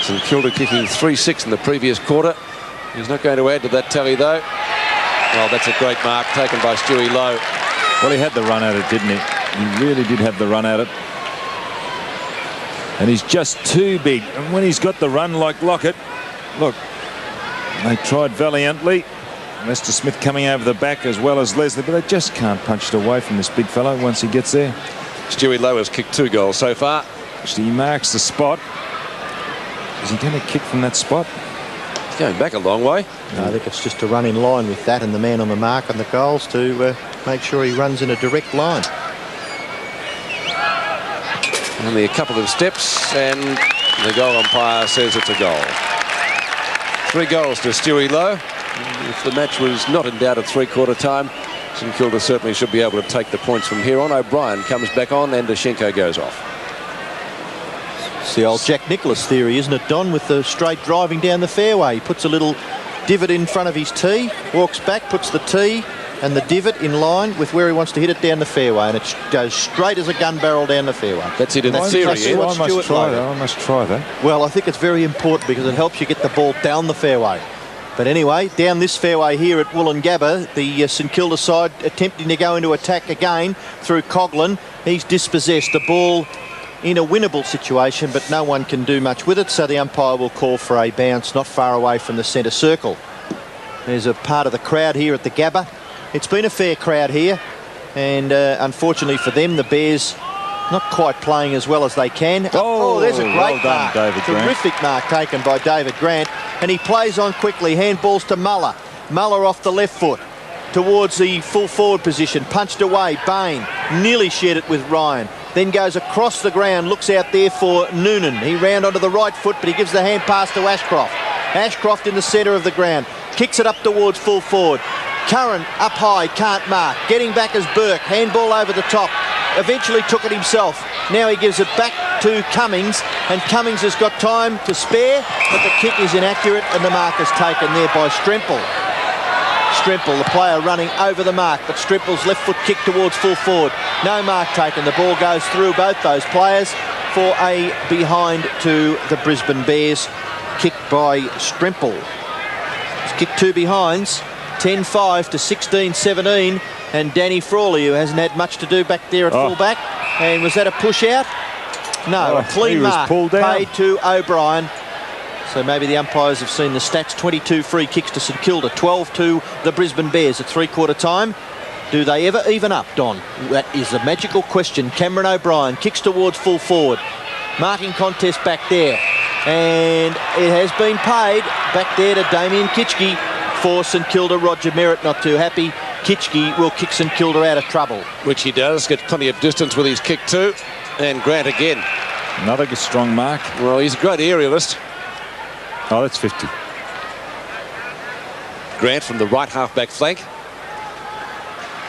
Speaker 1: St Kilda kicking 3-6 in the previous quarter. He's not going to add to that tally, though. Oh, that's a great mark taken by Stewie Lowe.
Speaker 2: Well, he had the run at it, didn't he? He really did have the run at it. And he's just too big. And when he's got the run like Lockett, look, they tried valiantly. Lester Smith coming over the back as well as Leslie, but they just can't punch it away from this big fellow once he gets there.
Speaker 1: Stewie Lowe has kicked 2 goals so far.
Speaker 2: Actually, he marks the spot. Is he going to kick from that spot?
Speaker 1: He's going back a long way.
Speaker 3: No, I think it's just to run in line with that and the man on the mark on the goals to make sure he runs in a direct line.
Speaker 1: Only a couple of steps, and the goal umpire says it's a goal. 3 goals to Stewie Lowe. If the match was not in doubt at 3/4 time, St Kilda certainly should be able to take the points from here on. O'Brien comes back on, and Dashenko goes off.
Speaker 3: It's the old Jack Nicklaus theory, isn't it, Don, with the straight driving down the fairway. He puts a little divot in front of his tee, walks back, puts the tee and the divot in line with where he wants to hit it down the fairway, and it goes straight as a gun barrel down the fairway.
Speaker 1: That's it in theory.
Speaker 2: I must try that.
Speaker 3: Well, I think it's very important because it helps you get the ball down the fairway. But anyway, down this fairway here at Wollongabba, the St Kilda side attempting to go into attack again through Coughlin. He's dispossessed the ball in a winnable situation, but no one can do much with it, so the umpire will call for a bounce not far away from the centre circle. There's a part of the crowd here at the Gabba. It's been a fair crowd here, and unfortunately for them, the Bears not quite playing as well as they can. Oh, there's a great
Speaker 2: well done,
Speaker 3: mark.
Speaker 2: David Grant.
Speaker 3: Terrific mark taken by David Grant, and he plays on quickly. Handballs to Muller. Muller off the left foot towards the full forward position. Punched away. Bain nearly shared it with Ryan. then goes across the ground, looks out there for Noonan. He round onto the right foot, but he gives the hand pass to Ashcroft. Ashcroft in the centre of the ground, kicks it up towards full forward. Curran up high, can't mark. Getting back as Burke, handball over the top. Eventually took it himself. Now he gives it back to Cummings, and Cummings has got time to spare, but the kick is inaccurate, and the mark is taken there by Stremple. Stremple, the player running over the mark, but Stremple's left foot kick towards full forward. No mark taken. The ball goes through both those players for a behind to the Brisbane Bears. Kicked by Stremple. He's kicked two behinds, 10-5 to 16-17, and Danny Frawley, who hasn't had much to do back there at full-back. And was that a push-out? No, a clean mark paid to O'Brien. So maybe the umpires have seen the stats. 22 free kicks to St Kilda, 12 to the Brisbane Bears at three-quarter time. Do they ever even up, Don? That is a magical question. Cameron O'Brien kicks towards full forward. Marking contest back there. And it has been paid back there to Damien Kitchke for St Kilda. Roger Merritt not too happy. Kitchke will kick St Kilda out of trouble.
Speaker 1: Which he does, gets plenty of distance with his kick too. And Grant again.
Speaker 2: Another strong mark.
Speaker 1: Well, he's a great aerialist.
Speaker 2: Oh, that's 50.
Speaker 1: Grant from the right half-back flank.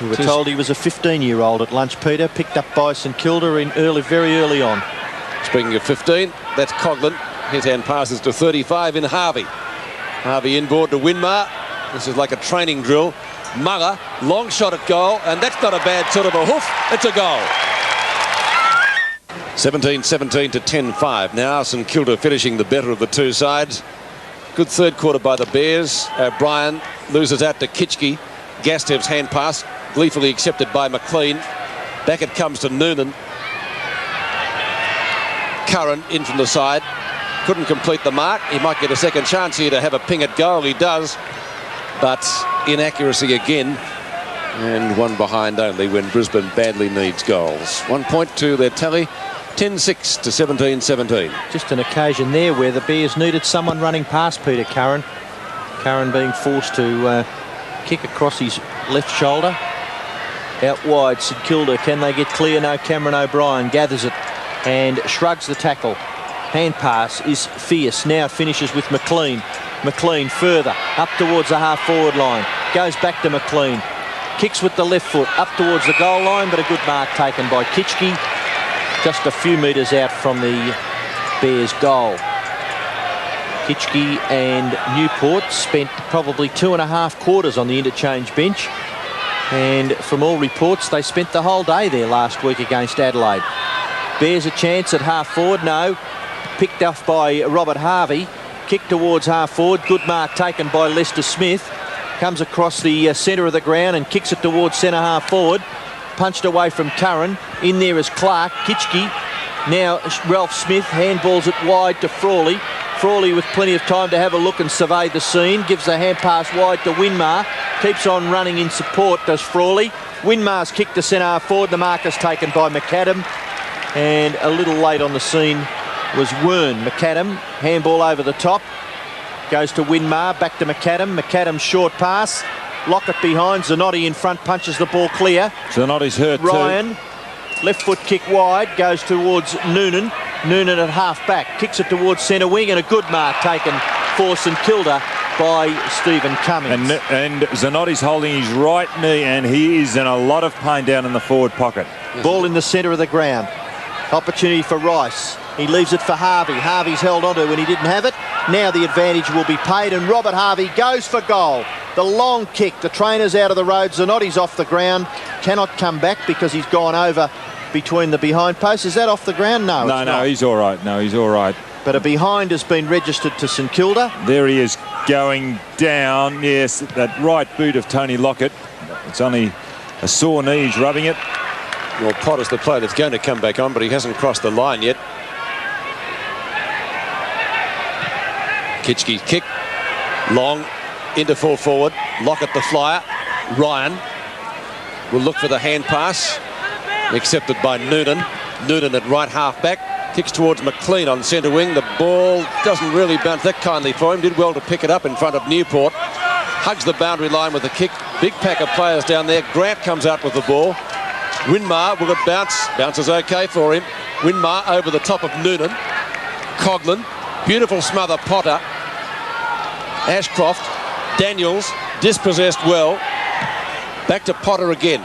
Speaker 3: We were told he was a 15-year-old at lunch, Peter, picked up by St Kilda in very early on.
Speaker 1: Speaking of 15, that's Coughlin. His hand passes to 35 in Harvey. Harvey inboard to Winmar. This is like a training drill. Muller, long shot at goal, and that's not a bad sort of a hoof. It's a goal. 17-17 to 10-5. Now St Kilda finishing the better of the two sides. Good third quarter by the Bears. O'Brien loses out to Kitchke. Gastev's hand pass, gleefully accepted by McLean. Back it comes to Noonan. Curran in from the side. Couldn't complete the mark. He might get a second chance here to have a ping at goal. He does. But inaccuracy again. And one behind only when Brisbane badly needs goals. 1 point to their tally. 10-6 to 17-17.
Speaker 3: Just an occasion there where the Bears needed someone running past Peter Curran. Curran being forced to kick across his left shoulder. Out wide, St Kilda. Can they get clear? No. Cameron O'Brien gathers it and shrugs the tackle. Hand pass is fierce. Now it finishes with McLean. McLean further up towards the half-forward line. Goes back to McLean. Kicks with the left foot up towards the goal line, but a good mark taken by Kitchke. Just a few metres out from the Bears' goal. Kitchke and Newport spent probably 2.5 quarters on the interchange bench. And from all reports, they spent the whole day there last week against Adelaide. Bears a chance at half-forward. No. Picked off by Robert Harvey. Kick towards half-forward. Good mark taken by Lester Smith. Comes across the centre of the ground and kicks it towards centre half-forward. Punched away from Curran. In there is Clark. Kitchke. Now Ralph Smith handballs it wide to Frawley. Frawley with plenty of time to have a look and survey the scene. Gives the hand pass wide to Winmar. Keeps on running in support, does Frawley. Winmar's kick to centre half-forward. The mark is taken by McAdam. And a little late on the scene was Wern. McAdam, handball over the top. Goes to Winmar, back to McAdam. McAdam's short pass. Lockett behind. Zanotti in front, punches the ball clear.
Speaker 2: Zanotti's hurt
Speaker 3: Ryan,
Speaker 2: too.
Speaker 3: left foot kick wide, goes towards Noonan. Noonan at half back, kicks it towards centre wing, and a good mark taken for St Kilda by Stephen Cummings.
Speaker 2: And Zanotti's holding his right knee, and he is in a lot of pain down in the forward pocket.
Speaker 3: Ball in the centre of the ground. Opportunity for Rice. He leaves it for Harvey. Harvey's held onto when he didn't have it. Now the advantage will be paid, and Robert Harvey goes for goal. The long kick. The trainer's out of the road. Zanotti's off the ground. Cannot come back because he's gone over between the behind posts. Is that off the ground? No,
Speaker 2: no,
Speaker 3: it's not.
Speaker 2: He's all right. No, he's all right.
Speaker 3: But a behind has been registered to St Kilda.
Speaker 2: There he is going down. Yes, that right boot of Tony Lockett. It's only a sore knee. He's rubbing it.
Speaker 1: Well, Potter's the player that's going to come back on, but he hasn't crossed the line yet. Kitchke's kick. Long into full forward. Lockett the flyer. Ryan will look for the hand pass. Accepted by Noonan. Noonan at right half back. Kicks towards McLean on centre wing. The ball doesn't really bounce that kindly for him. Did well to pick it up in front of Newport. Hugs the boundary line with the kick. Big pack of players down there. Grant comes out with the ball. Winmar, will it bounce? Bounces okay for him. Winmar over the top of Noonan. Coghlan, beautiful smother Potter. Ashcroft, Daniels, dispossessed well. Back to Potter again.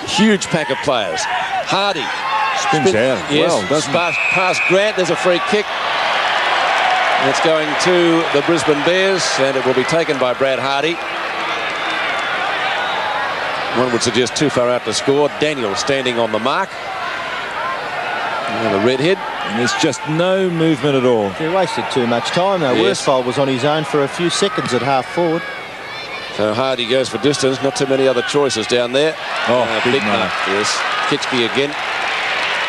Speaker 1: Huge pack of players. Hardy.
Speaker 2: Spins out
Speaker 1: yes,
Speaker 2: well, doesn't he?
Speaker 1: Past Grant, there's a free kick. It's going to the Brisbane Bears, and it will be taken by Brad Hardy. One would suggest too far out to score. Daniel standing on the mark. And the redhead.
Speaker 2: And there's just no movement at all.
Speaker 3: He wasted too much time though.
Speaker 1: Yes.
Speaker 3: Worsfold was on his own for a few seconds at half forward.
Speaker 1: So Hardy goes for distance. Not too many other choices down there.
Speaker 2: Big mark.
Speaker 1: Yes. Kitchke again.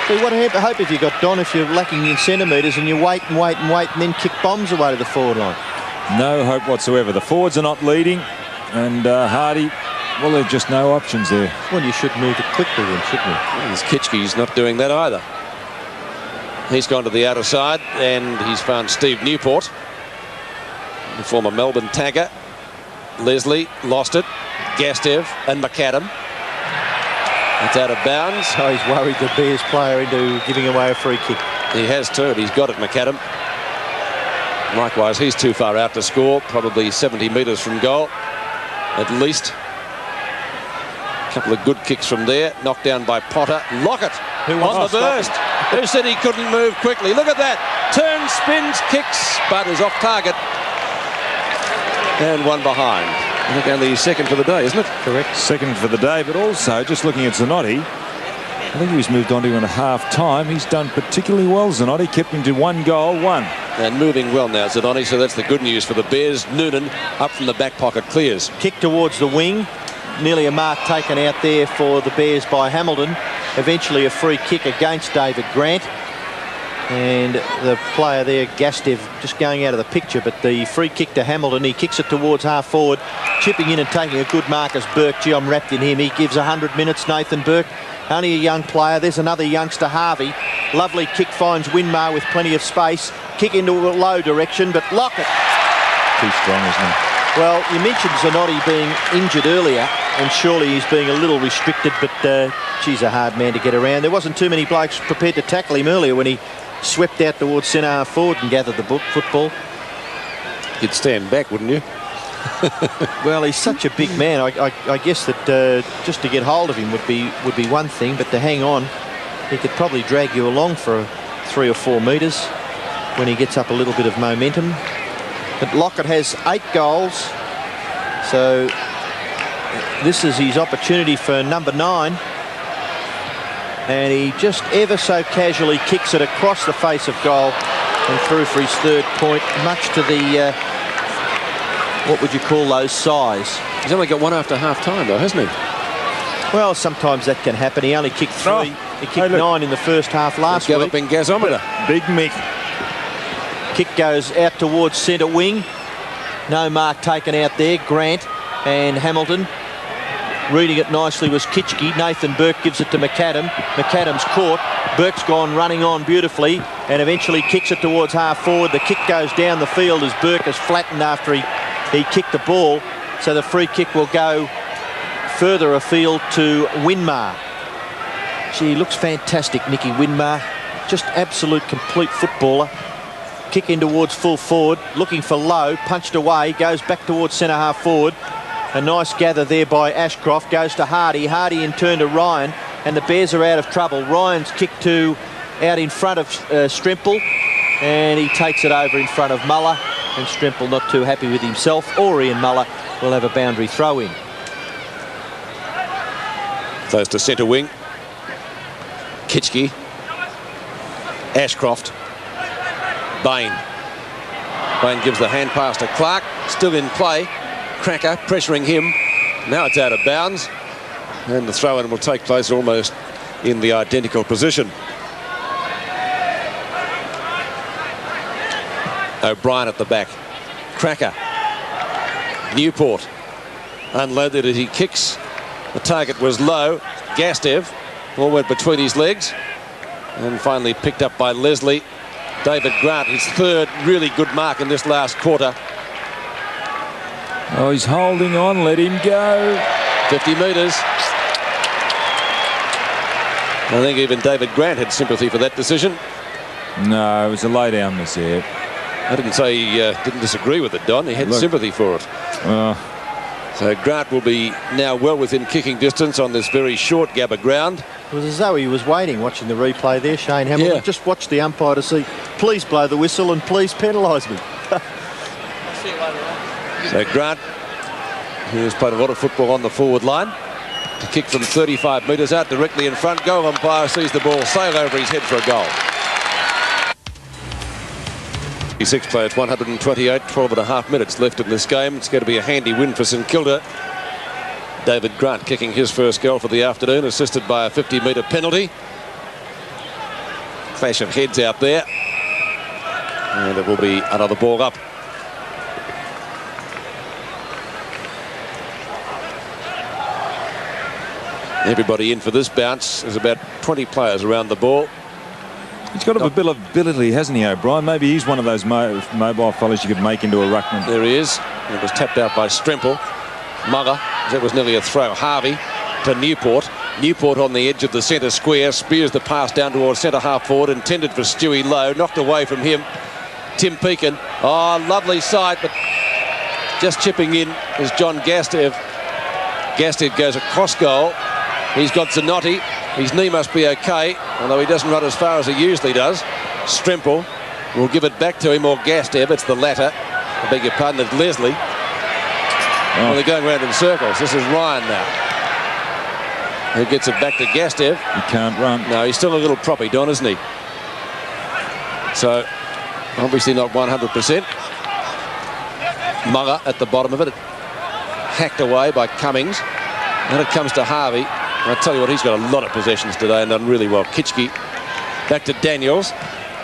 Speaker 3: See, what I hope if you got Don, if you're lacking in centimetres and you wait and wait and wait and then kick bombs away to the forward line.
Speaker 2: No hope whatsoever. The forwards are not leading, and Hardy, well, there's just no options there.
Speaker 3: Well, you should move it quickly then, shouldn't you?
Speaker 1: Well, Kitchke's not doing that either. He's gone to the outer side, and he's found Steve Newport, the former Melbourne tagger. Leslie lost it. Gastev and McAdam. It's out of bounds.
Speaker 3: Oh, he's worried the Bears player into giving away a free kick.
Speaker 1: He has too. He's got it, McAdam. Likewise, he's too far out to score. Probably 70 metres from goal, at least. A couple of good kicks from there. Knocked down by Potter. Lockett on the burst. Who said he couldn't move quickly? Look at that. Turns, spins, kicks, but is off target. And one behind. I think only second for the day, isn't it?
Speaker 2: Correct. Second for the day, but also, just looking at Zanotti, I think he was moved on to in a half-time. He's done particularly well, Zanotti. Kept him to 1 goal, 1.
Speaker 1: And moving well now, Zanotti, so that's the good news for the Bears. Noonan up from the back pocket clears.
Speaker 3: Kick towards the wing. Nearly a mark taken out there for the Bears by Hamilton. Eventually a free kick against David Grant. And the player there, Gastev, just going out of the picture, but the free kick to Hamilton, he kicks it towards half forward, chipping in and taking a good mark as Burke. Gee, I'm wrapped in him. He gives 100 minutes, Nathan Burke. Only a young player. There's another youngster, Harvey. Lovely kick, finds Winmar with plenty of space. Kick into a low direction, but Lockett.
Speaker 2: Too strong, isn't he?
Speaker 3: Well, you mentioned Zanotti being injured earlier, and surely he's being a little restricted, but she's a hard man to get around. There wasn't too many blokes prepared to tackle him earlier when he swept out towards centre half forward and gathered the football.
Speaker 1: You'd stand back, wouldn't you?
Speaker 3: Well, he's such a big man. I guess that just to get hold of him would be one thing, but to hang on, he could probably drag you along for 3 or 4 metres when he gets up a little bit of momentum. But Lockett has 8 goals, so this is his opportunity for number 9. And he just ever so casually kicks it across the face of goal and through for his 3rd point, much to the, what would you call those, size.
Speaker 1: He's only got 1 after half-time, though, hasn't he?
Speaker 3: Well, sometimes that can happen. He only kicked 3. He kicked 9 in the first half last week.
Speaker 1: Galloping gasometer.
Speaker 2: Big Mick.
Speaker 3: Kick goes out towards centre wing. No mark taken out there. Grant and Hamilton. Reading it nicely was Kitchke. Nathan Burke gives it to McAdam. McAdam's caught. Burke's gone running on beautifully and eventually kicks it towards half forward. The kick goes down the field as Burke is flattened after he kicked the ball. So the free kick will go further afield to Winmar. Gee, looks fantastic, Nicky Winmar. Just absolute complete footballer. Kick in towards full forward. Looking for low. Punched away. Goes back towards centre half forward. A nice gather there by Ashcroft. Goes to Hardy. Hardy in turn to Ryan. And the Bears are out of trouble. Ryan's kick to out in front of Stremple. And he takes it over in front of Muller. And Stremple not too happy with himself. Or Ian Muller will have a boundary throw in.
Speaker 1: Close to centre wing. Kitchke. Ashcroft. Bain. Bain gives the hand pass to Clark. Still in play. Cracker pressuring him. Now it's out of bounds. And the throw-in will take place almost in the identical position. O'Brien at the back. Cracker. Newport. Unloaded as he kicks. The target was low. Gastev. Ball went between his legs. And finally picked up by Leslie. David Grant, his 3rd really good mark in this last quarter.
Speaker 2: Oh, he's holding on. Let him go.
Speaker 1: 50 metres. I think even David Grant had sympathy for that decision.
Speaker 2: No, it was a lay-down miss here.
Speaker 1: I didn't say he didn't disagree with it, Don. He had sympathy for it. So Grant will be now well within kicking distance on this very short GABBA ground.
Speaker 3: It was as though he was waiting, watching the replay there, Shane Hamilton.
Speaker 1: Yeah.
Speaker 3: Just watched the umpire to see, please blow the whistle and please penalise me.
Speaker 1: So Grant, who has played a lot of football on the forward line, to kick from 35 metres out directly in front. Goal umpire sees the ball sail over his head for a goal. 6 players, 128, 12.5 minutes left in this game. It's going to be a handy win for St Kilda. David Grant kicking his first goal for the afternoon, assisted by a 50-metre penalty. Clash of heads out there. And it will be another ball up. Everybody in for this bounce. There's about 20 players around the ball.
Speaker 2: He's got a bit of ability, hasn't he, O'Brien? Maybe he's one of those mobile fellas you could make into a ruckman.
Speaker 1: There he is. It was tapped out by Stremple. Mugger. That was nearly a throw. Harvey to Newport. Newport on the edge of the centre square. Spears the pass down towards centre half forward. Intended for Stewie Lowe. Knocked away from him. Tim Pekin. Oh, lovely sight, but just chipping in is John Gastev. Gastev goes across goal. He's got Zanotti. His knee must be okay, although he doesn't run as far as he usually does. Stremple will give it back to him, or Gastev. It's the latter. I beg your pardon, it's Leslie. Well, they're going round in circles. This is Ryan now, who gets it back to Gastev.
Speaker 2: He can't run.
Speaker 1: No, he's still a little proppy, Don, isn't he? So, obviously not 100%. Mugger at the bottom of it. Hacked away by Cummings. And it comes to Harvey. And I tell you what, he's got a lot of possessions today and done really well. Kitschke back to Daniels.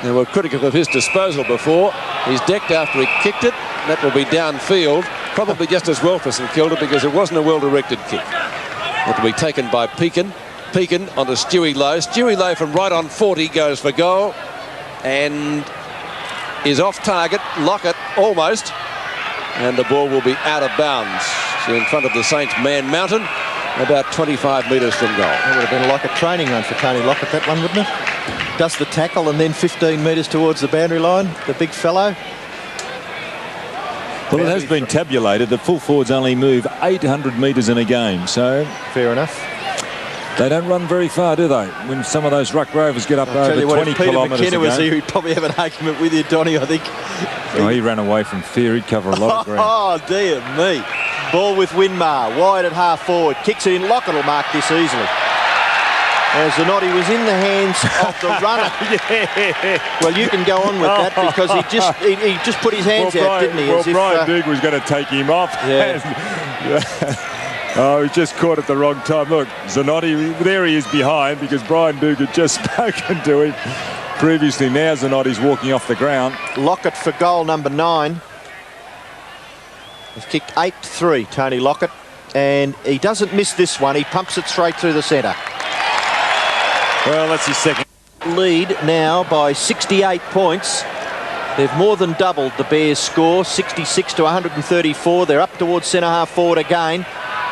Speaker 1: They were critical of his disposal before. He's decked after he kicked it. That will be downfield. Probably just as well for St Kilda because it wasn't a well-directed kick. That will be taken by Pekin. Pekin onto Stewie Lowe. Stewie Lowe from right on 40 goes for goal. And is off target. Lockett almost. And the ball will be out of bounds. In front of the Saints' man mountain. About 25 metres from goal.
Speaker 3: That would have been like a training run for Tony Lockett, that one, wouldn't it? Does the tackle and then 15 metres towards the boundary line, the big fellow.
Speaker 2: Well, it has been tabulated that full forwards only move 800 metres in a game, so...
Speaker 3: Fair enough.
Speaker 2: They don't run very far, do they? When some of those ruck rovers get up over 20 kilometres a game.
Speaker 3: If Peter McKenna was here, he'd probably have an argument with you, Donny, I think.
Speaker 2: Oh, he ran away from fear. He'd cover a lot of ground.
Speaker 3: Oh, dear me. Ball with Winmar, wide at half forward. Kicks it in. Lockett will mark this easily. As Zanotti was in the hands of the runner.
Speaker 2: Yeah.
Speaker 3: Well, you can go on with that because he just put his hands out, didn't he?
Speaker 2: Well, Brian Duke was going to take him off.
Speaker 3: Yeah.
Speaker 2: Oh, he just caught at the wrong time. Look, Zanotti, there he is behind because Brian Duke had just spoken to him previously. Now Zanotti's walking off the ground.
Speaker 3: Lockett for goal number 9. He's kicked 8-3, Tony Lockett. And he doesn't miss this one. He pumps it straight through the centre.
Speaker 2: Well, that's his second.
Speaker 3: Lead now by 68 points. They've more than doubled the Bears' score, 66 to 134. They're up towards centre half forward again.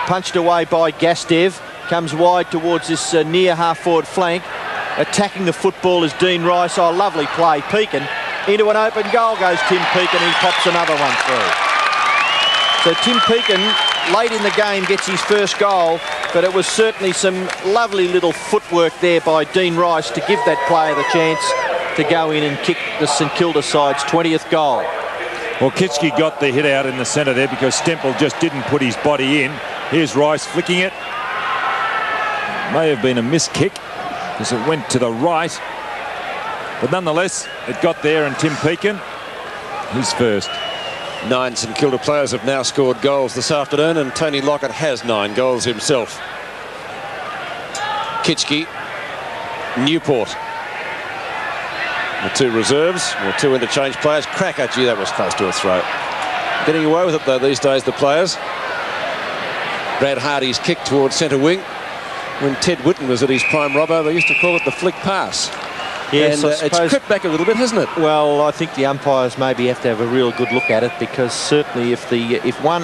Speaker 3: Punched away by Gastev. Comes wide towards this near half forward flank. Attacking the football is Dean Rice. Oh, lovely play. Pekin into an open goal goes Tim Pekin. He pops another one through. So Tim Pekin, late in the game, gets his first goal, but it was certainly some lovely little footwork there by Dean Rice to give that player the chance to go in and kick the St Kilda side's 20th goal.
Speaker 2: Well, Kitschke got the hit out in the centre there because Stemple just didn't put his body in. Here's Rice flicking it. May have been a missed kick because it went to the right. But nonetheless, it got there, and Tim Pekin, his first.
Speaker 1: 9 St Kilda players have now scored goals this afternoon, and Tony Lockett has 9 goals himself. Kitschke, Newport. The 2 reserves, or 2 interchange players. Cracker, gee, that was close to a throw. Getting away with it, though, these days, the players. Brad Hardy's kick towards centre wing. When Ted Whitten was at his prime, Robbo, they used to call it the flick pass.
Speaker 3: Yes,
Speaker 1: and it's crept back a little bit, hasn't it?
Speaker 3: Well, I think the umpires maybe have to have a real good look at it, because certainly if one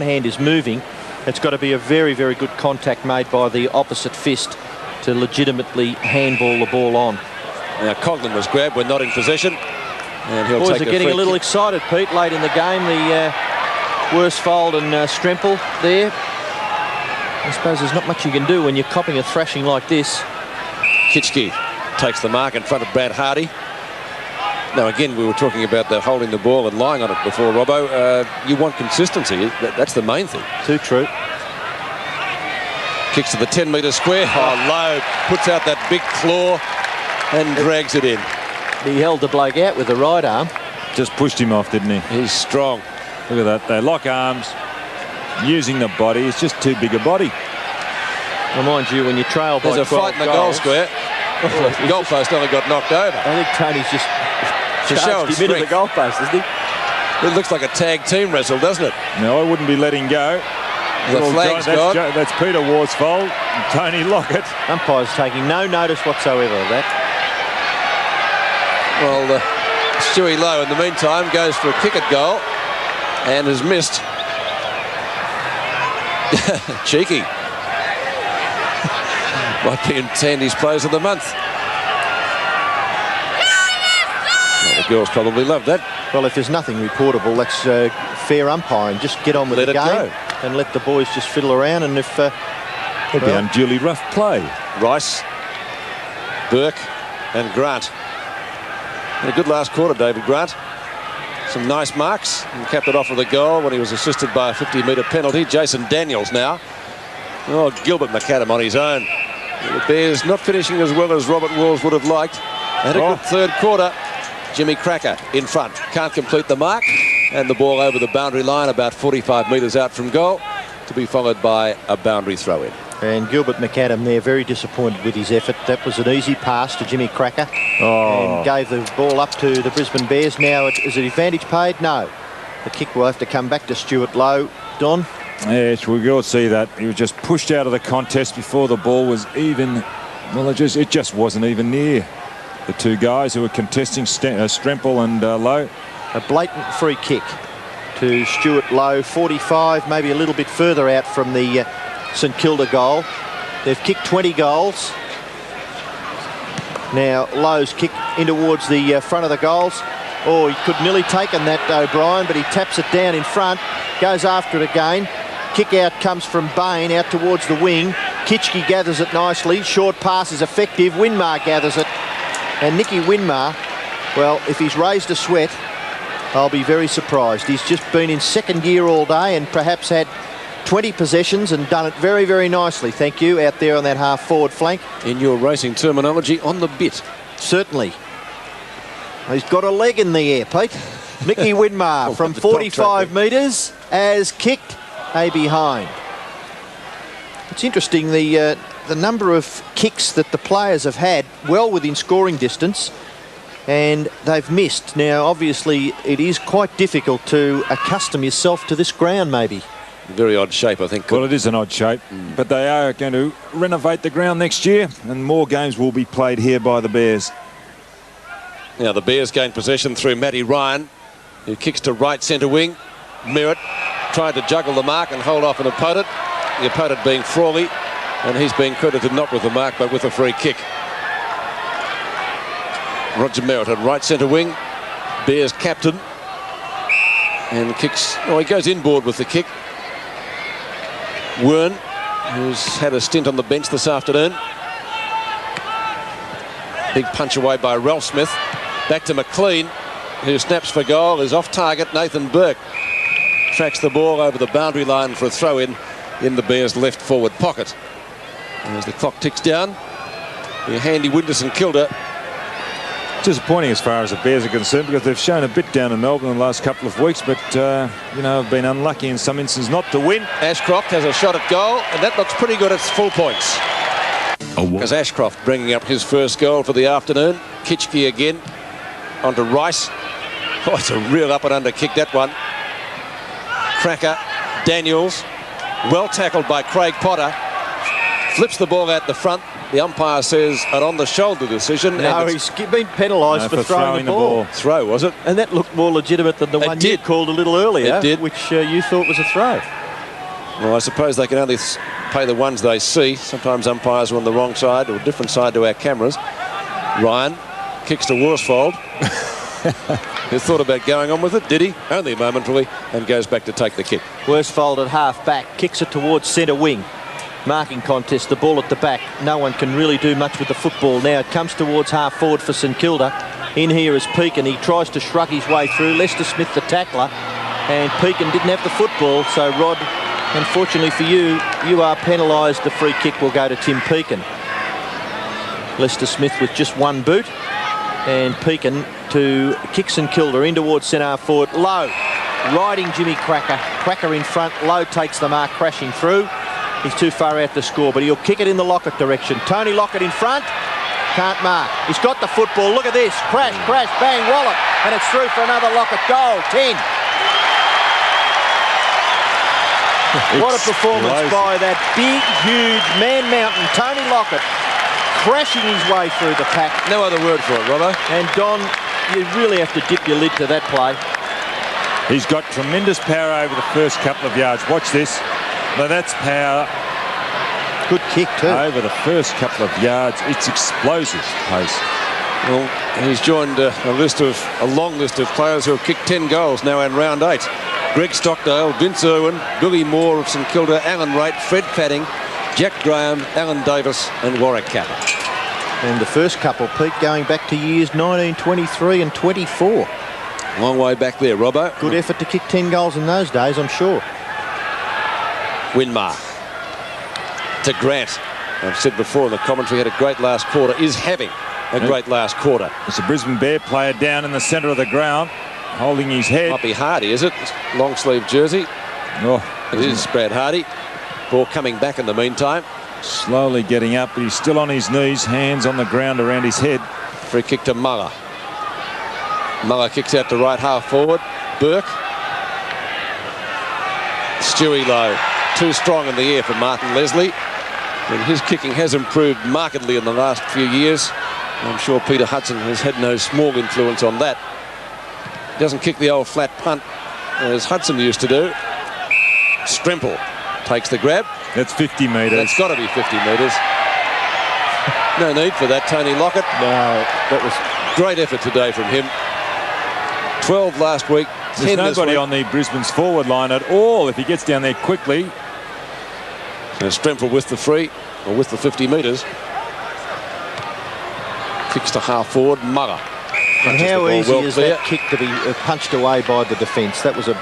Speaker 3: hand is moving, it's got to be a very, very good contact made by the opposite fist
Speaker 12: to legitimately handball the ball on.
Speaker 1: Now Coghlan was grabbed. We're not in possession. And he'll
Speaker 12: Boys
Speaker 1: take
Speaker 12: are getting a little
Speaker 1: kick.
Speaker 12: excited, Pete, late in the game. The Worsfold and Stremple there. I suppose there's not much you can do when you're copping a thrashing like this.
Speaker 1: Kitchke takes the mark in front of Brad Hardy. Now, again, we were talking about the holding the ball and lying on it before, Robbo. You want consistency. That's the main thing.
Speaker 12: Too true.
Speaker 1: Kicks to the 10-metre square. Oh, Lowe puts out that big claw and drags it in.
Speaker 12: He held the bloke out with the right arm.
Speaker 2: Just pushed him off, didn't he?
Speaker 1: He's strong.
Speaker 2: Look at that. They lock arms. Using the body. It's just too big a body.
Speaker 12: Well, mind you, when you trail by 12
Speaker 1: There's a fight in the goal square. The goalpost only got knocked over.
Speaker 12: I think Tony's just
Speaker 1: charged him
Speaker 12: into the goalpost, isn't he?
Speaker 1: It looks like a tag team wrestle, doesn't it?
Speaker 2: No, I wouldn't be letting go.
Speaker 1: The flag's gone.
Speaker 2: That's Peter Worsfold and Tony Lockett.
Speaker 12: Umpire's taking no notice whatsoever of that.
Speaker 1: Well, Stewie Lowe, in the meantime, goes for a kick at goal and has missed. Cheeky. Might be in Tandy's Players of the Month. Well, the girls probably love that.
Speaker 3: Well, if there's nothing reportable, that's fair umpiring. Just get on with the game
Speaker 1: go.
Speaker 3: and let the boys just fiddle around. And if
Speaker 2: it'd be unduly rough play.
Speaker 1: Rice, Burke, and Grant. Had a good last quarter, David Grant. Some nice marks. And capped it off with a goal when he was assisted by a 50-metre penalty. Jason Daniels now. Oh, Gilbert McAdam on his own. The Bears not finishing as well as Robert Walls would have liked. Had a good third quarter. Jimmy Cracker in front. Can't complete the mark. And the ball over the boundary line about 45 metres out from goal, to be followed by a boundary throw-in.
Speaker 3: And Gilbert McAdam there, very disappointed with his effort. That was an easy pass to Jimmy Cracker and gave the ball up to the Brisbane Bears. Now, is it advantage paid? No. The kick will have to come back to Stuart Lowe. Don?
Speaker 2: Yes, we will see that. He was just pushed out of the contest before the ball was even. Well, it just wasn't even near. The two guys who were contesting, Stremple and Lowe.
Speaker 3: A blatant free kick to Stuart Lowe, 45, maybe a little bit further out from the St Kilda goal. They've kicked 20 goals. Now Lowe's kick in towards the front of the goals. Oh, he could nearly taken that, O'Brien, but he taps it down in front, goes after it again. Kick out comes from Bain out towards the wing. Kitchke gathers it nicely. Short pass is effective. Winmar gathers it. And Nicky Winmar, well, if he's raised a sweat, I'll be very surprised. He's just been in second gear all day and perhaps had 20 possessions and done it very, very nicely. Thank you, out there on that half-forward flank.
Speaker 1: In your racing terminology, on the bit.
Speaker 3: Certainly. He's got a leg in the air, Pete. Nicky Winmar from 45 metres as kicked a behind. It's interesting, the number of kicks that the players have had well within scoring distance, and they've missed. Now, obviously, it is quite difficult to accustom yourself to this ground, maybe.
Speaker 1: Very odd shape, I think.
Speaker 2: Well, it is an odd shape, but they are going to renovate the ground next year, and more games will be played here by the Bears.
Speaker 1: Now the Bears gain possession through Matty Ryan, who kicks to right centre wing. Merritt tried to juggle the mark and hold off an opponent. The opponent being Frawley, and he's being credited not with the mark but with a free kick. Roger Merritt at right centre wing, Bears captain, and kicks. Oh, he goes inboard with the kick. Wern, who's had a stint on the bench this afternoon. Big punch away by Ralph Smith. Back to McLean, who snaps for goal, is off target. Nathan Burke tracks the ball over the boundary line for a throw-in in the Bears' left forward pocket. And as the clock ticks down, the handy Windus and Kilda.
Speaker 2: Disappointing as far as the Bears are concerned, because they've shown a bit down in Melbourne in the last couple of weeks, but you know, have been unlucky in some instances not to win.
Speaker 1: Ashcroft has a shot at goal, and that looks pretty good. It's full points. As Ashcroft bringing up his first goal for the afternoon. Kitchke again onto Rice. Oh, it's a real up and under kick, that one. Cracker, Daniels, well tackled by Craig Potter. Flips the ball out the front. The umpire says an on-the-shoulder decision.
Speaker 3: No, he's been penalised for throwing the ball.
Speaker 1: Throw, was it?
Speaker 3: And that looked more legitimate than the one you called a little earlier,
Speaker 1: it did.
Speaker 3: which you thought was a throw.
Speaker 1: Well, I suppose they can only pay the ones they see. Sometimes umpires are on the wrong side or a different side to our cameras. Ryan kicks to Worsfold. He thought about going on with it, did he? Only momentarily, and goes back to take the kick.
Speaker 12: Worsfold at half back, kicks it towards centre wing. Marking contest, the ball at the back. No one can really do much with the football now. It comes towards half forward for St Kilda. In here is Pekin. He tries to shrug his way through. Lester Smith, the tackler. And Pekin didn't have the football, so Rod, unfortunately for you, you are penalised. The free kick will go to Tim Pekin. Lester Smith with just one boot. And Pekin to kick St Kilda in towards centre forward. Lowe riding Jimmy Cracker. Cracker in front. Lowe takes the mark, crashing through. He's too far out to score, but he'll kick it in the Lockett direction. Tony Lockett in front. Can't mark. He's got the football. Look at this. Crash, crash, bang, wallop. And it's through for another Lockett goal. 10. What a performance by that big, huge man mountain, Tony Lockett, crashing his way through the pack.
Speaker 1: No other word for it, Robbo.
Speaker 12: And Don, you really have to dip your lid to that play.
Speaker 2: He's got tremendous power over the first couple of yards. Watch this. Now that's power.
Speaker 12: Good kick too.
Speaker 2: Over the first couple of yards, it's explosive pace.
Speaker 1: Well, he's joined a long list of players who have kicked 10 goals now in round 8. Greg Stockdale, Vince Irwin, Billy Moore of St Kilda, Alan Wright, Fred Padding, Jack Graham, Alan Davis and Warwick Kappa.
Speaker 12: And the first couple, Pete, going back to years 1923 and 24.
Speaker 1: Long way back there, Robbo.
Speaker 12: Good effort to kick 10 goals in those days, I'm sure.
Speaker 1: Winmar to Grant. I've said before in the commentary, had a great last quarter, is having a great last quarter.
Speaker 2: It's a Brisbane Bear player down in the centre of the ground, holding his head.
Speaker 1: Might be Hardy, is it? Long sleeve jersey.
Speaker 2: Oh,
Speaker 1: it is Brad Hardy. Ball coming back in the meantime.
Speaker 2: Slowly getting up, but he's still on his knees, hands on the ground around his head.
Speaker 1: Free kick to Muller. Muller kicks out to right half forward. Burke. Stewie Lowe. Too strong in the air for Martin Leslie. And his kicking has improved markedly in the last few years. I'm sure Peter Hudson has had no small influence on that. Doesn't kick the old flat punt as Hudson used to do. Strimple takes the grab.
Speaker 2: That's 50 metres.
Speaker 1: That's got to be 50 metres. No need for that, Tony Lockett.
Speaker 12: No, that was
Speaker 1: great effort today from him. 12 last week.
Speaker 2: There's nobody on the Brisbane's forward line at all if he gets down there quickly.
Speaker 1: So Strimple with the free, or with the 50 metres. Kicks to half forward, Muller.
Speaker 12: And how easy is that kick to be punched away by the defence? That was a...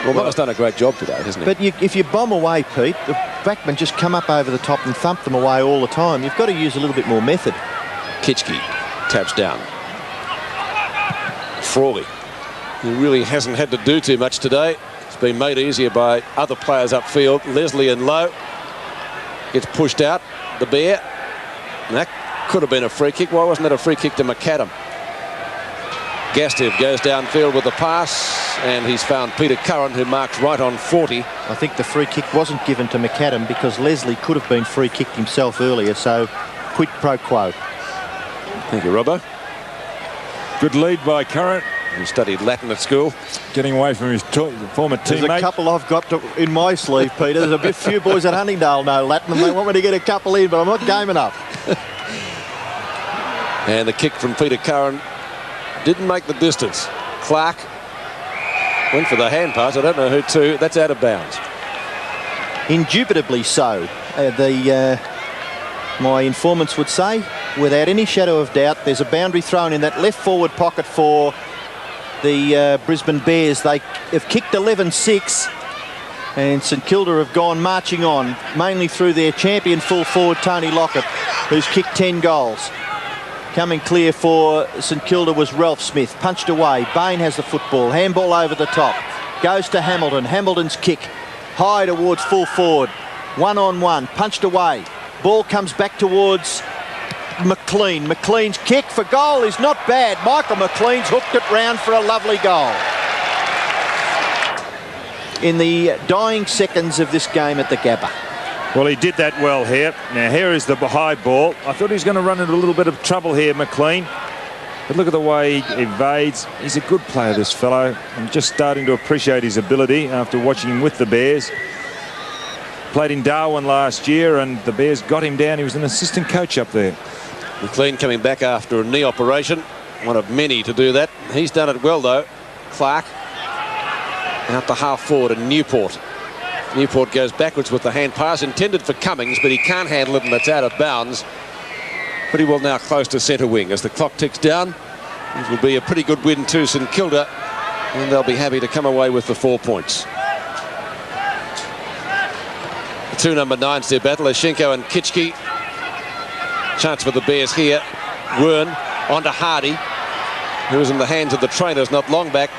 Speaker 1: Well, Muller's done a great job today, hasn't he?
Speaker 12: But if you bomb away, Pete, the backmen just come up over the top and thump them away all the time. You've got to use a little bit more method.
Speaker 1: Kitchke taps down. Frawley, who really hasn't had to do too much today. It's been made easier by other players upfield. Leslie and Lowe gets pushed out. The Bear. And that could have been a free kick. Why wasn't that a free kick to McAdam? Gastev goes downfield with the pass, and he's found Peter Curran, who marks right on 40.
Speaker 12: I think the free kick wasn't given to McAdam because Leslie could have been free kicked himself earlier, so quid pro quo.
Speaker 1: Thank you, Robbo.
Speaker 2: Good lead by Curran.
Speaker 1: He studied Latin at school.
Speaker 2: Getting away from his former teammate.
Speaker 12: There's a couple I've got in my sleeve, Peter. There's a few boys at Huntingdale know Latin, and they want me to get a couple in, but I'm not game enough.
Speaker 1: And the kick from Peter Curran didn't make the distance. Clark went for the hand pass. I don't know who to. That's out of bounds.
Speaker 12: Indubitably so. My informants would say, without any shadow of doubt, there's a boundary thrown in that left forward pocket for the Brisbane Bears. They have kicked 11-6, and St Kilda have gone marching on, mainly through their champion full forward, Tony Lockett, who's kicked 10 goals. Coming clear for St Kilda was Ralph Smith. Punched away. Bain has the football. Handball over the top. Goes to Hamilton. Hamilton's kick. High towards full forward. 1-on-1. Punched away. Ball comes back towards McLean. McLean's kick for goal is not bad. Michael McLean's hooked it round for a lovely goal. In the dying seconds of this game at the GABBA.
Speaker 2: Well, he did that well here. Now, here is the high ball. I thought he was going to run into a little bit of trouble here, McLean. But look at the way he evades. He's a good player, this fellow. I'm just starting to appreciate his ability after watching him with the Bears. played in Darwin last year, and the Bears got him down. He was an assistant coach up there.
Speaker 1: McLean coming back after a knee operation, one of many to do that. He's done it well though. Clark out to half forward, and Newport goes backwards with the hand pass intended for Cummings, but he can't handle it and it's out of bounds. Pretty well now close to centre wing as the clock ticks down. It will be a pretty good win to St Kilda, and they'll be happy to come away with the 4 points. The two number 9s their battle, Ashenko and Kitschke. Chance for the Bears here. Wern onto Hardy, who was in the hands of the trainers not long back,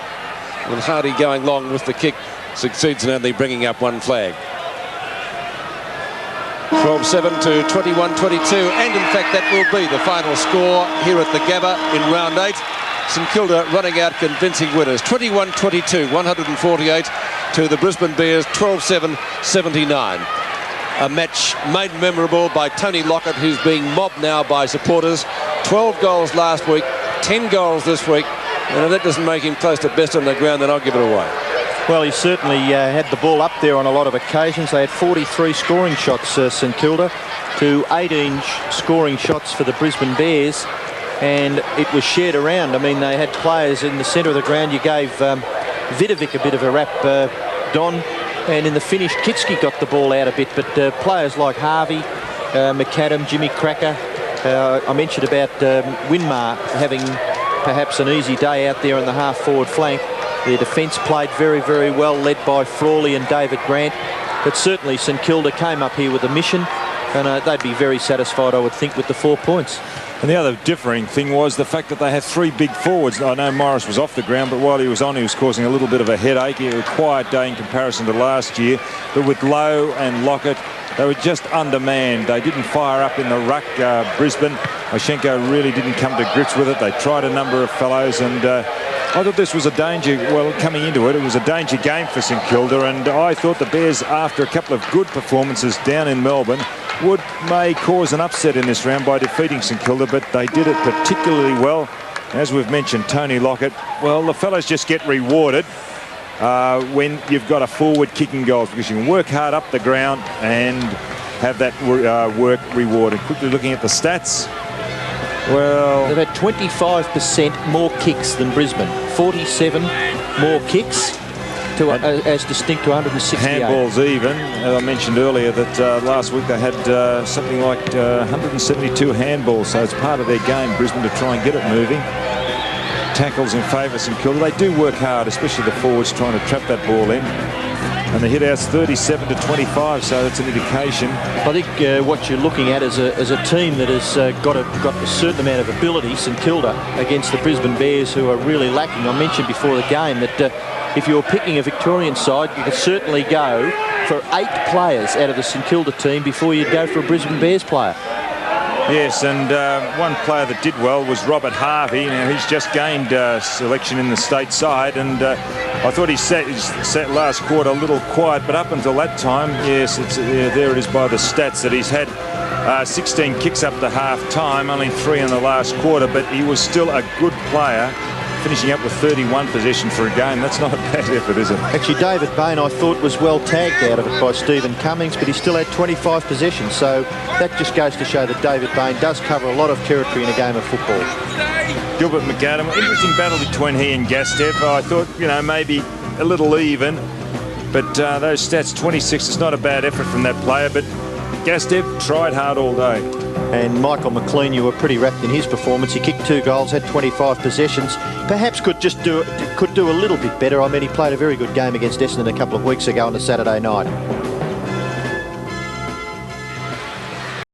Speaker 1: and Hardy going long with the kick succeeds in only bringing up one flag. 12-7 to 21-22, and in fact that will be the final score here at the GABBA in round 8. St Kilda running out convincing winners, 21-22, 148 to the Brisbane Bears, 12-7, 79. A match made memorable by Tony Lockett, who's being mobbed now by supporters. 12 goals last week, 10 goals this week, and if that doesn't make him close to best on the ground, then I'll give it away.
Speaker 12: Well, he certainly had the ball up there on a lot of occasions. They had 43 scoring shots, St Kilda, to 18 scoring shots for the Brisbane Bears, and it was shared around. I mean, they had players in the centre of the ground. You gave Vidovic a bit of a rap, Don, and in the finish, Kitschke got the ball out a bit, but players like Harvey, McAdam, Jimmy Cracker, I mentioned about Winmar having perhaps an easy day out there on the half-forward flank. Their defence played very, very well, led by Frawley and David Grant. But certainly St Kilda came up here with a mission, and they'd be very satisfied, I would think, with the 4 points.
Speaker 2: And the other differing thing was the fact that they had 3 big forwards. I know Morris was off the ground, but while he was on, he was causing a little bit of a headache. It was a quiet day in comparison to last year. But with Lowe and Lockett, they were just undermanned. They didn't fire up in the ruck. Brisbane, Ashenko really didn't come to grips with it. They tried a number of fellows, and I thought this was a danger, well, coming into it, it was a danger game for St Kilda, and I thought the Bears, after a couple of good performances down in Melbourne, may cause an upset in this round by defeating St Kilda, but they did it particularly well. As we've mentioned, Tony Lockett, well, the fellas just get rewarded when you've got a forward kicking goals, because you can work hard up the ground and have that work rewarded. Quickly looking at the stats. Well,
Speaker 12: they've had 25% more kicks than Brisbane. 47 more kicks, as distinct to 168.
Speaker 2: Handballs even. As I mentioned earlier that last week they had something like 172 handballs, so it's part of their game, Brisbane, to try and get it moving. Tackles in favour of St Kilda. They do work hard, especially the forwards, trying to trap that ball in. And the hit-out's 37 to 25, so that's an indication.
Speaker 12: I think what you're looking at is a team that has got a certain amount of ability, St Kilda, against the Brisbane Bears, who are really lacking. I mentioned before the game that if you're picking a Victorian side, you could certainly go for 8 players out of the St Kilda team before you'd go for a Brisbane Bears player.
Speaker 2: Yes, and one player that did well was Robert Harvey. Now, he's just gained selection in the state side, and I thought he sat last quarter a little quiet, but up until that time, yes, there it is by the stats that he's had 16 kicks up to half-time, only 3 in the last quarter, but he was still a good player, finishing up with 31 possession for a game. That's not a bad effort, is it?
Speaker 12: Actually, David Bain, I thought, was well tagged out of it by Stephen Cummings, but he still had 25 possessions, so that just goes to show that David Bain does cover a lot of territory in a game of football.
Speaker 2: Gilbert McAdam, interesting battle between he and Gastev. I thought, you know, maybe a little even, but those stats, 26, is not a bad effort from that player, but Gastev tried hard all day.
Speaker 12: And Michael McLean, you were pretty wrapped in his performance. He kicked 2 goals, had 25 possessions. Perhaps could do a little bit better. I mean, he played a very good game against Essendon a couple of weeks ago on a Saturday night.